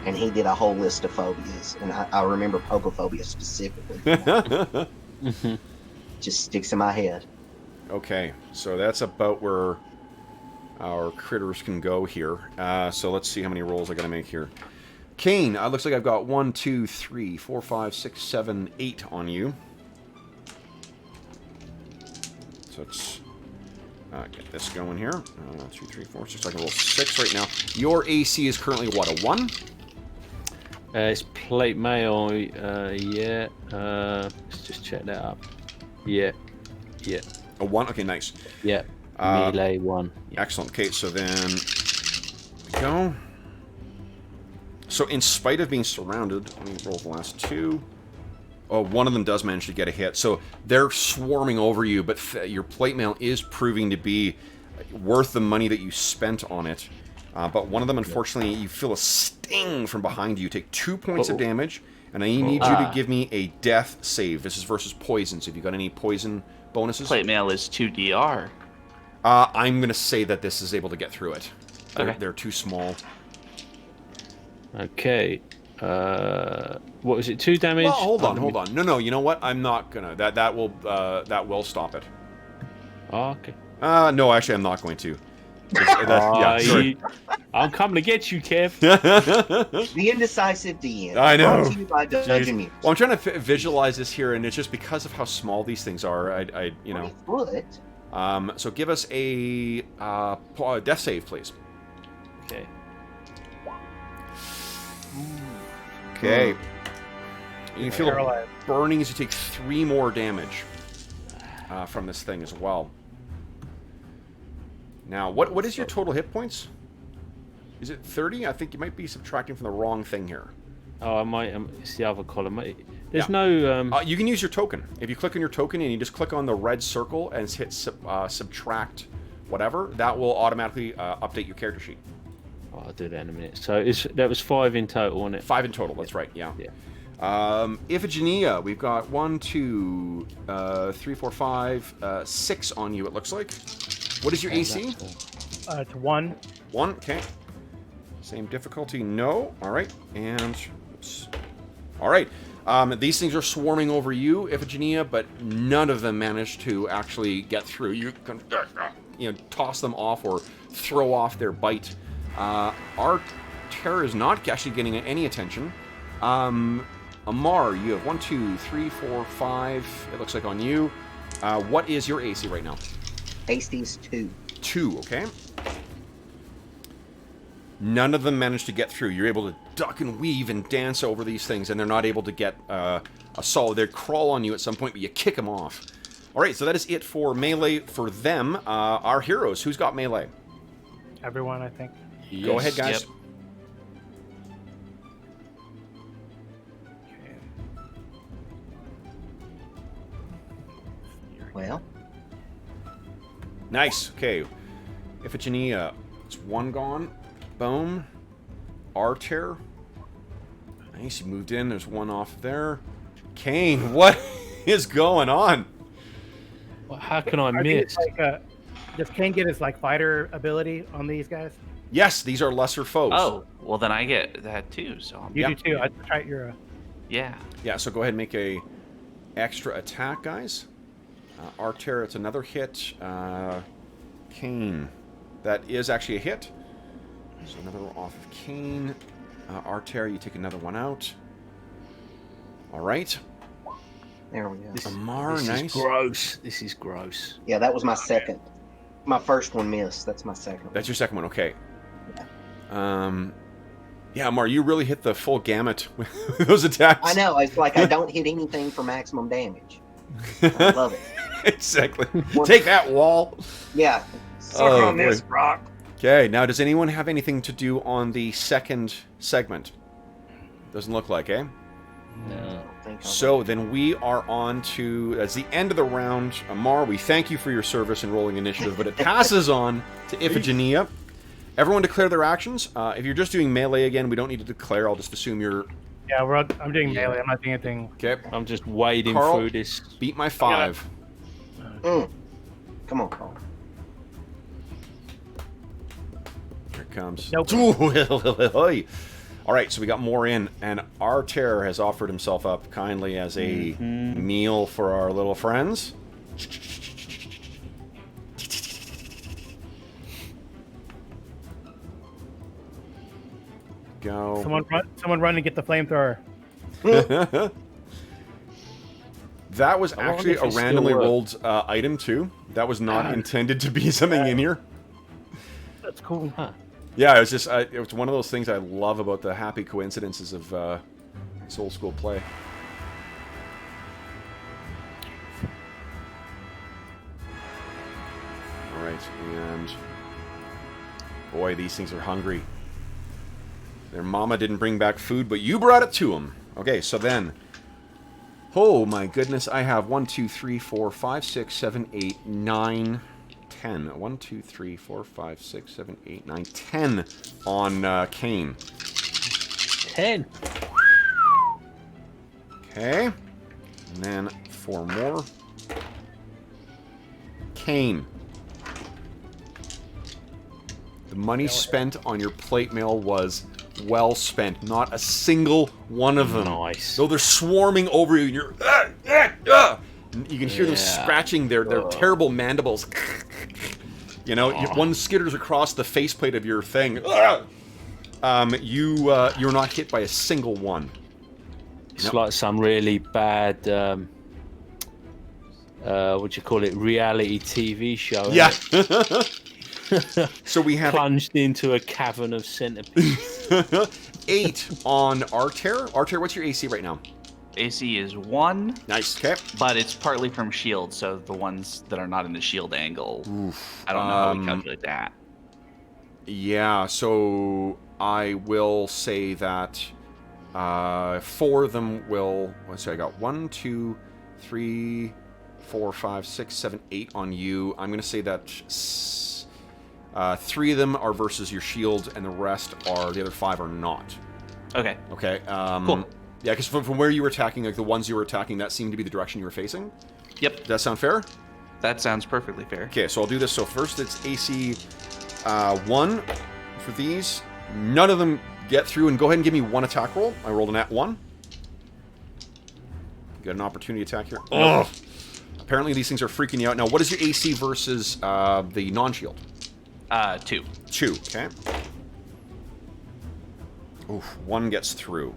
[SPEAKER 5] and he did a whole list of phobias, and I remember popophobia specifically. Just sticks in my head.
[SPEAKER 1] Okay, so that's about where our critters can go here. So let's see how many rolls I gotta make here. Kane, looks like I've got 1, 2, 3, 4, 5, 6, 7, 8 on you. So let's get this going here. 2, 3, 4, 6. I can roll 6 right now. Your AC is currently what, a 1?
[SPEAKER 6] It's plate mail. Yeah. Let's just check that up. Yeah. Yeah.
[SPEAKER 1] A 1? Okay, nice.
[SPEAKER 6] Yeah. Melee 1.
[SPEAKER 1] Excellent. Okay, so then go. So in spite of being surrounded, let me roll the last 2. Oh, one of them does manage to get a hit. So they're swarming over you, but your plate mail is proving to be worth the money that you spent on it. But one of them, unfortunately, you feel a sting from behind you. You take 2 points of damage, and I need you to give me a death save. This is versus poisons. Have you got any poison bonuses?
[SPEAKER 3] Plate mail is 2 DR.
[SPEAKER 1] I'm going to say that this is able to get through it. They're too small.
[SPEAKER 6] Okay. What was it? 2 damage?
[SPEAKER 1] Well, hold on. No. You know what? I'm not gonna. That will stop it.
[SPEAKER 6] Oh, okay.
[SPEAKER 1] No, actually, I'm not going to. Sorry.
[SPEAKER 6] I'm coming to get you, Kev.
[SPEAKER 5] The indecisive DM.
[SPEAKER 1] I know.
[SPEAKER 5] Brought to you by Dungeon Muse.
[SPEAKER 1] Well, I'm trying to visualize this here, and it's just because of how small these things are. You know.
[SPEAKER 5] 20 foot.
[SPEAKER 1] So give us a death save, please.
[SPEAKER 6] Okay.
[SPEAKER 1] Okay. You feel a burning as you take 3 more damage from this thing as well. Now, what is your total hit points? Is it 30? I think you might be subtracting from the wrong thing here.
[SPEAKER 6] Oh, I might. It's the other column. There's no.
[SPEAKER 1] You can use your token. If you click on your token and you just click on the red circle and hit subtract whatever, that will automatically update your character sheet.
[SPEAKER 6] Oh, I'll do that in a minute. So that was 5 in total, wasn't it?
[SPEAKER 1] 5 in total. That's right. Yeah.
[SPEAKER 6] Yeah.
[SPEAKER 1] Iphigenia, we've got 1, 2, 3, 4, 5, 6 on you. It looks like. What is your AC?
[SPEAKER 2] It's 1.
[SPEAKER 1] 1. Okay. Same difficulty. No. All right. And oops. All right. These things are swarming over you, Iphigenia, but none of them manage to actually get through. You can, toss them off or throw off their bite. Our terror is not actually getting any attention. Amar, you have 1, 2, 3, 4, 5. It looks like on you. What is your AC right now?
[SPEAKER 5] AC is 2.
[SPEAKER 1] 2, okay. None of them manage to get through. You're able to duck and weave and dance over these things, and they're not able to get a solid. They crawl on you at some point, but you kick them off. All right, so that is it for melee for them. Our heroes, who's got melee?
[SPEAKER 2] Everyone, I think.
[SPEAKER 6] Yes.
[SPEAKER 1] Go ahead, guys.
[SPEAKER 3] Yep.
[SPEAKER 5] Well,
[SPEAKER 1] Nice. Okay. Iphigenia, it's 1 gone. Boom. Arter. Nice. You moved in. There's 1 off there. Kane, what is going on?
[SPEAKER 6] Well, how can I
[SPEAKER 2] Are
[SPEAKER 6] miss?
[SPEAKER 2] these does Kane get his fighter ability on these guys?
[SPEAKER 1] Yes, these are lesser foes.
[SPEAKER 3] Oh, well then I get that too. So
[SPEAKER 2] You
[SPEAKER 1] Yeah.
[SPEAKER 2] do too. I tried your.
[SPEAKER 3] yeah.
[SPEAKER 1] Yeah, so go ahead and make a extra attack, guys. Arter, it's another hit. Kane, that is actually a hit. So another off of Kane. Arter, you take another 1 out. All right.
[SPEAKER 5] there we go.
[SPEAKER 1] Amar,
[SPEAKER 6] This
[SPEAKER 1] nice.
[SPEAKER 6] is gross. This is gross.
[SPEAKER 5] Yeah, that was my second. My first one missed. That's my second.
[SPEAKER 1] That's your second one, okay. Yeah, Amar, you really hit the full gamut with those attacks.
[SPEAKER 5] I know. It's like I don't hit anything for maximum damage. I love it.
[SPEAKER 1] Exactly. Take that, wall.
[SPEAKER 5] Yeah.
[SPEAKER 1] Oh,
[SPEAKER 5] on this
[SPEAKER 1] boy.
[SPEAKER 5] rock.
[SPEAKER 1] Okay, now does anyone have anything to do on the second segment? Doesn't look like, eh?
[SPEAKER 6] No.
[SPEAKER 1] So then we are on to, that's the end of the round. Amar, we thank you for your service in rolling initiative, but it passes on to Iphigenia. Everyone declare their actions. If you're just doing melee again, we don't need to declare. I'll just assume you're...
[SPEAKER 2] Yeah, I'm doing melee. I'm not doing anything.
[SPEAKER 1] Okay.
[SPEAKER 6] I'm just wading
[SPEAKER 1] Carl,
[SPEAKER 6] through this.
[SPEAKER 1] beat my 5.
[SPEAKER 5] Come on, Carl.
[SPEAKER 1] Here it comes.
[SPEAKER 2] Nope.
[SPEAKER 1] All right, so we got more in, and our terror has offered himself up kindly as a meal for our little friends. Go.
[SPEAKER 2] Someone run and get the flamethrower.
[SPEAKER 1] That was
[SPEAKER 6] I wonder
[SPEAKER 1] actually
[SPEAKER 6] if
[SPEAKER 1] a
[SPEAKER 6] it still
[SPEAKER 1] randomly
[SPEAKER 6] works.
[SPEAKER 1] rolled item, too. That was not intended to be something in here.
[SPEAKER 2] That's cool.
[SPEAKER 6] Huh.
[SPEAKER 1] Yeah, it was just it was one of those things I love about the happy coincidences of Soul School play. All right, and boy, these things are hungry. Their mama didn't bring back food, but you brought it to them. Okay, so then, oh my goodness, I have 1, 2, 3, 4, 5, 6, 7, 8, 9, 10. 1, 2, 3, 4, 5, 6, 7, 8, 9, 10 on Kane.
[SPEAKER 6] 10.
[SPEAKER 1] Okay. And then 4 more. Kane. The money spent on your plate mail was well spent. Not a single one of them.
[SPEAKER 6] Nice.
[SPEAKER 1] So they're swarming over you, and you're... You can hear them scratching their terrible mandibles. You know, one skitters across the faceplate of your thing. You're not hit by a single one.
[SPEAKER 6] It's like some really bad, what do you call it, reality TV show.
[SPEAKER 1] Yeah. So we have
[SPEAKER 6] Plunged into a cavern of centipedes.
[SPEAKER 1] 8 on Arter. Arter, what's your AC right now?
[SPEAKER 3] AC is 1.
[SPEAKER 1] Nice. Okay.
[SPEAKER 3] But it's partly from shield, so the ones that are not in the shield angle.
[SPEAKER 1] Oof.
[SPEAKER 3] I don't know how we calculate that.
[SPEAKER 1] Yeah, so I will say that 4 of them will... Let's see, I got 1, 2, 3, 4, 5, 6, 7, 8 on you. I'm going to say that 3 of them are versus your shield, and the rest are... The other 5 are not.
[SPEAKER 3] Okay.
[SPEAKER 1] Okay.
[SPEAKER 3] Cool.
[SPEAKER 1] Yeah, because from where you were attacking, like the ones you were attacking, that seemed to be the direction you were facing.
[SPEAKER 3] Yep.
[SPEAKER 1] Does that sound fair?
[SPEAKER 3] That sounds perfectly fair.
[SPEAKER 1] Okay, so I'll do this. So first it's AC 1 for these. None of them get through, and go ahead and give me 1 attack roll. I rolled an at 1. Got an opportunity attack here. Ugh. Apparently these things are freaking you out. Now, what is your AC versus the non-shield?
[SPEAKER 3] 2.
[SPEAKER 1] 2, okay. Oof, 1 gets through.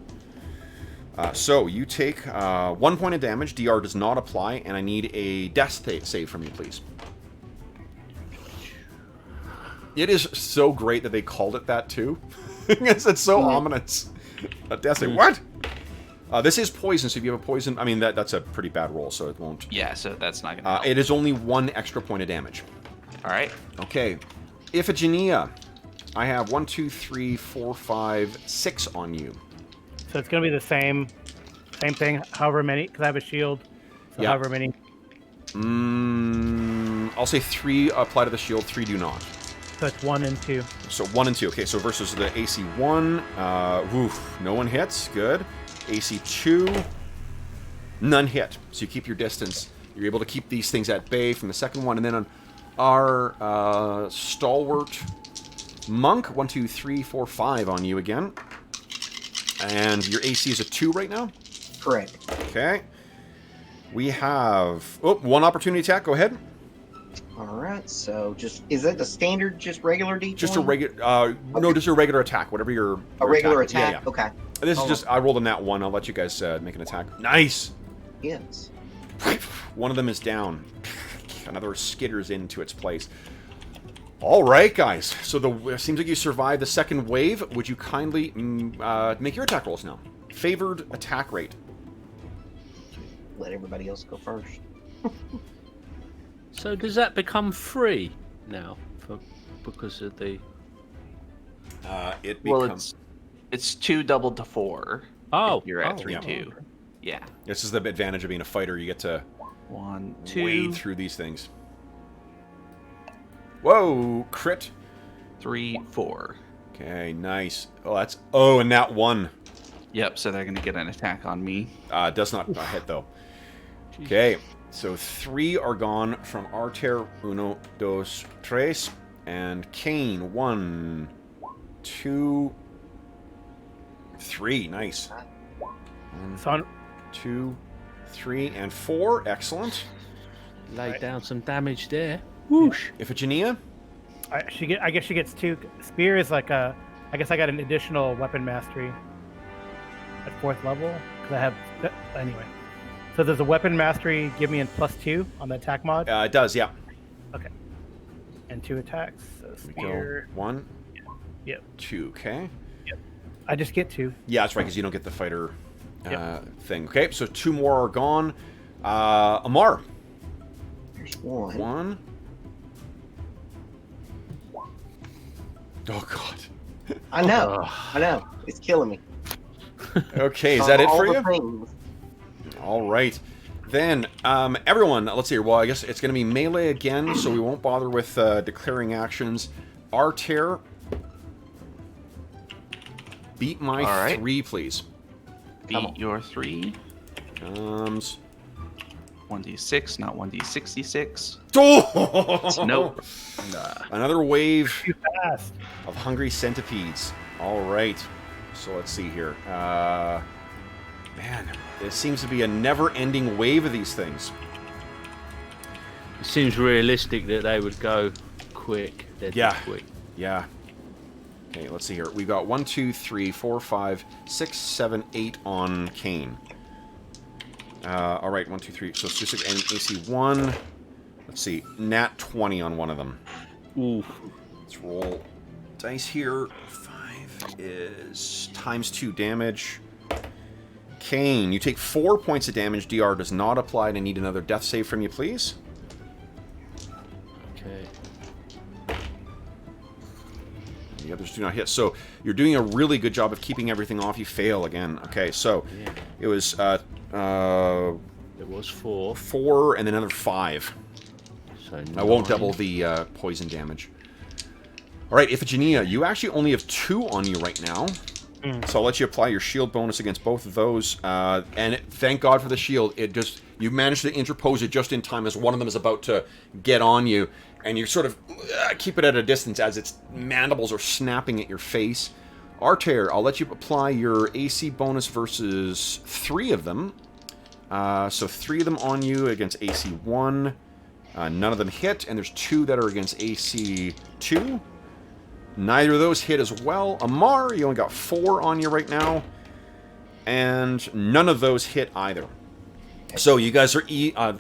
[SPEAKER 1] So you take 1 point of damage. DR does not apply, and I need a death save from you, please. It is so great that they called it that too. It's so ominous. A death save. What? This is poison, so if you have a poison, I mean that's a pretty bad roll, so it won't.
[SPEAKER 3] Yeah, so that's not gonna help.
[SPEAKER 1] It is only 1 extra point of damage.
[SPEAKER 3] All right.
[SPEAKER 1] Okay, Iphigenia, I have 1, 2, 3, 4, 5, 6 on you.
[SPEAKER 2] So it's gonna be the same thing. However many, because I have a shield. So
[SPEAKER 1] Yeah.
[SPEAKER 2] however many.
[SPEAKER 1] I'll say 3 apply to the shield, 3 do not.
[SPEAKER 2] So it's 1 and 2.
[SPEAKER 1] So 1 and 2. Okay, so versus the AC 1, no one hits. Good. AC 2, none hit. So you keep your distance. You're able to keep these things at bay from the second one, and then on our stalwart monk, 1, 2, 3, 4, 5 on you again. And your AC is a 2 right now?
[SPEAKER 5] Correct.
[SPEAKER 1] Okay. We have... Oh, 1 opportunity attack. Go ahead.
[SPEAKER 5] All right. So is that the standard, just regular D20?
[SPEAKER 1] Just a regular... No, just a regular attack. Whatever your...
[SPEAKER 5] A regular
[SPEAKER 1] attack.
[SPEAKER 5] attack?
[SPEAKER 1] Yeah.
[SPEAKER 5] Okay.
[SPEAKER 1] This is just... I rolled a nat 1. I'll let you guys make an attack. Nice!
[SPEAKER 5] Yes.
[SPEAKER 1] One of them is down. Another skitters into its place. All right, guys. So it seems like you survived the second wave. Would you kindly make your attack rolls now? Favored attack rate.
[SPEAKER 5] Let everybody else go first.
[SPEAKER 6] So does that become free now because of the
[SPEAKER 1] It
[SPEAKER 3] Well,
[SPEAKER 1] becomes...
[SPEAKER 3] it's 2 doubled to 4.
[SPEAKER 4] Oh,
[SPEAKER 3] If you're at
[SPEAKER 1] yeah.
[SPEAKER 3] 3-2. Yeah.
[SPEAKER 1] This is the advantage of being a fighter. You get to
[SPEAKER 3] 1, 2,
[SPEAKER 1] wade through these things. Whoa, crit.
[SPEAKER 3] 3, 4.
[SPEAKER 1] Okay, nice. Oh, that's... Oh, and that one.
[SPEAKER 3] Yep, so they're going to get an attack on me.
[SPEAKER 1] Does not hit, though. Okay, so 3 are gone from Arter, 1, 2, 3. And Kane, 1, 2, 3. Nice. 1, 2, 3, and 4. Excellent.
[SPEAKER 6] Laid down some damage there. Whoosh.
[SPEAKER 1] Iphigenia?
[SPEAKER 2] I guess she gets 2. Spear is like a. I guess I got an additional weapon mastery at 4th level because I have. Anyway, so there's a weapon mastery. Give me a +2 on the attack mod.
[SPEAKER 1] It does, yeah.
[SPEAKER 2] Okay. And 2 attacks. So
[SPEAKER 1] We go
[SPEAKER 2] spear.
[SPEAKER 1] 1,
[SPEAKER 2] Yep.
[SPEAKER 1] 2. Okay.
[SPEAKER 2] I just get 2.
[SPEAKER 1] Yeah, that's right, because you don't get the fighter
[SPEAKER 2] Yep.
[SPEAKER 1] thing. Okay, so 2 more are gone. Amar.
[SPEAKER 5] There's 1.
[SPEAKER 1] 1. Oh, God.
[SPEAKER 5] I know. It's killing me.
[SPEAKER 1] Okay, is that it
[SPEAKER 5] All
[SPEAKER 1] for
[SPEAKER 5] the
[SPEAKER 1] you?
[SPEAKER 5] things.
[SPEAKER 1] All right. Then, everyone, let's see here. Well, I guess it's going to be melee again, so we won't bother with declaring actions. Arter. Beat my
[SPEAKER 3] All right.
[SPEAKER 1] 3, please.
[SPEAKER 3] Beat your 3.
[SPEAKER 1] Comes.
[SPEAKER 3] 1d6, not 1d66.
[SPEAKER 1] Oh!
[SPEAKER 3] Nope.
[SPEAKER 1] Another wave
[SPEAKER 2] Too fast.
[SPEAKER 1] of hungry centipedes. All right. So let's see here. Man, there seems to be a never-ending wave of these things.
[SPEAKER 6] It seems realistic that they would go quick. They're
[SPEAKER 1] Yeah.
[SPEAKER 6] quick.
[SPEAKER 1] Yeah. Okay, let's see here. We've got 1, 2, 3, 4, 5, 6, 7, 8 on Kane. All right, 1, 2, 3. So 6 and AC 1. Let's see. Nat 20 on one of them.
[SPEAKER 6] Ooh.
[SPEAKER 1] Let's roll dice here. 5 is ×2 damage. Kane, you take 4 points of damage. DR does not apply, and I need another death save from you, please.
[SPEAKER 6] Okay.
[SPEAKER 1] The others do not hit. So you're doing a really good job of keeping everything off. You fail again. Okay, so it was
[SPEAKER 6] It was 4.
[SPEAKER 1] 4 and then another 5.
[SPEAKER 6] So
[SPEAKER 1] I won't
[SPEAKER 6] 9.
[SPEAKER 1] double the poison damage. All right, Iphigenia, you actually only have 2 on you right now. So I'll let you apply your shield bonus against both of those. Thank God for the shield. You managed to interpose it just in time as one of them is about to get on you. And you sort of keep it at a distance as its mandibles are snapping at your face. Arter, I'll let you apply your AC bonus versus 3 of them. So 3 of them on you against AC 1. None of them hit, and there's 2 that are against AC 2. Neither of those hit as well. Amar, you only got 4 on you right now. And none of those hit either. So you guys are,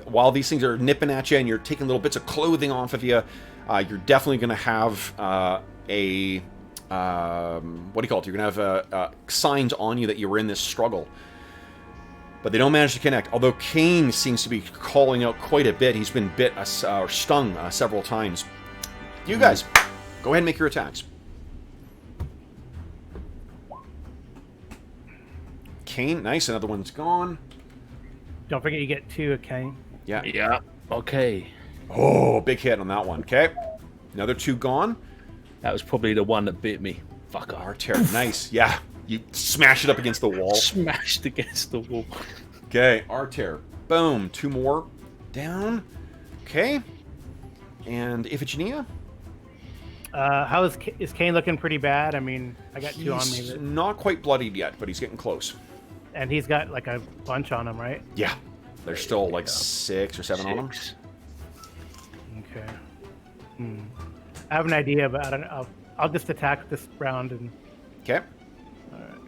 [SPEAKER 1] while these things are nipping at you and you're taking little bits of clothing off of you, you're definitely going to have what do you call it? You're going to have signs on you that you were in this struggle. But they don't manage to connect. Although Kane seems to be calling out quite a bit. He's been bit or stung several times. You guys, go ahead and make your attacks. Kane, nice. Another one's gone.
[SPEAKER 2] Don't forget you get 2 at Kane.
[SPEAKER 1] Yeah.
[SPEAKER 6] Yeah. Okay.
[SPEAKER 1] Oh, big hit on that one. Okay. Another 2 gone.
[SPEAKER 6] That was probably the one that bit me. Fuck off.
[SPEAKER 1] Arter, nice. Yeah. You smash it up against the wall.
[SPEAKER 6] Smashed against the wall.
[SPEAKER 1] Okay, Arter. Boom. 2 more. Down. Okay. And Iphigenia?
[SPEAKER 2] How is Kane looking? Pretty bad. I mean, I got 2 on me,
[SPEAKER 1] He's not quite bloodied yet, but he's getting close.
[SPEAKER 2] and he's got like a bunch on him, right?
[SPEAKER 1] Yeah. There's still like 6 or 7 on him.
[SPEAKER 2] Okay. I have an idea, but I don't know. I'll just attack this round and.
[SPEAKER 1] Okay.
[SPEAKER 2] All right.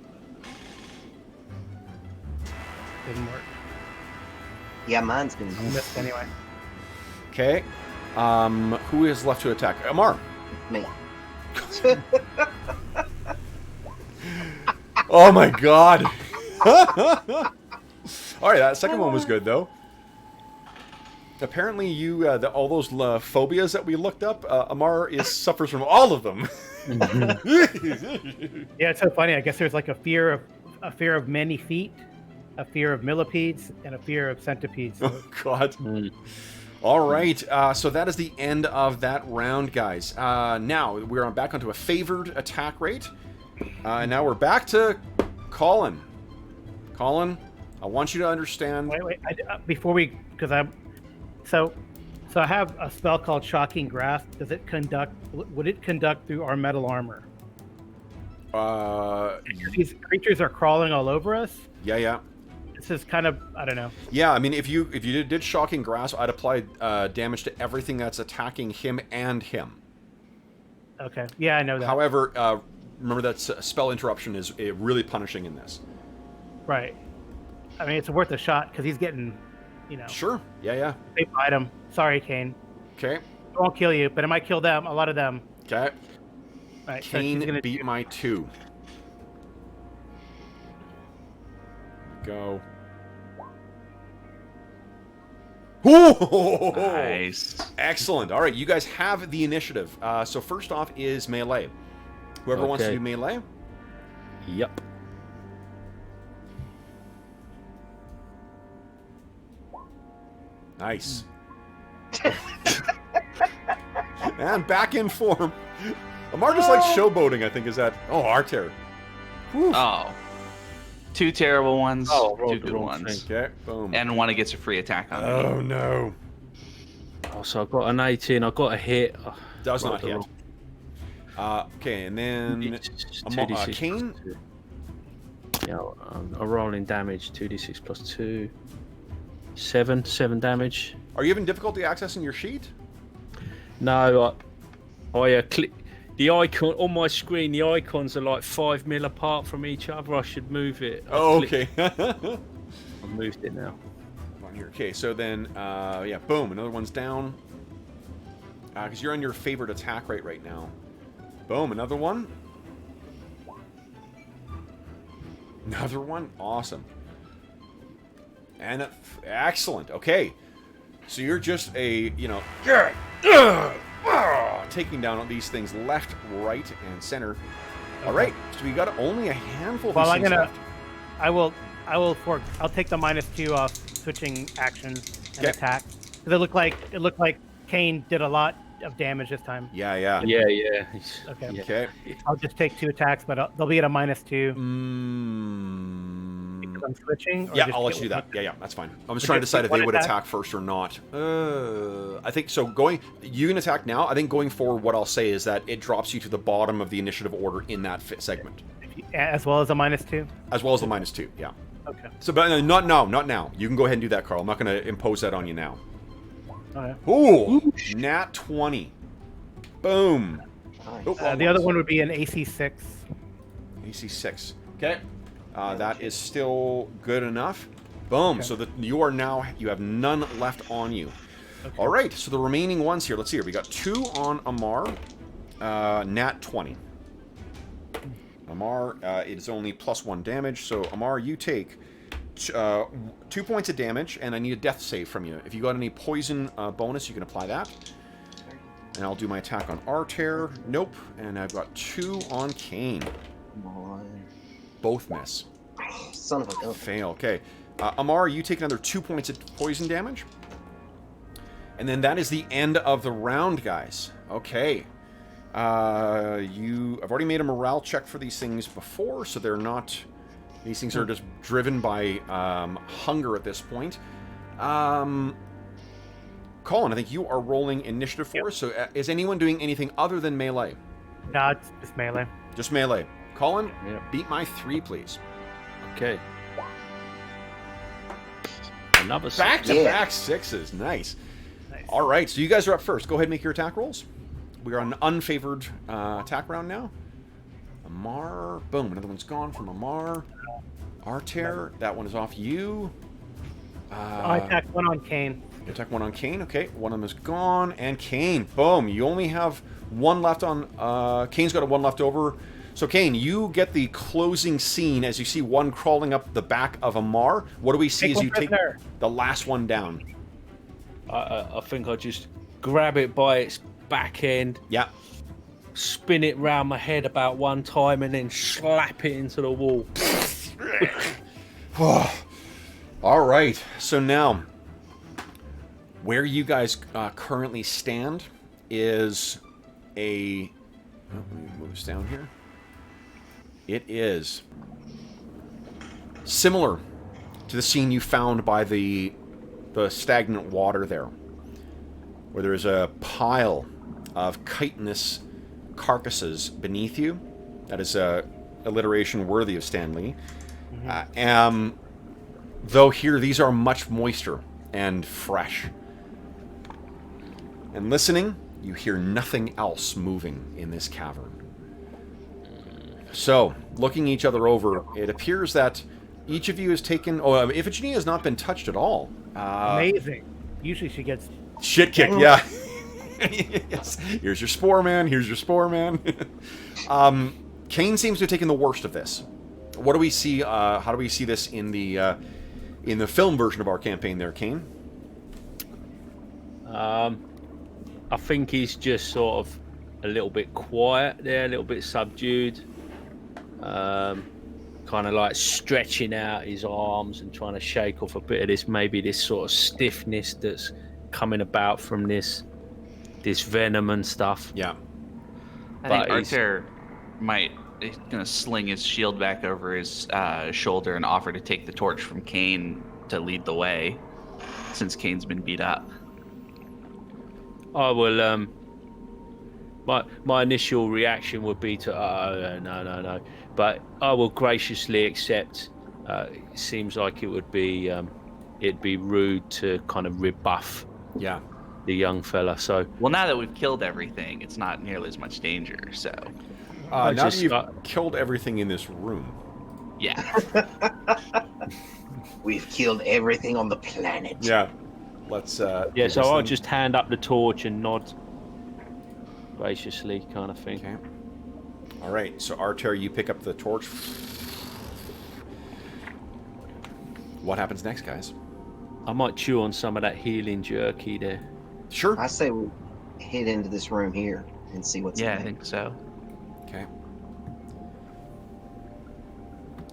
[SPEAKER 2] Didn't work.
[SPEAKER 5] Yeah, mine's been
[SPEAKER 2] Missed anyway.
[SPEAKER 1] Okay. Who is left to attack? Amar.
[SPEAKER 5] me.
[SPEAKER 1] Oh my god. Alright, that second one was good though. Apparently you, all those phobias that we looked up, Amar suffers from all of them.
[SPEAKER 2] Yeah, it's so funny. I guess there's like a fear of many feet, a fear of millipedes, and a fear of centipedes. So
[SPEAKER 1] Oh, God. All right, so that is the end of that round, guys. Now, we're back onto a favored attack rate. And now we're back to Colin. Colin, I want you to understand...
[SPEAKER 2] wait. Before we... Because I'm... So I have a spell called Shocking Grasp. Does it conduct... Would it conduct through our metal armor? These creatures are crawling all over us.
[SPEAKER 1] Yeah.
[SPEAKER 2] This is kind of... I don't know.
[SPEAKER 1] Yeah, I mean, if you did Shocking Grasp, I'd apply damage to everything that's attacking him and him.
[SPEAKER 2] Okay. Yeah, I know that.
[SPEAKER 1] However, remember that spell interruption is really punishing in this.
[SPEAKER 2] Right. I mean, it's worth a shot because he's getting,
[SPEAKER 1] Sure. Yeah.
[SPEAKER 2] They bite him. Sorry, Kane.
[SPEAKER 1] Okay.
[SPEAKER 2] It won't kill you, but it might kill them. A lot of them.
[SPEAKER 1] Okay.
[SPEAKER 2] Right.
[SPEAKER 1] Kane
[SPEAKER 2] so
[SPEAKER 1] beat my 2. Go. Ooh!
[SPEAKER 3] Nice.
[SPEAKER 1] Excellent. All right, you guys have the initiative. So first off is melee. Whoever wants to do melee.
[SPEAKER 6] Yep.
[SPEAKER 1] Nice. And back in form. Amar just likes showboating, I think, is that... Oh, Arter.
[SPEAKER 3] Oh. 2 terrible ones,
[SPEAKER 6] Oh, I
[SPEAKER 3] 2
[SPEAKER 6] rolled the
[SPEAKER 3] good
[SPEAKER 6] wrong
[SPEAKER 3] ones.
[SPEAKER 6] thing.
[SPEAKER 1] Okay, boom.
[SPEAKER 3] And one gets a free attack on me.
[SPEAKER 1] Oh, no.
[SPEAKER 6] Oh, so I got an 18. I got a hit. Oh,
[SPEAKER 1] Does
[SPEAKER 6] rolled
[SPEAKER 1] not
[SPEAKER 6] the
[SPEAKER 1] hit.
[SPEAKER 6] wrong-
[SPEAKER 1] Okay, and then...
[SPEAKER 6] 2d6
[SPEAKER 1] Kane?
[SPEAKER 6] plus 2. Yeah, I'm rolling damage. 2d6 plus 2. 7 damage.
[SPEAKER 1] Are you having difficulty accessing your sheet?
[SPEAKER 6] No, I click the icon on my screen. The icons are like 5 mil apart from each other. I should move it.
[SPEAKER 1] Oh,
[SPEAKER 6] clicked-
[SPEAKER 1] okay.
[SPEAKER 6] I've moved it now.
[SPEAKER 1] On here. Okay, so then, yeah, boom, another one's down. Because you're on your favorite attack rate right now. Boom, another one. Another one. Awesome. And excellent. Okay. So you're just taking down all these things left, right, and center. All right. So we got only a handful of these things left.
[SPEAKER 2] I'll take the -2 off switching action and
[SPEAKER 1] Okay.
[SPEAKER 2] attack. Because it looked like Kane did a lot of damage this time.
[SPEAKER 1] Yeah.
[SPEAKER 6] Yeah.
[SPEAKER 2] Okay.
[SPEAKER 6] Yeah.
[SPEAKER 1] Okay.
[SPEAKER 2] I'll just take 2 attacks, but they'll be at a -2 because I'm switching. Or
[SPEAKER 1] Yeah,
[SPEAKER 2] just
[SPEAKER 1] I'll let
[SPEAKER 2] get
[SPEAKER 1] you do
[SPEAKER 2] one-
[SPEAKER 1] that. Yeah, that's fine. I was trying to decide if
[SPEAKER 2] one
[SPEAKER 1] they would
[SPEAKER 2] attack?
[SPEAKER 1] attack first or not. I think so. You can attack now. I think going forward, what I'll say is that it drops you to the bottom of the initiative order in that segment,
[SPEAKER 2] As well as a -2.
[SPEAKER 1] as well as the -2. Yeah.
[SPEAKER 2] Okay.
[SPEAKER 1] So, but not now. You can go ahead and do that, Carl. I'm not going to impose that on you now.
[SPEAKER 2] Okay.
[SPEAKER 1] Ooh, nat 20. Boom.
[SPEAKER 5] Nice.
[SPEAKER 1] Oh,
[SPEAKER 2] The other one would be an AC6.
[SPEAKER 1] AC 6. Okay. That is still good enough. Boom.
[SPEAKER 2] Okay.
[SPEAKER 1] So that you have none left on you.
[SPEAKER 2] Okay.
[SPEAKER 1] All right. So the remaining ones here. Let's see here. We got 2 on Amar. Nat 20. Amar, it is only +1 damage. So Amar, you take 2 points of damage, and I need a death save from you. If you got any poison bonus, you can apply that. And I'll do my attack on Arter. Nope. And I've got 2 on Kane.
[SPEAKER 5] Come on.
[SPEAKER 1] Both miss.
[SPEAKER 5] Son of a gun.
[SPEAKER 1] Fail. Okay. Amar, you take another 2 points of poison damage. And then that is the end of the round, guys. Okay. I've already made a morale check for these things before, so they're not... These things are just driven by hunger at this point. Colin, I think you are rolling initiative for us, so is anyone doing anything other than melee?
[SPEAKER 2] No, it's just melee.
[SPEAKER 1] Just melee. Colin,
[SPEAKER 6] Yeah.
[SPEAKER 1] beat my 3, please.
[SPEAKER 6] Okay. Another six.
[SPEAKER 1] Back-to-back 6s. Nice.
[SPEAKER 2] Nice.
[SPEAKER 1] All right, so you guys are up first. Go ahead and make your attack rolls. We are on an unfavored attack round now. Amar. Boom, another one's gone from Amar. Arter, that one is off you.
[SPEAKER 2] I attacked one on Kane.
[SPEAKER 1] Attack 1 on Kane. Okay, one of them is gone. And Kane. Boom, you only have 1 left on... Kane's got a 1 left over. So, Kane, you get the closing scene as you see one crawling up the back of Amar. What do we see as you take the last one down?
[SPEAKER 6] I think I just grab it by its back end,
[SPEAKER 1] Yeah.
[SPEAKER 4] spin it round my head about one time and then slap it into the wall.
[SPEAKER 1] All right. So now, where you guys currently stand is a... Oh, let me move this down here. It is similar to the scene you found by the stagnant water there, where there is a pile of chitinous carcasses beneath you. That is a alliteration worthy of Stanley. Though here, these are much moister and fresh. And listening, you hear nothing else moving in this cavern. So, looking each other over, it appears that each of you has taken... Oh, Iphigenia has not been touched at all.
[SPEAKER 2] Amazing. Usually she gets...
[SPEAKER 1] Shit kicked, yeah. Yes. Here's your spore man. Here's your spore man. Kane seems to have taken the worst of this. What do we see? How do we see this in the film version of our campaign there, Kane?
[SPEAKER 6] I think he's just sort of a little bit quiet there, a little bit subdued. Kind of like stretching out his arms and trying to shake off a bit of this, maybe this sort of stiffness that's coming about from this venom and stuff.
[SPEAKER 1] Yeah.
[SPEAKER 3] I think Arthur he's gonna sling his shield back over his shoulder and offer to take the torch from Kane to lead the way, since Kane's been beat up.
[SPEAKER 6] I will. My initial reaction would be to no, but I will graciously accept. It seems like it would be it'd be rude to kind of rebuff the young fella. So
[SPEAKER 3] well, now that we've killed everything, it's not nearly as much danger. So
[SPEAKER 1] now that you've killed everything in this room.
[SPEAKER 3] Yeah.
[SPEAKER 5] We've killed everything on the planet.
[SPEAKER 1] Yeah. Let's.
[SPEAKER 6] So I'll just hand up the torch and nod graciously, kind of thing.
[SPEAKER 1] Okay. All right. So Arter, you pick up the torch. What happens next, guys?
[SPEAKER 6] I might chew on some of that healing jerky there.
[SPEAKER 1] Sure.
[SPEAKER 5] I say we head into this room here and see what's in there.
[SPEAKER 3] I think so.
[SPEAKER 1] Okay.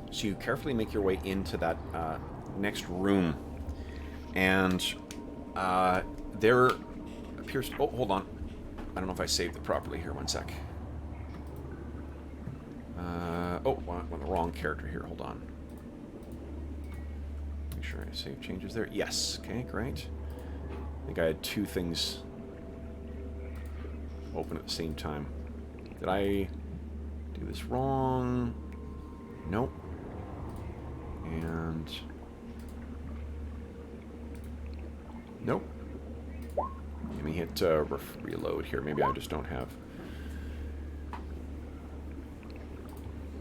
[SPEAKER 1] So you carefully make your way into that next room, and there appears... Oh, hold on. I don't know if I saved it properly here. One sec. I'm the wrong character here. Hold on. Make sure I save changes there. Yes. Okay, great. I think I had two things open at the same time. Did I do this wrong? Nope. And... Nope. Let me hit reload here. Maybe I just don't have...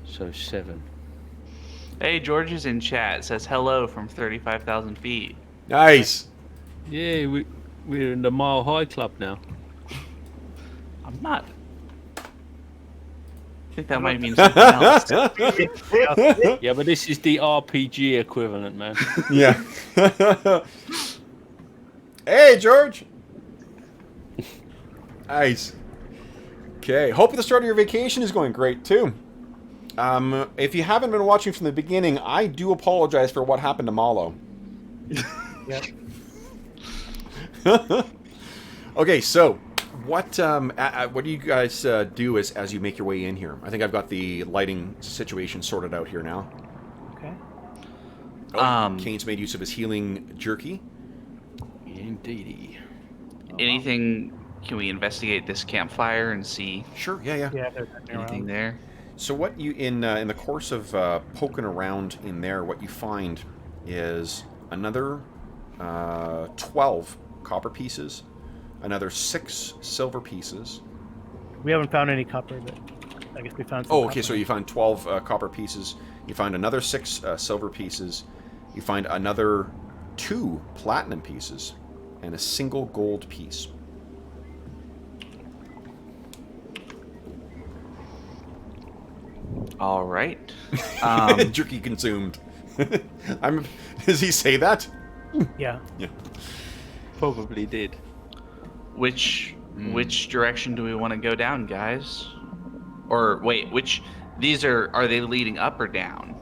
[SPEAKER 6] So 7.
[SPEAKER 3] Hey, George is in chat. Says hello from 35,000 feet.
[SPEAKER 1] Nice!
[SPEAKER 6] Yeah, we're in the Mile High Club now.
[SPEAKER 3] I'm not. I think that might mean something else.
[SPEAKER 6] Yeah, but this is the RPG equivalent, man.
[SPEAKER 1] Yeah. Hey, George! Nice. Okay, hope the start of your vacation is going great, too. If you haven't been watching from the beginning, I do apologize for what happened to Malo.
[SPEAKER 2] Yep.
[SPEAKER 1] Okay, so what do you guys do as you make your way in here? I think I've got the lighting situation sorted out here now.
[SPEAKER 2] Okay.
[SPEAKER 1] Kane's made use of his healing jerky.
[SPEAKER 6] Indeedy.
[SPEAKER 3] Anything? Can we investigate this campfire and see?
[SPEAKER 1] Sure. Yeah.
[SPEAKER 2] Yeah, there's nothing
[SPEAKER 3] Anything
[SPEAKER 2] around.
[SPEAKER 3] there?
[SPEAKER 1] So what you in the course of poking around in there, what you find is another 12 copper pieces, another 6 silver pieces.
[SPEAKER 2] We haven't found any copper, but I guess we found some.
[SPEAKER 1] Oh, okay.
[SPEAKER 2] copper.
[SPEAKER 1] So you find 12 copper pieces. You find another 6 silver pieces. You find another 2 platinum pieces, and a single gold piece.
[SPEAKER 3] All right.
[SPEAKER 1] Jerky consumed. Does he say that?
[SPEAKER 2] Yeah.
[SPEAKER 1] Yeah.
[SPEAKER 6] Probably did.
[SPEAKER 3] Which Which direction do we want to go down, guys? Or wait, these are they leading up or down?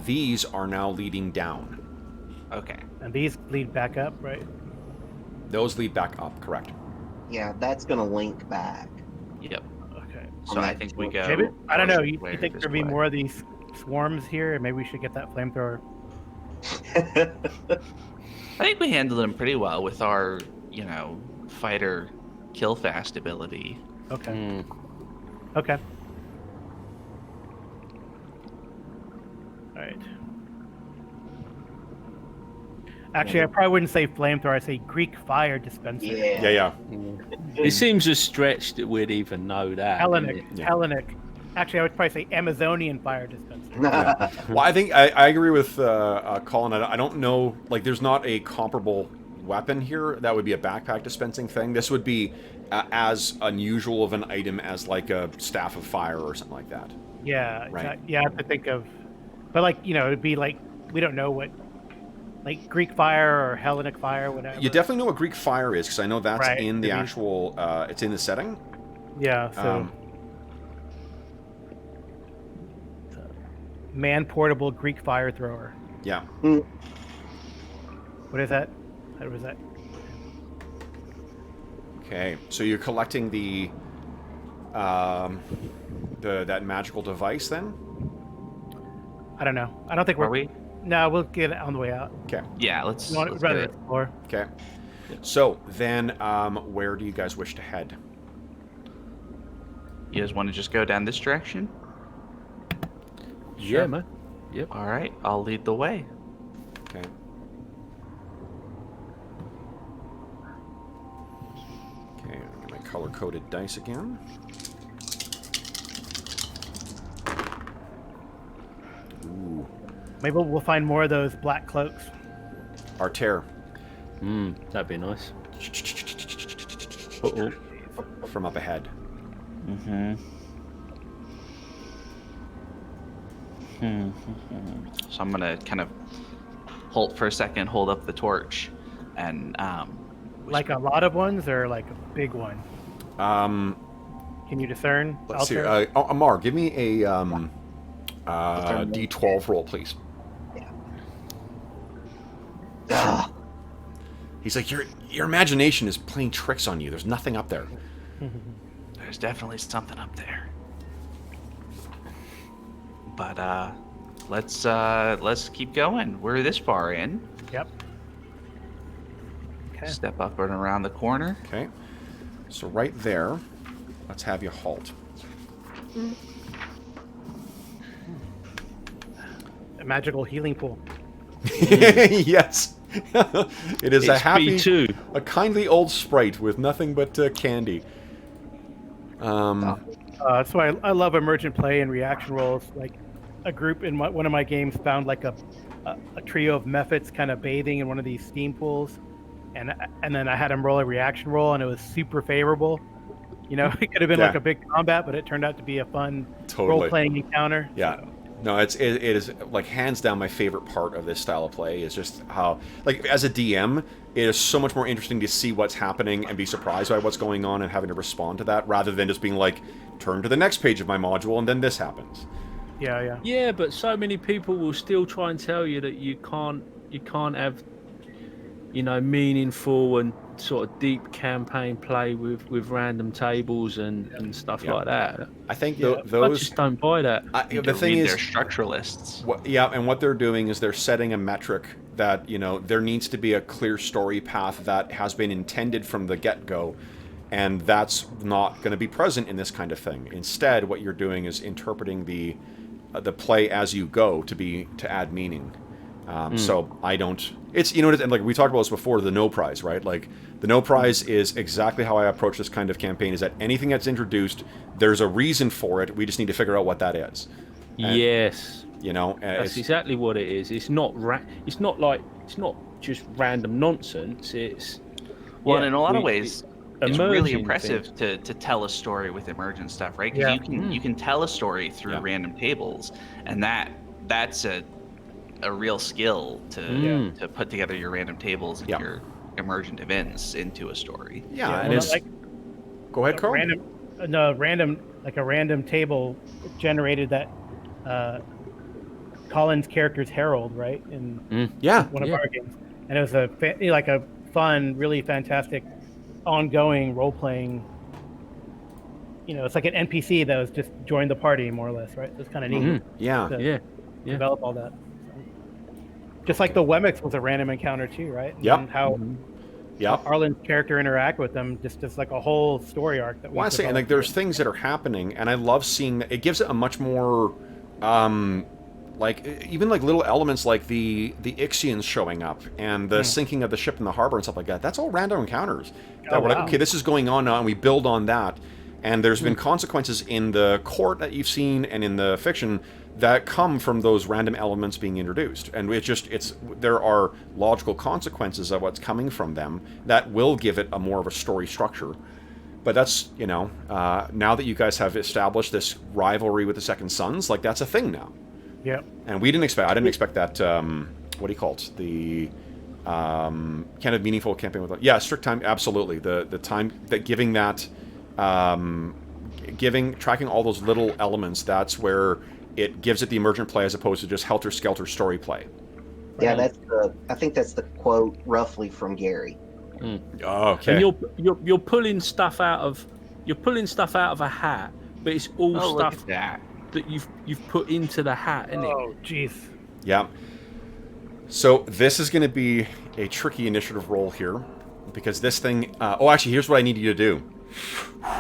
[SPEAKER 1] These are now leading down.
[SPEAKER 3] Okay.
[SPEAKER 2] And these lead back up, right?
[SPEAKER 1] Those lead back up, correct.
[SPEAKER 5] Yeah, that's gonna link back.
[SPEAKER 3] Yep.
[SPEAKER 2] Okay.
[SPEAKER 3] So I think we go.
[SPEAKER 2] Maybe, I don't know. You
[SPEAKER 3] way
[SPEAKER 2] think
[SPEAKER 3] this
[SPEAKER 2] there'd be
[SPEAKER 3] way.
[SPEAKER 2] more of these swarms here? And maybe we should get that flamethrower.
[SPEAKER 3] I think we handled them pretty well with our, fighter kill fast ability.
[SPEAKER 2] Okay. Okay. All right. Actually, I probably wouldn't say flamethrower. I'd say Greek fire dispenser.
[SPEAKER 5] Yeah.
[SPEAKER 6] It seems a stretch that we'd even know that.
[SPEAKER 2] Hellenic.
[SPEAKER 1] Yeah.
[SPEAKER 2] Hellenic. Actually, I would probably say Amazonian fire dispenser.
[SPEAKER 1] Well, I think I agree with Colin. I don't know, like, there's not a comparable weapon here that would be a backpack dispensing thing. This would be as unusual of an item as like a staff of fire or something like that.
[SPEAKER 2] Yeah.
[SPEAKER 1] Right.
[SPEAKER 2] Yeah, I have to think of, but like it'd be like we don't know what, like Greek fire or Hellenic fire, whatever.
[SPEAKER 1] You definitely know what Greek fire is, because I know that's
[SPEAKER 2] Right.
[SPEAKER 1] in the
[SPEAKER 2] Maybe.
[SPEAKER 1] actual. It's in the setting.
[SPEAKER 2] Yeah. So. Man portable Greek fire thrower.
[SPEAKER 1] Yeah.
[SPEAKER 2] What is that? What was that?
[SPEAKER 1] Okay, so you're collecting the that magical device then?
[SPEAKER 2] I don't know. I don't think
[SPEAKER 3] Are we?
[SPEAKER 2] No, we'll get it on the way out.
[SPEAKER 1] Okay.
[SPEAKER 3] Yeah, let's.
[SPEAKER 2] You want
[SPEAKER 3] let's
[SPEAKER 2] rather
[SPEAKER 3] do it.
[SPEAKER 2] explore.
[SPEAKER 1] Okay. So then, where do you guys wish to head?
[SPEAKER 3] You guys want to just go down this direction?
[SPEAKER 6] Yeah, man. Yep.
[SPEAKER 3] All right, I'll lead the way.
[SPEAKER 1] Okay. Okay, get my color-coded dice again. Ooh,
[SPEAKER 2] Maybe we'll find more of those black cloaks.
[SPEAKER 1] Arter.
[SPEAKER 6] That'd be nice. Uh-oh.
[SPEAKER 1] From up ahead.
[SPEAKER 3] So I'm gonna kind of halt for a second, hold up the torch, and
[SPEAKER 2] Like a lot of ones or like a big one? Can you discern?
[SPEAKER 1] Let's see.
[SPEAKER 2] Alter?
[SPEAKER 1] Amar, give me a D12 roll, please.
[SPEAKER 5] Ah,
[SPEAKER 1] He's like, your imagination is playing tricks on you. There's nothing up there.
[SPEAKER 3] there's definitely something up there. But let's keep going. We're this far in.
[SPEAKER 2] Yep. Okay.
[SPEAKER 3] Step up and around the corner.
[SPEAKER 1] Okay. So right there, let's have you halt.
[SPEAKER 2] A magical healing pool.
[SPEAKER 1] Yes. It is a
[SPEAKER 6] It's
[SPEAKER 1] happy,
[SPEAKER 6] B2.
[SPEAKER 1] a kindly old sprite with nothing but candy.
[SPEAKER 2] That's why I love emergent play and reaction rolls. Like a group in one of my games found like a trio of mephits kind of bathing in one of these steam pools, and then I had them roll a reaction roll, and it was super favorable. It could have been like a big combat, but it turned out to be a fun
[SPEAKER 1] Totally.
[SPEAKER 2] role-playing encounter.
[SPEAKER 1] Yeah. No, it is like hands down my favorite part of this style of play is just how, like, as a DM, it is so much more interesting to see what's happening and be surprised by what's going on and having to respond to that, rather than just being like, turn to the next page of my module and then this happens.
[SPEAKER 2] Yeah.
[SPEAKER 6] Yeah, but so many people will still try and tell you that you can't have, meaningful and sort of deep campaign play with random tables and stuff like that.
[SPEAKER 1] I think
[SPEAKER 2] Yeah.
[SPEAKER 6] I
[SPEAKER 1] those.
[SPEAKER 6] just don't buy that.
[SPEAKER 1] The thing is,
[SPEAKER 3] they're structuralists.
[SPEAKER 1] and what they're doing is they're setting a metric that, there needs to be a clear story path that has been intended from the get-go, and that's not going to be present in this kind of thing. Instead, what you're doing is interpreting the play as you go to add meaning. So I don't. It's and like we talked about this before, the no prize, right? Like the no prize is exactly how I approach this kind of campaign. Is that anything that's introduced, there's a reason for it. We just need to figure out what that is. And,
[SPEAKER 6] Yes.
[SPEAKER 1] it's,
[SPEAKER 6] That's exactly what it is. It's not just random nonsense. It's
[SPEAKER 3] Well, in a lot of ways, it's really
[SPEAKER 6] emerging
[SPEAKER 3] impressive
[SPEAKER 6] things.
[SPEAKER 3] to tell a story with emergent stuff, right? Because you can tell a story through random tables, and that's a real skill to put together your random tables and your emergent events into a story.
[SPEAKER 1] and
[SPEAKER 2] well,
[SPEAKER 1] it's Go ahead, Carl.
[SPEAKER 2] A random table generated that Colin's character's Herald, right? In
[SPEAKER 1] Yeah.
[SPEAKER 2] one of our games, and it was a fun, really fantastic, ongoing role playing. It's like an NPC that was just joined the party more or less, right? So it's kind of neat.
[SPEAKER 1] Yeah.
[SPEAKER 2] To develop all that. So, just like the Wemix was a random encounter too, right?
[SPEAKER 1] Yep.
[SPEAKER 2] And how Arlen's character interact with them, just like a whole story arc that we
[SPEAKER 1] Well, I say, and like there's things that are happening, and I love seeing that. It gives it a much more, like even like little elements like the Ixians showing up and the sinking of the ship in the harbor and stuff like that. That's all random encounters. That we're like, okay, this is going on now, and we build on that. And there's been consequences in the court that you've seen and in the fiction that come from those random elements being introduced. And there are logical consequences of what's coming from them that will give it a more of a story structure. But that's, now that you guys have established this rivalry with the Second Sons, like that's a thing now.
[SPEAKER 2] Yeah.
[SPEAKER 1] And I didn't expect that, what do you call it? The kind of meaningful campaign with, strict time, absolutely. The time that giving that, tracking all those little elements, that's where it gives it the emergent play as opposed to just helter-skelter story play.
[SPEAKER 5] Yeah, I think that's the quote roughly from Gary.
[SPEAKER 1] Oh, okay.
[SPEAKER 4] And you're pulling stuff out of a hat, but it's all stuff that you've put into the hat, isn't it?
[SPEAKER 2] Oh, jeez.
[SPEAKER 1] Yeah. So this is going to be a tricky initiative roll here, because this thing. Actually, here's what I need you to do.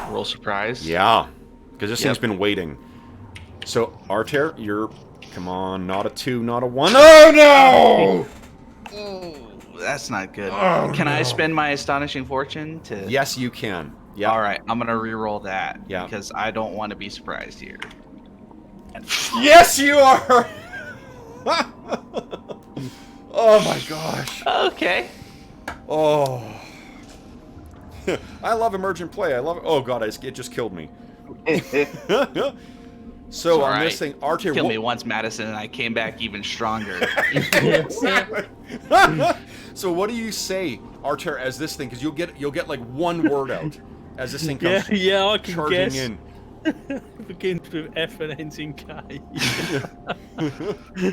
[SPEAKER 3] Roll surprise.
[SPEAKER 1] Yeah, because this thing's been waiting. So Arter, come on, not a 2, not a 1. Oh no!
[SPEAKER 3] Ooh, that's not good.
[SPEAKER 1] Oh,
[SPEAKER 3] Can I spend my astonishing fortune to?
[SPEAKER 1] Yes, you can. Yeah.
[SPEAKER 3] All right, I'm gonna re-roll that.
[SPEAKER 1] Yeah.
[SPEAKER 3] Because I don't want to be surprised here.
[SPEAKER 1] Yes, you are. Oh my gosh.
[SPEAKER 3] Okay.
[SPEAKER 1] Oh. I love emergent play. I love it. Oh god, it just killed me. So on this thing, Archer
[SPEAKER 3] killed me once, Madison, and I came back even stronger.
[SPEAKER 1] So what do you say, Archer, as this thing? Because you'll get like one word out as this thing comes
[SPEAKER 4] I can
[SPEAKER 1] charging
[SPEAKER 4] guess.
[SPEAKER 1] in.
[SPEAKER 4] It begins with F and ends in K.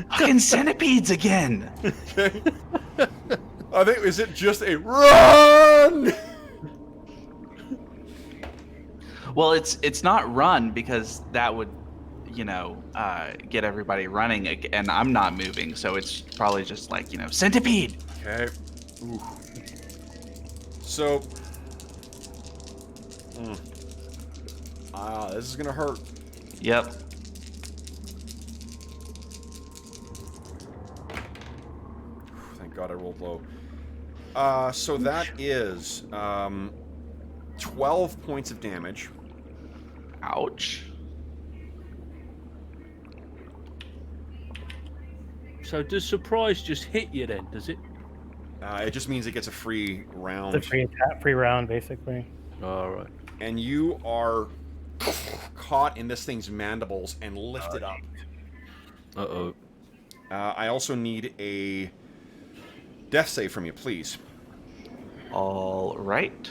[SPEAKER 3] Fucking centipedes again.
[SPEAKER 1] Okay. I think is it just a run?
[SPEAKER 3] Well, it's not run because that would, get everybody running, and I'm not moving, so it's probably just like, centipede.
[SPEAKER 1] Okay. Ooh. So. This is gonna hurt.
[SPEAKER 3] Yep.
[SPEAKER 1] Thank God I rolled low. So that is 12 points of damage.
[SPEAKER 3] Ouch.
[SPEAKER 4] So does surprise just hit you then? Does it?
[SPEAKER 1] It just means it gets a free round.
[SPEAKER 2] It's a free round, basically.
[SPEAKER 4] All right.
[SPEAKER 1] And you are caught in this thing's mandibles and lifted up.
[SPEAKER 4] Uh-oh.
[SPEAKER 1] I also need a death save from you, please.
[SPEAKER 3] All right.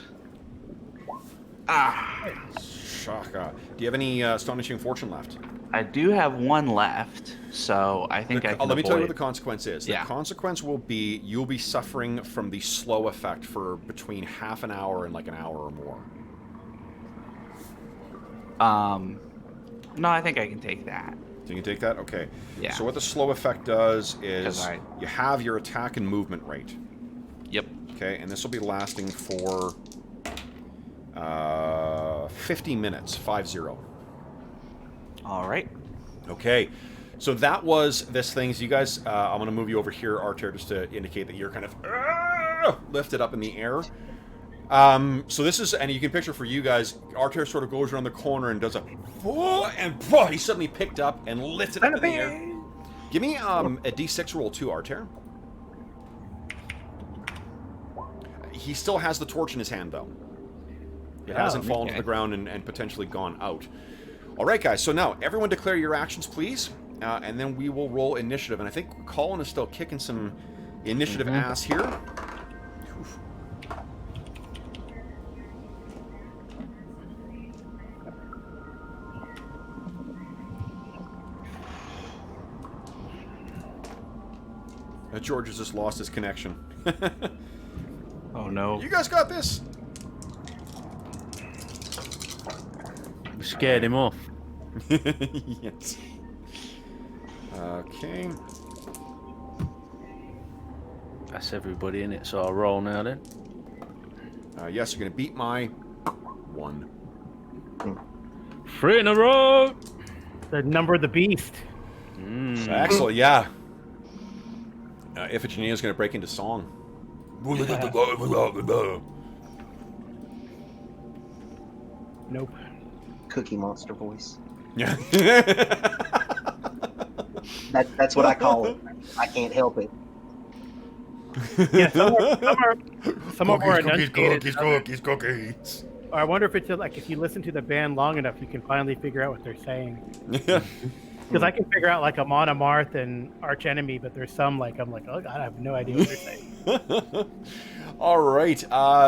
[SPEAKER 1] Shaka. Do you have any Astonishing Fortune left?
[SPEAKER 3] I do have one left, so I think I can
[SPEAKER 1] Let me tell you what
[SPEAKER 3] avoid-
[SPEAKER 1] the consequence is.
[SPEAKER 3] Yeah.
[SPEAKER 1] The consequence will be you'll be suffering from the slow effect for between half an hour and like an hour or more.
[SPEAKER 3] No, I think I can take that.
[SPEAKER 1] So you can take that? Okay.
[SPEAKER 3] Yeah.
[SPEAKER 1] So what the slow effect does is
[SPEAKER 3] 'Cause
[SPEAKER 1] you have your attack and movement rate.
[SPEAKER 3] Yep.
[SPEAKER 1] Okay, and this will be lasting for 50 minutes, 50.
[SPEAKER 3] All right.
[SPEAKER 1] Okay, so that was this thing. So you guys, I'm going to move you over here, Archer, just to indicate that you're kind of lifted up in the air. So this is, and you can picture for you guys, Archer sort of goes around the corner and does a, and he's suddenly picked up and lifted up in the air. Give me a D6 roll too, Archer. He still has the torch in his hand, though. It hasn't fallen to the ground and potentially gone out. All right, guys. So now, everyone declare your actions, please. And then we will roll initiative. And I think Colin is still kicking some initiative ass here. Oof. George has just lost his connection.
[SPEAKER 3] Oh no.
[SPEAKER 1] You guys got this.
[SPEAKER 6] We scared him off.
[SPEAKER 1] Yes. Okay.
[SPEAKER 6] That's everybody in it, so I'll roll now then.
[SPEAKER 1] Yes, you're going to beat my 1.
[SPEAKER 6] 3 in a row!
[SPEAKER 2] The number of the beast.
[SPEAKER 1] Excellent, yeah. Iphigenia is going to break into song.
[SPEAKER 2] Nope.
[SPEAKER 5] Cookie Monster voice.
[SPEAKER 1] Yeah.
[SPEAKER 5] That's what I call it. I can't help it.
[SPEAKER 2] Yeah, some are more enunciated.
[SPEAKER 1] Cookies.
[SPEAKER 2] Or I wonder if it's just like if you listen to the band long enough, you can finally figure out what they're saying. Because I can figure out like Amon Amarth and Arch Enemy, but there's some like I'm like, oh god, I have no idea what they're saying.
[SPEAKER 1] All right.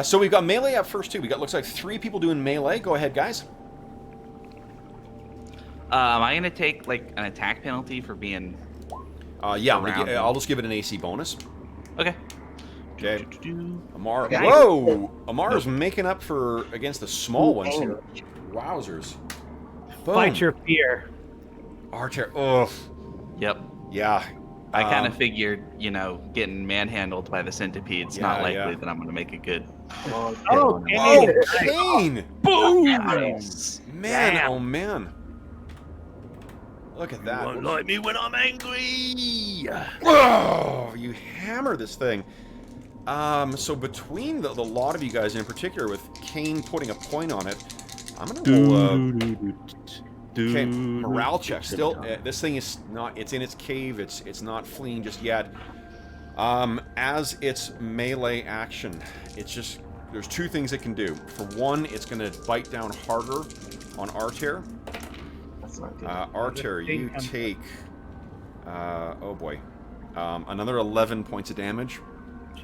[SPEAKER 1] So we've got melee up first too. We got looks like 3 people doing melee. Go ahead, guys.
[SPEAKER 3] Am I gonna take like an attack penalty for being?
[SPEAKER 1] Yeah, I'll just give it an AC bonus.
[SPEAKER 3] Okay.
[SPEAKER 1] Okay. Amar.
[SPEAKER 5] Yeah.
[SPEAKER 1] Whoa! Amar's making up for against the small ones here. Wowzers. Boom.
[SPEAKER 2] Fight your fear.
[SPEAKER 1] Archer. Ugh.
[SPEAKER 3] Yep.
[SPEAKER 1] Yeah.
[SPEAKER 3] I kind of figured, you know, getting manhandled by the centipede's not likely that I'm going to make a good.
[SPEAKER 2] Oh,
[SPEAKER 1] Kane!
[SPEAKER 6] Boom!
[SPEAKER 3] Nice.
[SPEAKER 1] Man,
[SPEAKER 5] Damn.
[SPEAKER 1] oh man. Look at that.
[SPEAKER 6] Won't like me when I'm angry.
[SPEAKER 1] Oh, you hammer this thing. So between the lot of you guys in particular, with Kane putting a point on it, I'm gonna roll okay, morale check. Still, this thing is not. It's in its cave. It's not fleeing just yet. As its melee action, it's just there's 2 things it can do. For one, it's gonna bite down harder on Arter.
[SPEAKER 5] That's not good.
[SPEAKER 1] Arter, you take. Oh boy, another 11 points of damage.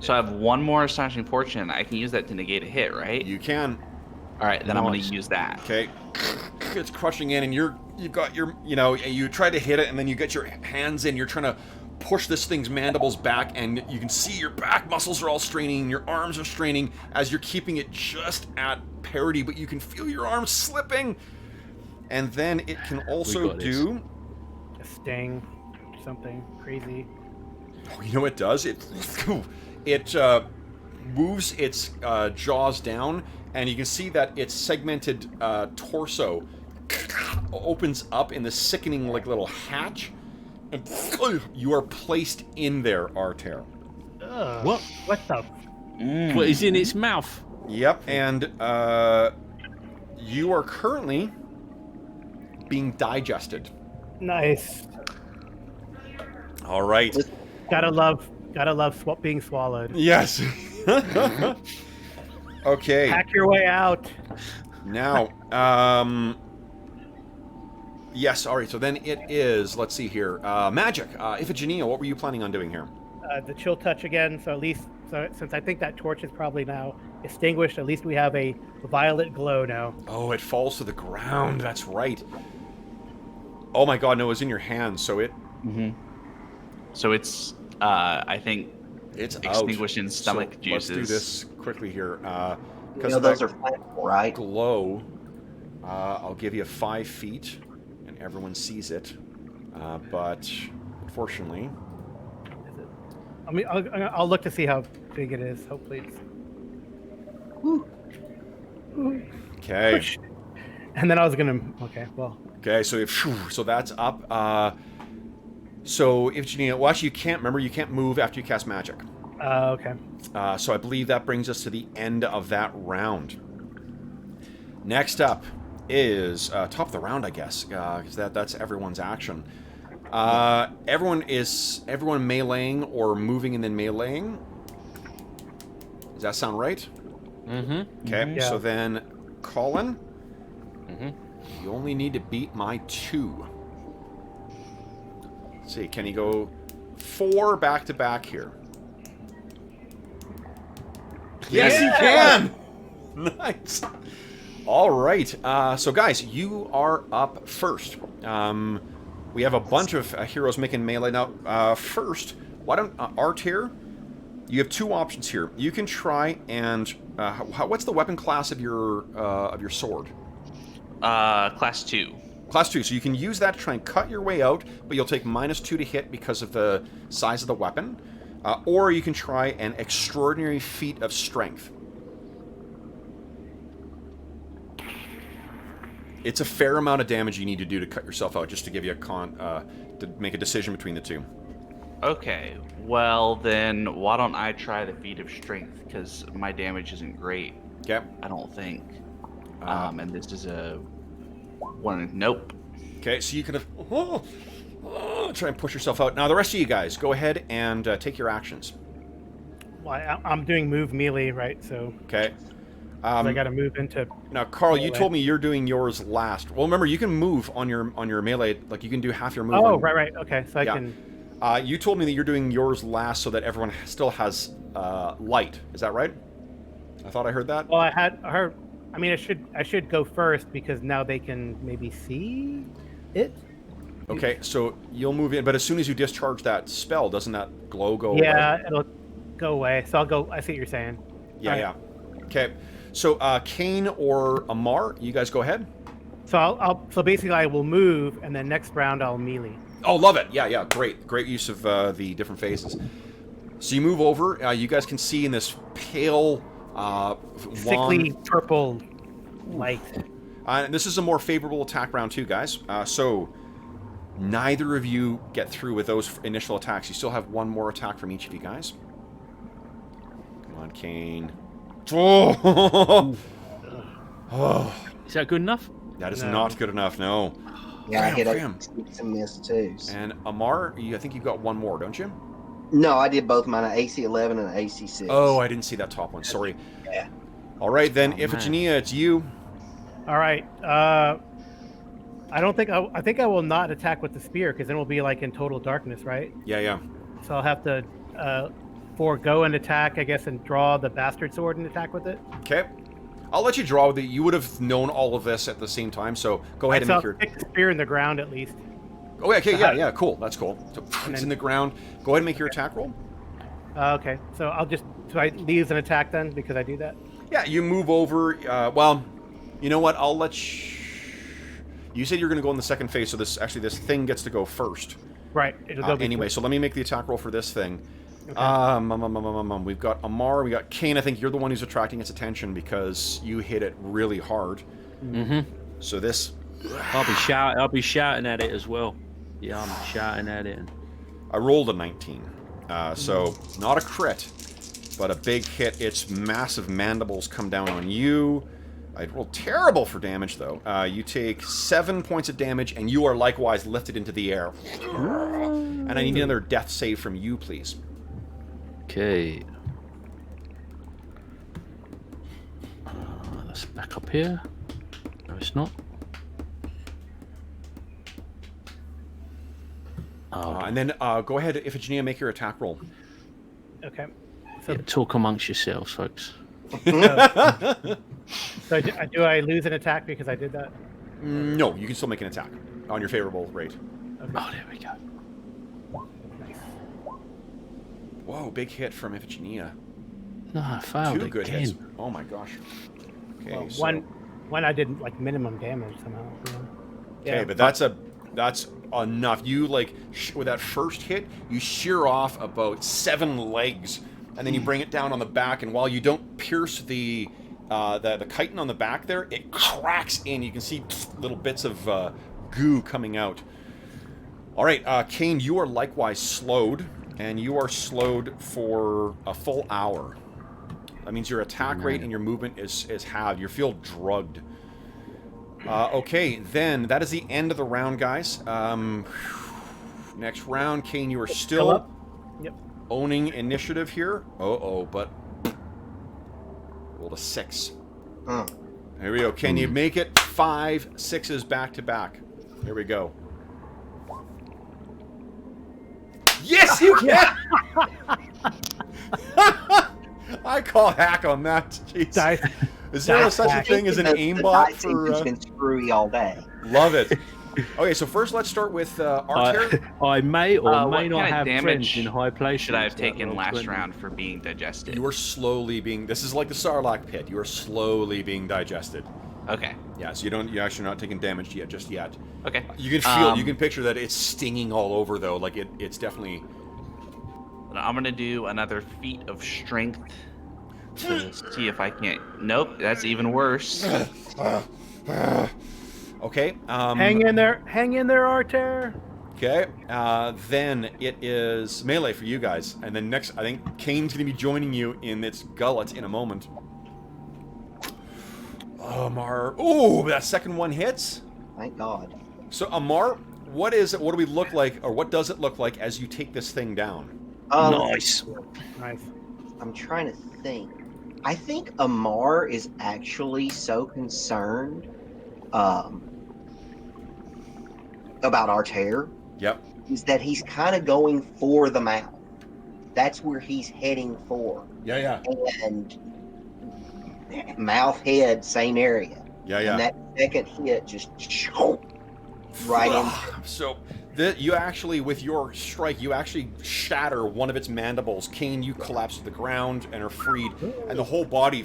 [SPEAKER 3] So I have 1 more Astonishing Fortune. I can use that to negate a hit, right?
[SPEAKER 1] You can.
[SPEAKER 3] All right, then I'm going to use that.
[SPEAKER 1] Okay. It's crushing in, and you've got your, you know, you try to hit it, and then you get your hands in. You're trying to push this thing's mandibles back, and you can see your back muscles are all straining, your arms are straining as you're keeping it just at parity, but you can feel your arms slipping. And then it can also do
[SPEAKER 2] a sting, something crazy.
[SPEAKER 1] Oh, you know what it does? It moves its jaws down, and you can see that its segmented torso opens up in the sickening like little hatch, and you are placed in there, Arter.
[SPEAKER 2] What the?
[SPEAKER 6] What is in its mouth?
[SPEAKER 1] Yep, and you are currently being digested.
[SPEAKER 2] Nice.
[SPEAKER 1] All right.
[SPEAKER 2] Gotta love being swallowed.
[SPEAKER 1] Yes. Okay.
[SPEAKER 2] Hack your way out.
[SPEAKER 1] Now, yes, all right, so then it is, let's see here, magic. Iphigenia, what were you planning on doing here?
[SPEAKER 2] The chill touch again, so at least, since I think that torch is probably now extinguished, at least we have a violet glow now.
[SPEAKER 1] Oh, it falls to the ground, that's right. Oh my god, no, it was in your hand, so it...
[SPEAKER 3] Mm-hmm. So it's, I think,
[SPEAKER 1] it's
[SPEAKER 3] extinguishing
[SPEAKER 1] out.
[SPEAKER 3] stomach
[SPEAKER 1] So
[SPEAKER 3] juices.
[SPEAKER 1] let's do this quickly here. Because
[SPEAKER 5] You know, those are flammable, right?
[SPEAKER 1] glow, I'll give you 5 feet, and everyone sees it. But unfortunately,
[SPEAKER 2] I mean, I'll look to see how big it is. Hopefully, it's.
[SPEAKER 1] okay.
[SPEAKER 2] And then I was gonna. Okay, well.
[SPEAKER 1] Okay, so so that's up. So Iphigenia, well, actually, you can't move after you cast magic.
[SPEAKER 2] Okay.
[SPEAKER 1] So I believe that brings us to the end of that round. Next up is top of the round, I guess, because that's everyone's action. Everyone meleeing or moving and then meleeing. Does that sound right?
[SPEAKER 6] Mm-hmm.
[SPEAKER 1] Okay,
[SPEAKER 2] Yeah.
[SPEAKER 1] so then Colin,
[SPEAKER 6] Mm-hmm.
[SPEAKER 1] you only need to beat my 2. Let's see, can you go 4 back to back here? Yes, you can! Nice. All right. So, guys, you are up first. We have a bunch of heroes making melee. Now, first, why don't Art here? You have two options here. You can try and what's the weapon class of your sword?
[SPEAKER 3] Class 2.
[SPEAKER 1] Class 2. So you can use that to try and cut your way out, but you'll take -2 to hit because of the size of the weapon. Or you can try an extraordinary feat of strength. It's a fair amount of damage you need to do to cut yourself out, just to give you a to make a decision between the two.
[SPEAKER 3] Okay, well then, why don't I try the feat of strength? Because my damage isn't great.
[SPEAKER 1] Okay.
[SPEAKER 3] I don't think. And this is a one. Nope.
[SPEAKER 1] Okay, so you can try and push yourself out. Now the rest of you guys, go ahead and take your actions.
[SPEAKER 2] Well, I'm doing move melee, right? So
[SPEAKER 1] Okay.
[SPEAKER 2] I got to move into.
[SPEAKER 1] Now, Carl, you
[SPEAKER 2] melee.
[SPEAKER 1] told me you're doing yours last. Well, remember, you can move on your melee. Like you can do half your move.
[SPEAKER 2] Oh,
[SPEAKER 1] on,
[SPEAKER 2] right. Okay, so I
[SPEAKER 1] Yeah.
[SPEAKER 2] can.
[SPEAKER 1] You told me that you're doing yours last so that everyone still has light. Is that right? I thought I heard that.
[SPEAKER 2] Well, I heard. I mean, I should go first because now they can maybe see it.
[SPEAKER 1] Okay, so you'll move in, but as soon as you discharge that spell, doesn't that glow go away?
[SPEAKER 2] Yeah, it'll go away. So I'll go. I see what you're saying.
[SPEAKER 1] Yeah,
[SPEAKER 2] All right.
[SPEAKER 1] yeah. Okay, so Kane or Amar, you guys go ahead.
[SPEAKER 2] So so basically I will move, and then next round I'll melee.
[SPEAKER 1] Oh, love it. Yeah, yeah, great use of the different phases. So you move over. You guys can see in this pale,
[SPEAKER 2] Sickly
[SPEAKER 1] wan...
[SPEAKER 2] purple light.
[SPEAKER 1] And this is a more favorable attack round too, guys. So neither of you get through with those initial attacks. You still have one more attack from each of you guys. Come on, Kane. Oh! Oh.
[SPEAKER 4] Is that good enough?
[SPEAKER 1] That is
[SPEAKER 2] No.
[SPEAKER 1] not good enough, no.
[SPEAKER 5] Yeah, I hit
[SPEAKER 1] Bam.
[SPEAKER 5] some miss too.
[SPEAKER 1] And Amar, I think you've got one more, don't you?
[SPEAKER 5] No, I did both mine, an AC 11 and an AC 6.
[SPEAKER 1] Oh, I didn't see that top one. Sorry.
[SPEAKER 5] Yeah.
[SPEAKER 1] All right, then,
[SPEAKER 4] Oh,
[SPEAKER 1] Iphigenia, it's you.
[SPEAKER 2] All right. I don't think I think I will not attack with the spear because then we'll be like in total darkness, right?
[SPEAKER 1] Yeah, yeah.
[SPEAKER 2] So I'll have to forego an attack, I guess, and draw the bastard sword and attack with it.
[SPEAKER 1] Okay. I'll let you draw with it. You would have known all of this at the same time, so go ahead and
[SPEAKER 2] So
[SPEAKER 1] make
[SPEAKER 2] I'll
[SPEAKER 1] your...
[SPEAKER 2] stick the spear in the ground at least.
[SPEAKER 1] Oh, yeah, okay, yeah, cool. That's cool. So it's in the ground. Go ahead and make your attack roll.
[SPEAKER 2] Okay. So so I use an attack then because I do that.
[SPEAKER 1] Yeah, you move over. Well, you know what? I'll let you... You said you're going to go in the second phase, so this thing gets to go first.
[SPEAKER 2] Right. It'll go
[SPEAKER 1] Anyway,
[SPEAKER 2] before.
[SPEAKER 1] so let me make the attack roll for this thing.
[SPEAKER 2] Okay.
[SPEAKER 1] We've got Amar, we got Kane. I think you're the one who's attracting its attention because you hit it really hard.
[SPEAKER 4] Mm-hmm.
[SPEAKER 1] So this...
[SPEAKER 4] I'll be shouting at it as well. Yeah, I'm shouting at it.
[SPEAKER 1] I rolled a 19. So not a crit, but a big hit. Its massive mandibles come down on you. I rolled terrible for damage, though. You take 7 points of damage, and you are likewise lifted into the air. And I need another death save from you, please.
[SPEAKER 4] Okay. That's back up here. No, it's not.
[SPEAKER 1] And then go ahead, Iphigenia, make your attack roll.
[SPEAKER 2] Okay. So,
[SPEAKER 4] Yeah, talk amongst yourselves, folks.
[SPEAKER 2] so do I lose an attack because I did that?
[SPEAKER 1] No, you can still make an attack on your favorable rate.
[SPEAKER 2] Okay.
[SPEAKER 4] Oh, there we go.
[SPEAKER 2] Nice.
[SPEAKER 1] Whoa, big hit from Iphigenia.
[SPEAKER 4] No, I failed
[SPEAKER 1] 2 good
[SPEAKER 4] again.
[SPEAKER 1] hits. Oh my gosh. Okay,
[SPEAKER 2] Well,
[SPEAKER 1] so...
[SPEAKER 2] one I did like minimum damage somehow. Yeah.
[SPEAKER 1] Okay, but that's enough. You with that first hit, you shear off about 7 legs, and then you bring it down on the back. And while you don't pierce the chitin on the back there, it cracks in. You can see little bits of goo coming out. All right, Kane, you are likewise slowed, and you are slowed for a full hour. That means your attack rate and your movement is halved. You feel drugged. Okay, then that is the end of the round, guys. Next round, Kane, you are still
[SPEAKER 2] up? Yep.
[SPEAKER 1] owning initiative here. But rolled a 6.
[SPEAKER 5] Huh.
[SPEAKER 1] Here we go. Can you make it 5 6s back to back? Here we go. Yes, you can. I call hack on that. Jeez.
[SPEAKER 2] Dice.
[SPEAKER 1] Is there such a thing as an
[SPEAKER 5] The
[SPEAKER 1] aimbot
[SPEAKER 5] dice
[SPEAKER 1] for?
[SPEAKER 5] engine's been screwy all day.
[SPEAKER 1] Love it. Okay, so first let's start with Arter.
[SPEAKER 6] I may or may
[SPEAKER 3] what
[SPEAKER 6] not
[SPEAKER 3] kind of
[SPEAKER 6] have
[SPEAKER 3] damage
[SPEAKER 6] friends in high places.
[SPEAKER 3] should I have
[SPEAKER 6] that
[SPEAKER 3] taken
[SPEAKER 6] roll
[SPEAKER 3] last
[SPEAKER 6] 20.
[SPEAKER 3] round for being digested?
[SPEAKER 1] You are slowly being. This is like the Sarlacc pit. You are slowly being digested.
[SPEAKER 3] Okay.
[SPEAKER 1] Yeah, so you're actually not taking damage yet, just yet.
[SPEAKER 3] Okay.
[SPEAKER 1] You can feel, you can picture that it's stinging all over though. Like it's definitely.
[SPEAKER 3] I'm gonna do another feat of strength to see if I can't. Nope, that's even worse.
[SPEAKER 1] Okay.
[SPEAKER 2] Hang in there, Arter.
[SPEAKER 1] Okay. Then it is melee for you guys, and then next I think Kane's gonna be joining you in its gullet in a moment. Amar. Ooh, that second one hits.
[SPEAKER 5] Thank God.
[SPEAKER 1] So Amar, what do we look like, or what does it look like as you take this thing down?
[SPEAKER 6] Nice.
[SPEAKER 2] Nice.
[SPEAKER 5] I'm trying to think. I think Amar is actually so concerned about Arter
[SPEAKER 1] Yep.
[SPEAKER 5] is that he's kind of going for the mouth. That's where he's heading for.
[SPEAKER 1] Yeah.
[SPEAKER 5] And mouth, head, same area.
[SPEAKER 1] Yeah.
[SPEAKER 5] And that second hit just right in.
[SPEAKER 1] So you actually, with your strike, you actually shatter one of its mandibles. Kane, you collapse to the ground and are freed, and the whole body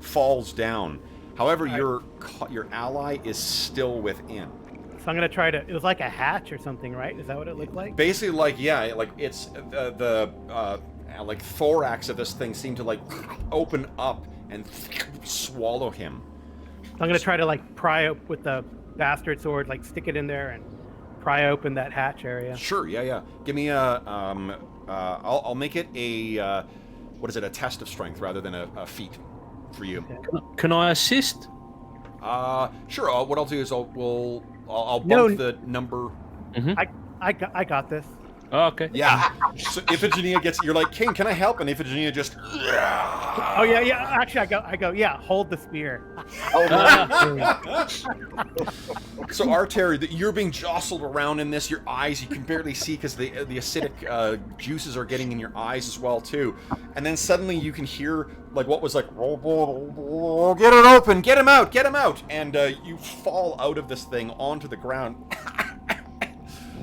[SPEAKER 1] falls down. However, your ally is still within.
[SPEAKER 2] So I'm gonna try to. It was like a hatch or something, right? Is that what it looked like?
[SPEAKER 1] Basically, like it's the like thorax of this thing seemed to like open up and swallow him.
[SPEAKER 2] So I'm gonna try to like pry up with the bastard sword, like stick it in there and pry open that hatch area.
[SPEAKER 1] Sure. Yeah. Give me a I'll make it a what is it? A test of strength rather than a feat for you.
[SPEAKER 6] Can I assist?
[SPEAKER 1] Sure. What I'll do is I'll bump the number.
[SPEAKER 2] I got this.
[SPEAKER 6] Oh, okay.
[SPEAKER 1] Yeah. So Iphigenia gets. You're like, King, can I help? And Iphigenia just.
[SPEAKER 2] Oh yeah. Actually, I go. Yeah, hold the spear.
[SPEAKER 1] So Arter, you're being jostled around in this. Your eyes, you can barely see because the acidic juices are getting in your eyes as well too. And then suddenly you can hear like what was like, get it open, get him out, and you fall out of this thing onto the ground.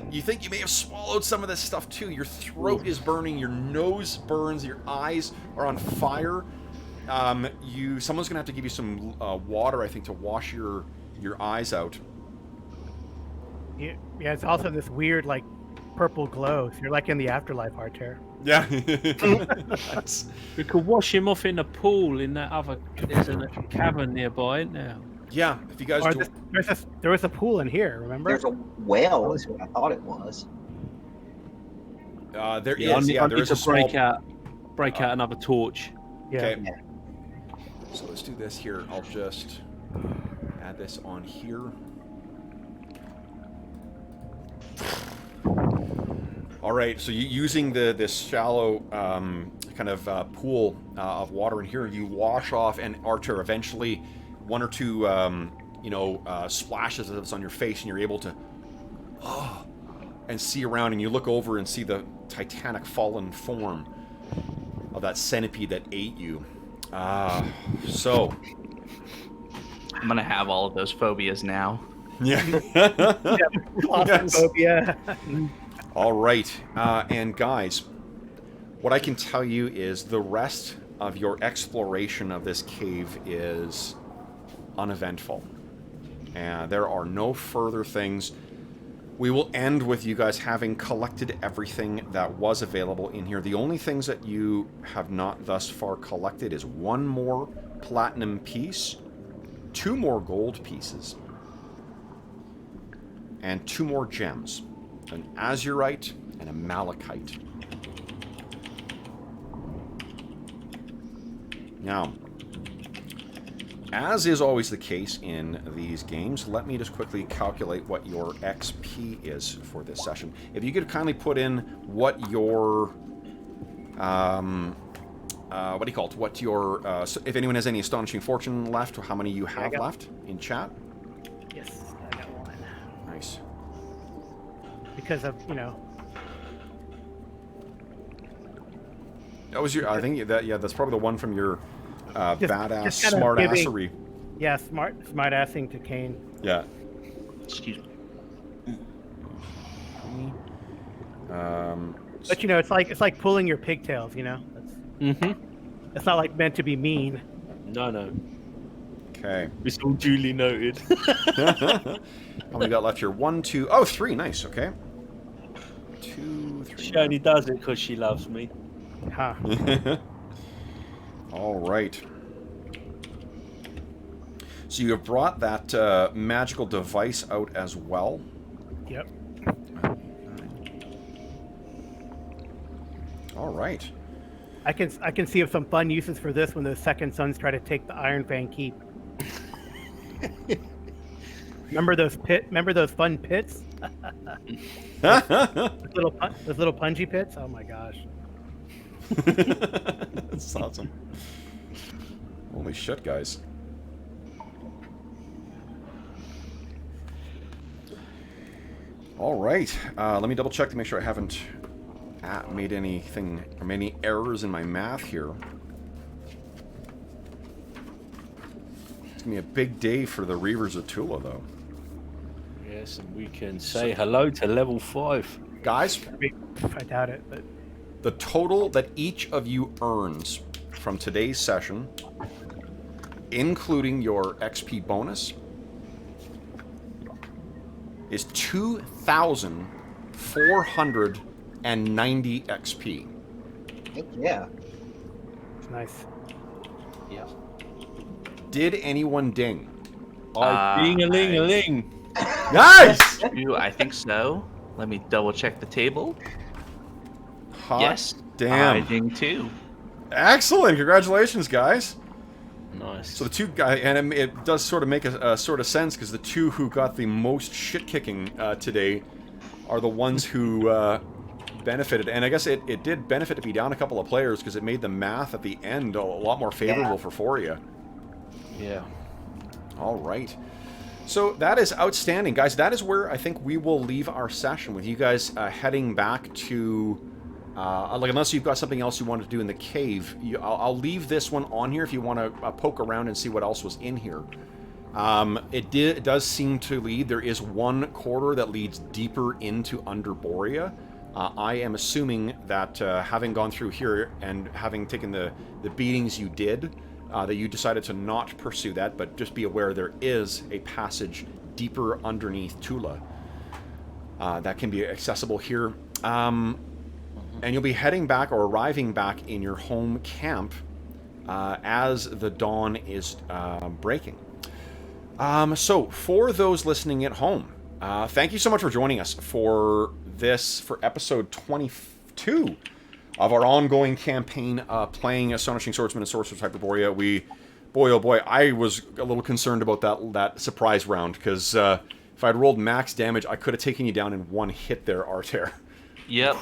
[SPEAKER 1] You think you may have swallowed some of this stuff too. Your throat is burning, your nose burns, your eyes are on fire. Someone's gonna have to give you some water, I think, to wash your eyes out.
[SPEAKER 2] Yeah, it's also this weird like purple glow. So you're like in the afterlife, Arter.
[SPEAKER 1] Yeah.
[SPEAKER 6] We could wash him off in a pool in that other. There's a cavern nearby, isn't there?
[SPEAKER 1] Yeah, if you guys do.
[SPEAKER 2] There was a pool in here, remember?
[SPEAKER 5] There's a well, is what I thought it was.
[SPEAKER 1] There
[SPEAKER 6] I
[SPEAKER 1] is.
[SPEAKER 6] need
[SPEAKER 1] There is
[SPEAKER 6] to
[SPEAKER 1] a small.
[SPEAKER 6] break out another torch.
[SPEAKER 2] Yeah.
[SPEAKER 1] Okay. So let's do this here. I'll just add this on here. All right. So using this shallow kind of pool of water in here, you wash off, and Arter eventually. One or two, splashes of this on your face, and you're able to, and see around, and you look over and see the titanic fallen form of that centipede that ate you. So.
[SPEAKER 3] I'm gonna have all of those phobias now.
[SPEAKER 1] Yeah.
[SPEAKER 2] Claustrophobia.
[SPEAKER 1] All right, and guys, what I can tell you is the rest of your exploration of this cave is uneventful, and there are no further things. We will end with you guys having collected everything that was available in here. The only things that you have not thus far collected is one more platinum piece, 2 more gold pieces, and 2 more gems, an azurite and a malachite. Now, as is always the case in these games, let me just quickly calculate what your XP is for this session. If you could kindly put in what your, if anyone has any Astonishing Fortune left, or how many you have left in chat.
[SPEAKER 2] Yes, I got one.
[SPEAKER 1] Nice.
[SPEAKER 2] Because of,
[SPEAKER 1] That was your, I think that's probably the one from your badass
[SPEAKER 2] just kind of
[SPEAKER 1] smart assery.
[SPEAKER 2] Yeah, smart assing to Kane.
[SPEAKER 1] Yeah.
[SPEAKER 3] Excuse me.
[SPEAKER 2] But you know, it's like pulling your pigtails. You know, it's not like meant to be mean.
[SPEAKER 6] No.
[SPEAKER 1] Okay.
[SPEAKER 6] It's all duly noted.
[SPEAKER 1] How many got left here? 1, 2. Oh, 3. Nice. Okay. 2, 3.
[SPEAKER 6] She only does it because she loves me.
[SPEAKER 2] Huh.
[SPEAKER 1] All right. So you have brought that magical device out as well.
[SPEAKER 2] Yep.
[SPEAKER 1] All right.
[SPEAKER 2] I can see some fun uses for this when the second sons try to take the Iron Fang keep. Remember those fun pits? those little pungy pits? Oh my gosh.
[SPEAKER 1] That's awesome. Holy shit, guys. All right. Let me double check to make sure I haven't made anything or made any errors in my math here. It's going to be a big day for the Reavers of Thule, though.
[SPEAKER 6] Yes, and we can say hello to level 5.
[SPEAKER 1] Guys,
[SPEAKER 2] I doubt it, but
[SPEAKER 1] the total that each of you earns from today's session, including your XP bonus, is 2,490 XP.
[SPEAKER 5] Heck yeah.
[SPEAKER 2] it's nice.
[SPEAKER 3] Yeah.
[SPEAKER 1] Did anyone ding?
[SPEAKER 6] Ding-a-ling-a-ling.
[SPEAKER 1] Nice!
[SPEAKER 3] I think so. Let me double check the table.
[SPEAKER 1] Hot
[SPEAKER 3] Yes.
[SPEAKER 1] damn.
[SPEAKER 3] I ding too.
[SPEAKER 1] Excellent. Congratulations, guys.
[SPEAKER 6] Nice.
[SPEAKER 1] So the two guys, and it does sort of make a sort of sense because the two who got the most shit kicking today are the ones who benefited. And I guess it did benefit to be down a couple of players because it made the math at the end a lot more favorable for you.
[SPEAKER 6] Yeah.
[SPEAKER 1] All right. So that is outstanding, guys. That is where I think we will leave our session with you guys heading back to... unless you've got something else you want to do in the cave, I'll leave this one on here if you want to poke around and see what else was in here. It does seem to lead. There is one corridor that leads deeper into Underborea. I am assuming that having gone through here and having taken the beatings you did, that you decided to not pursue that, but just be aware there is a passage deeper underneath Thule that can be accessible here. And you'll be heading back or arriving back in your home camp as the dawn is breaking. So for those listening at home, thank you so much for joining us for episode 22 of our ongoing campaign playing Astonishing Swordsmen and Sorcerers of Hyperborea. Boy, oh boy, I was a little concerned about that surprise round because if I'd rolled max damage, I could have taken you down in one hit there, Artair.
[SPEAKER 3] Yep.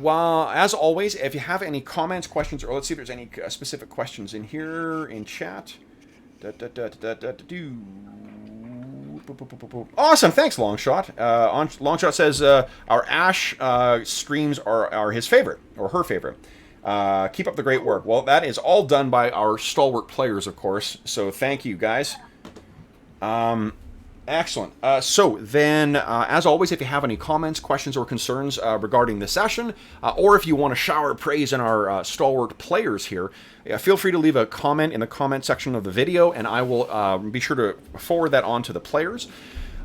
[SPEAKER 1] Well, as always, if you have any comments, questions, or let's see if there's any specific questions in here in chat. Awesome, thanks, Longshot. Longshot says our Ash streams are his favorite, or her favorite. Keep up the great work. Well, that is all done by our stalwart players, of course, so thank you, guys. Excellent. So then, as always, if you have any comments, questions, or concerns regarding the session, or if you want to shower praise on our stalwart players here, feel free to leave a comment in the comment section of the video, and I will be sure to forward that on to the players.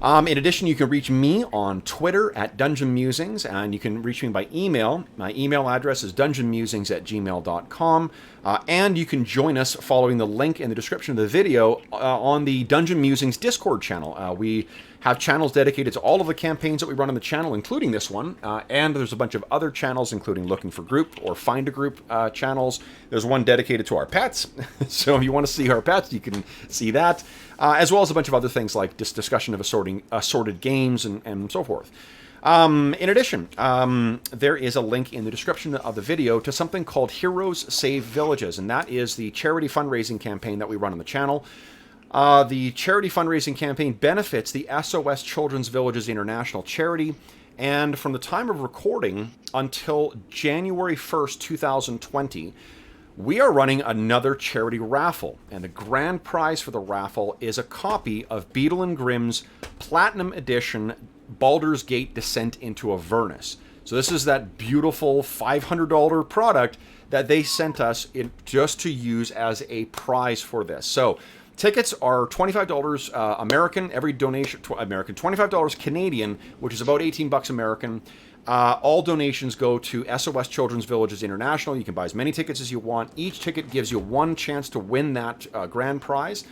[SPEAKER 1] In addition, you can reach me on Twitter at Dungeon Musings, and you can reach me by email. My email address is dungeonmusings@gmail.com, and you can join us following the link in the description of the video on the Dungeon Musings Discord channel. We have channels dedicated to all of the campaigns that we run on the channel, including this one, and there's a bunch of other channels, including Looking for Group or Find a Group channels. There's one dedicated to our pets, so if you want to see our pets, you can see that. As well as a bunch of other things like discussion of assorted games and so forth. In addition, there is a link in the description of the video to something called Heroes Save Villages, and that is the charity fundraising campaign that we run on the channel. The charity fundraising campaign benefits the SOS Children's Villages International charity, and from the time of recording until January 1st, 2020, we are running another charity raffle, and the grand prize for the raffle is a copy of Beetle and Grimm's Platinum Edition Baldur's Gate Descent into Avernus. So this is that beautiful $500 product that they sent us just to use as a prize for this. So tickets are $25 American, every donation American, $25 Canadian, which is about 18 bucks American. All donations go to SOS Children's Villages International. You can buy as many tickets as you want. Each ticket gives you one chance to win that grand prize.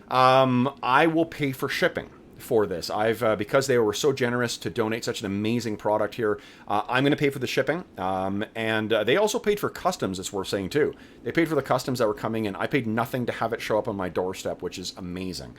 [SPEAKER 1] I will pay for shipping for this. Because they were so generous to donate such an amazing product here, I'm going to pay for the shipping. And they also paid for customs, it's worth saying too. They paid for the customs that were coming in. I paid nothing to have it show up on my doorstep, which is amazing.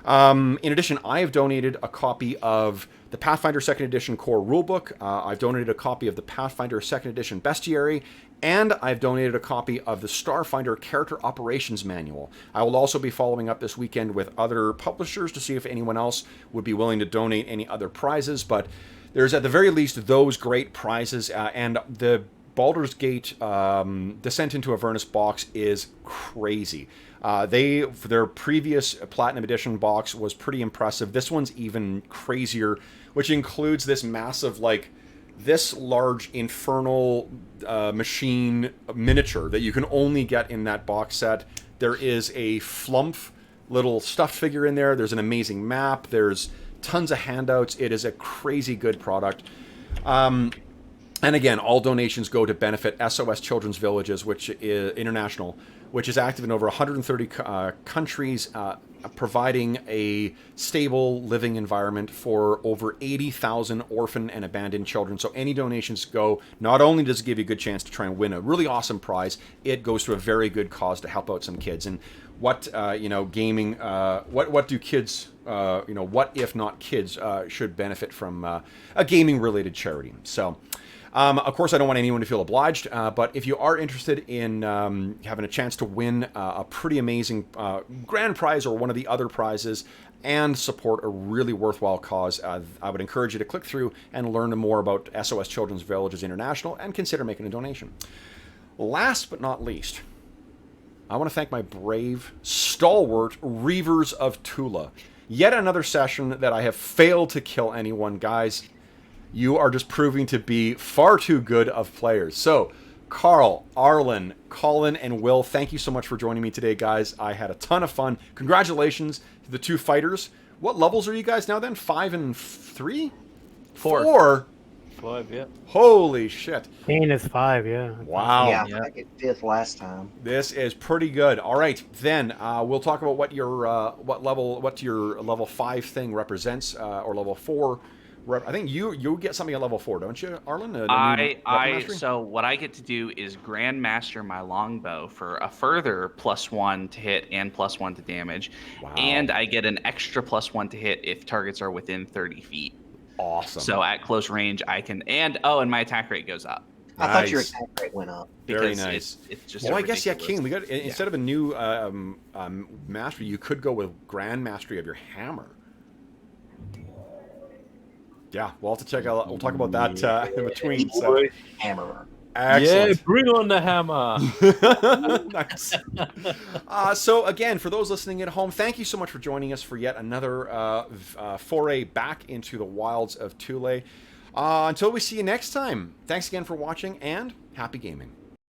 [SPEAKER 1] In addition, I have donated a copy of the Pathfinder 2nd Edition Core Rulebook. I've donated a copy of the Pathfinder 2nd Edition Bestiary, and I've donated a copy of the Starfinder Character Operations Manual. I will also be following up this weekend with other publishers to see if anyone else would be willing to donate any other prizes, but there's at the very least those great prizes, and the Baldur's Gate Descent into Avernus box is crazy. Their previous Platinum Edition box was pretty impressive. This one's even crazier, which includes this massive, like, this large infernal machine miniature that you can only get in that box set. There is a Flumph little stuffed figure in there. There's an amazing map. There's tons of handouts. It is a crazy good product. And again, all donations go to benefit SOS Children's Villages, which is international, which is active in over 130 countries, providing a stable living environment for over 80,000 orphan and abandoned children. So any donations go, not only does it give you a good chance to try and win a really awesome prize, it goes to a very good cause to help out some kids. And what, gaming, what do kids, what if not kids should benefit from a gaming-related charity? So, of course, I don't want anyone to feel obliged, but if you are interested in having a chance to win a pretty amazing grand prize or one of the other prizes and support a really worthwhile cause, I would encourage you to click through and learn more about SOS Children's Villages International and consider making a donation. Last but not least, I want to thank my brave, stalwart Reavers of Thule. Yet another session that I have failed to kill anyone, guys. You are just proving to be far too good of players. So, Carl, Arlen, Colin, and Will, thank you so much for joining me today, guys. I had a ton of fun. Congratulations to the two fighters. What levels are you guys now then? 5 and 3? 4?
[SPEAKER 6] 5, yeah.
[SPEAKER 1] Holy shit.
[SPEAKER 2] Kane is 5, yeah.
[SPEAKER 1] Wow.
[SPEAKER 5] Yeah, I get 5th last time.
[SPEAKER 1] This is pretty good. All right, then we'll talk about what your level 5 thing represents, or level 4. I think you get something at level 4, don't you, Arlen?
[SPEAKER 3] So what I get to do is Grandmaster my longbow for a further +1 to hit and +1 to damage.
[SPEAKER 1] Wow.
[SPEAKER 3] And I get an extra +1 to hit if targets are within 30 feet.
[SPEAKER 1] Awesome.
[SPEAKER 3] So at close range, I can, and my attack rate goes up.
[SPEAKER 5] I thought your attack rate went up.
[SPEAKER 1] Very nice.
[SPEAKER 3] It's just
[SPEAKER 1] well, I guess, yeah, King, we got, instead of a new mastery, you could go with Grand Mastery of your hammer. Yeah, we'll have to check out. We'll talk about that in between. So.
[SPEAKER 5] Hammer.
[SPEAKER 1] Excellent.
[SPEAKER 6] Yeah, bring on the hammer.
[SPEAKER 1] Nice. So again, for those listening at home, thank you so much for joining us for yet another foray back into the wilds of Thule. Until we see you next time, thanks again for watching and happy gaming.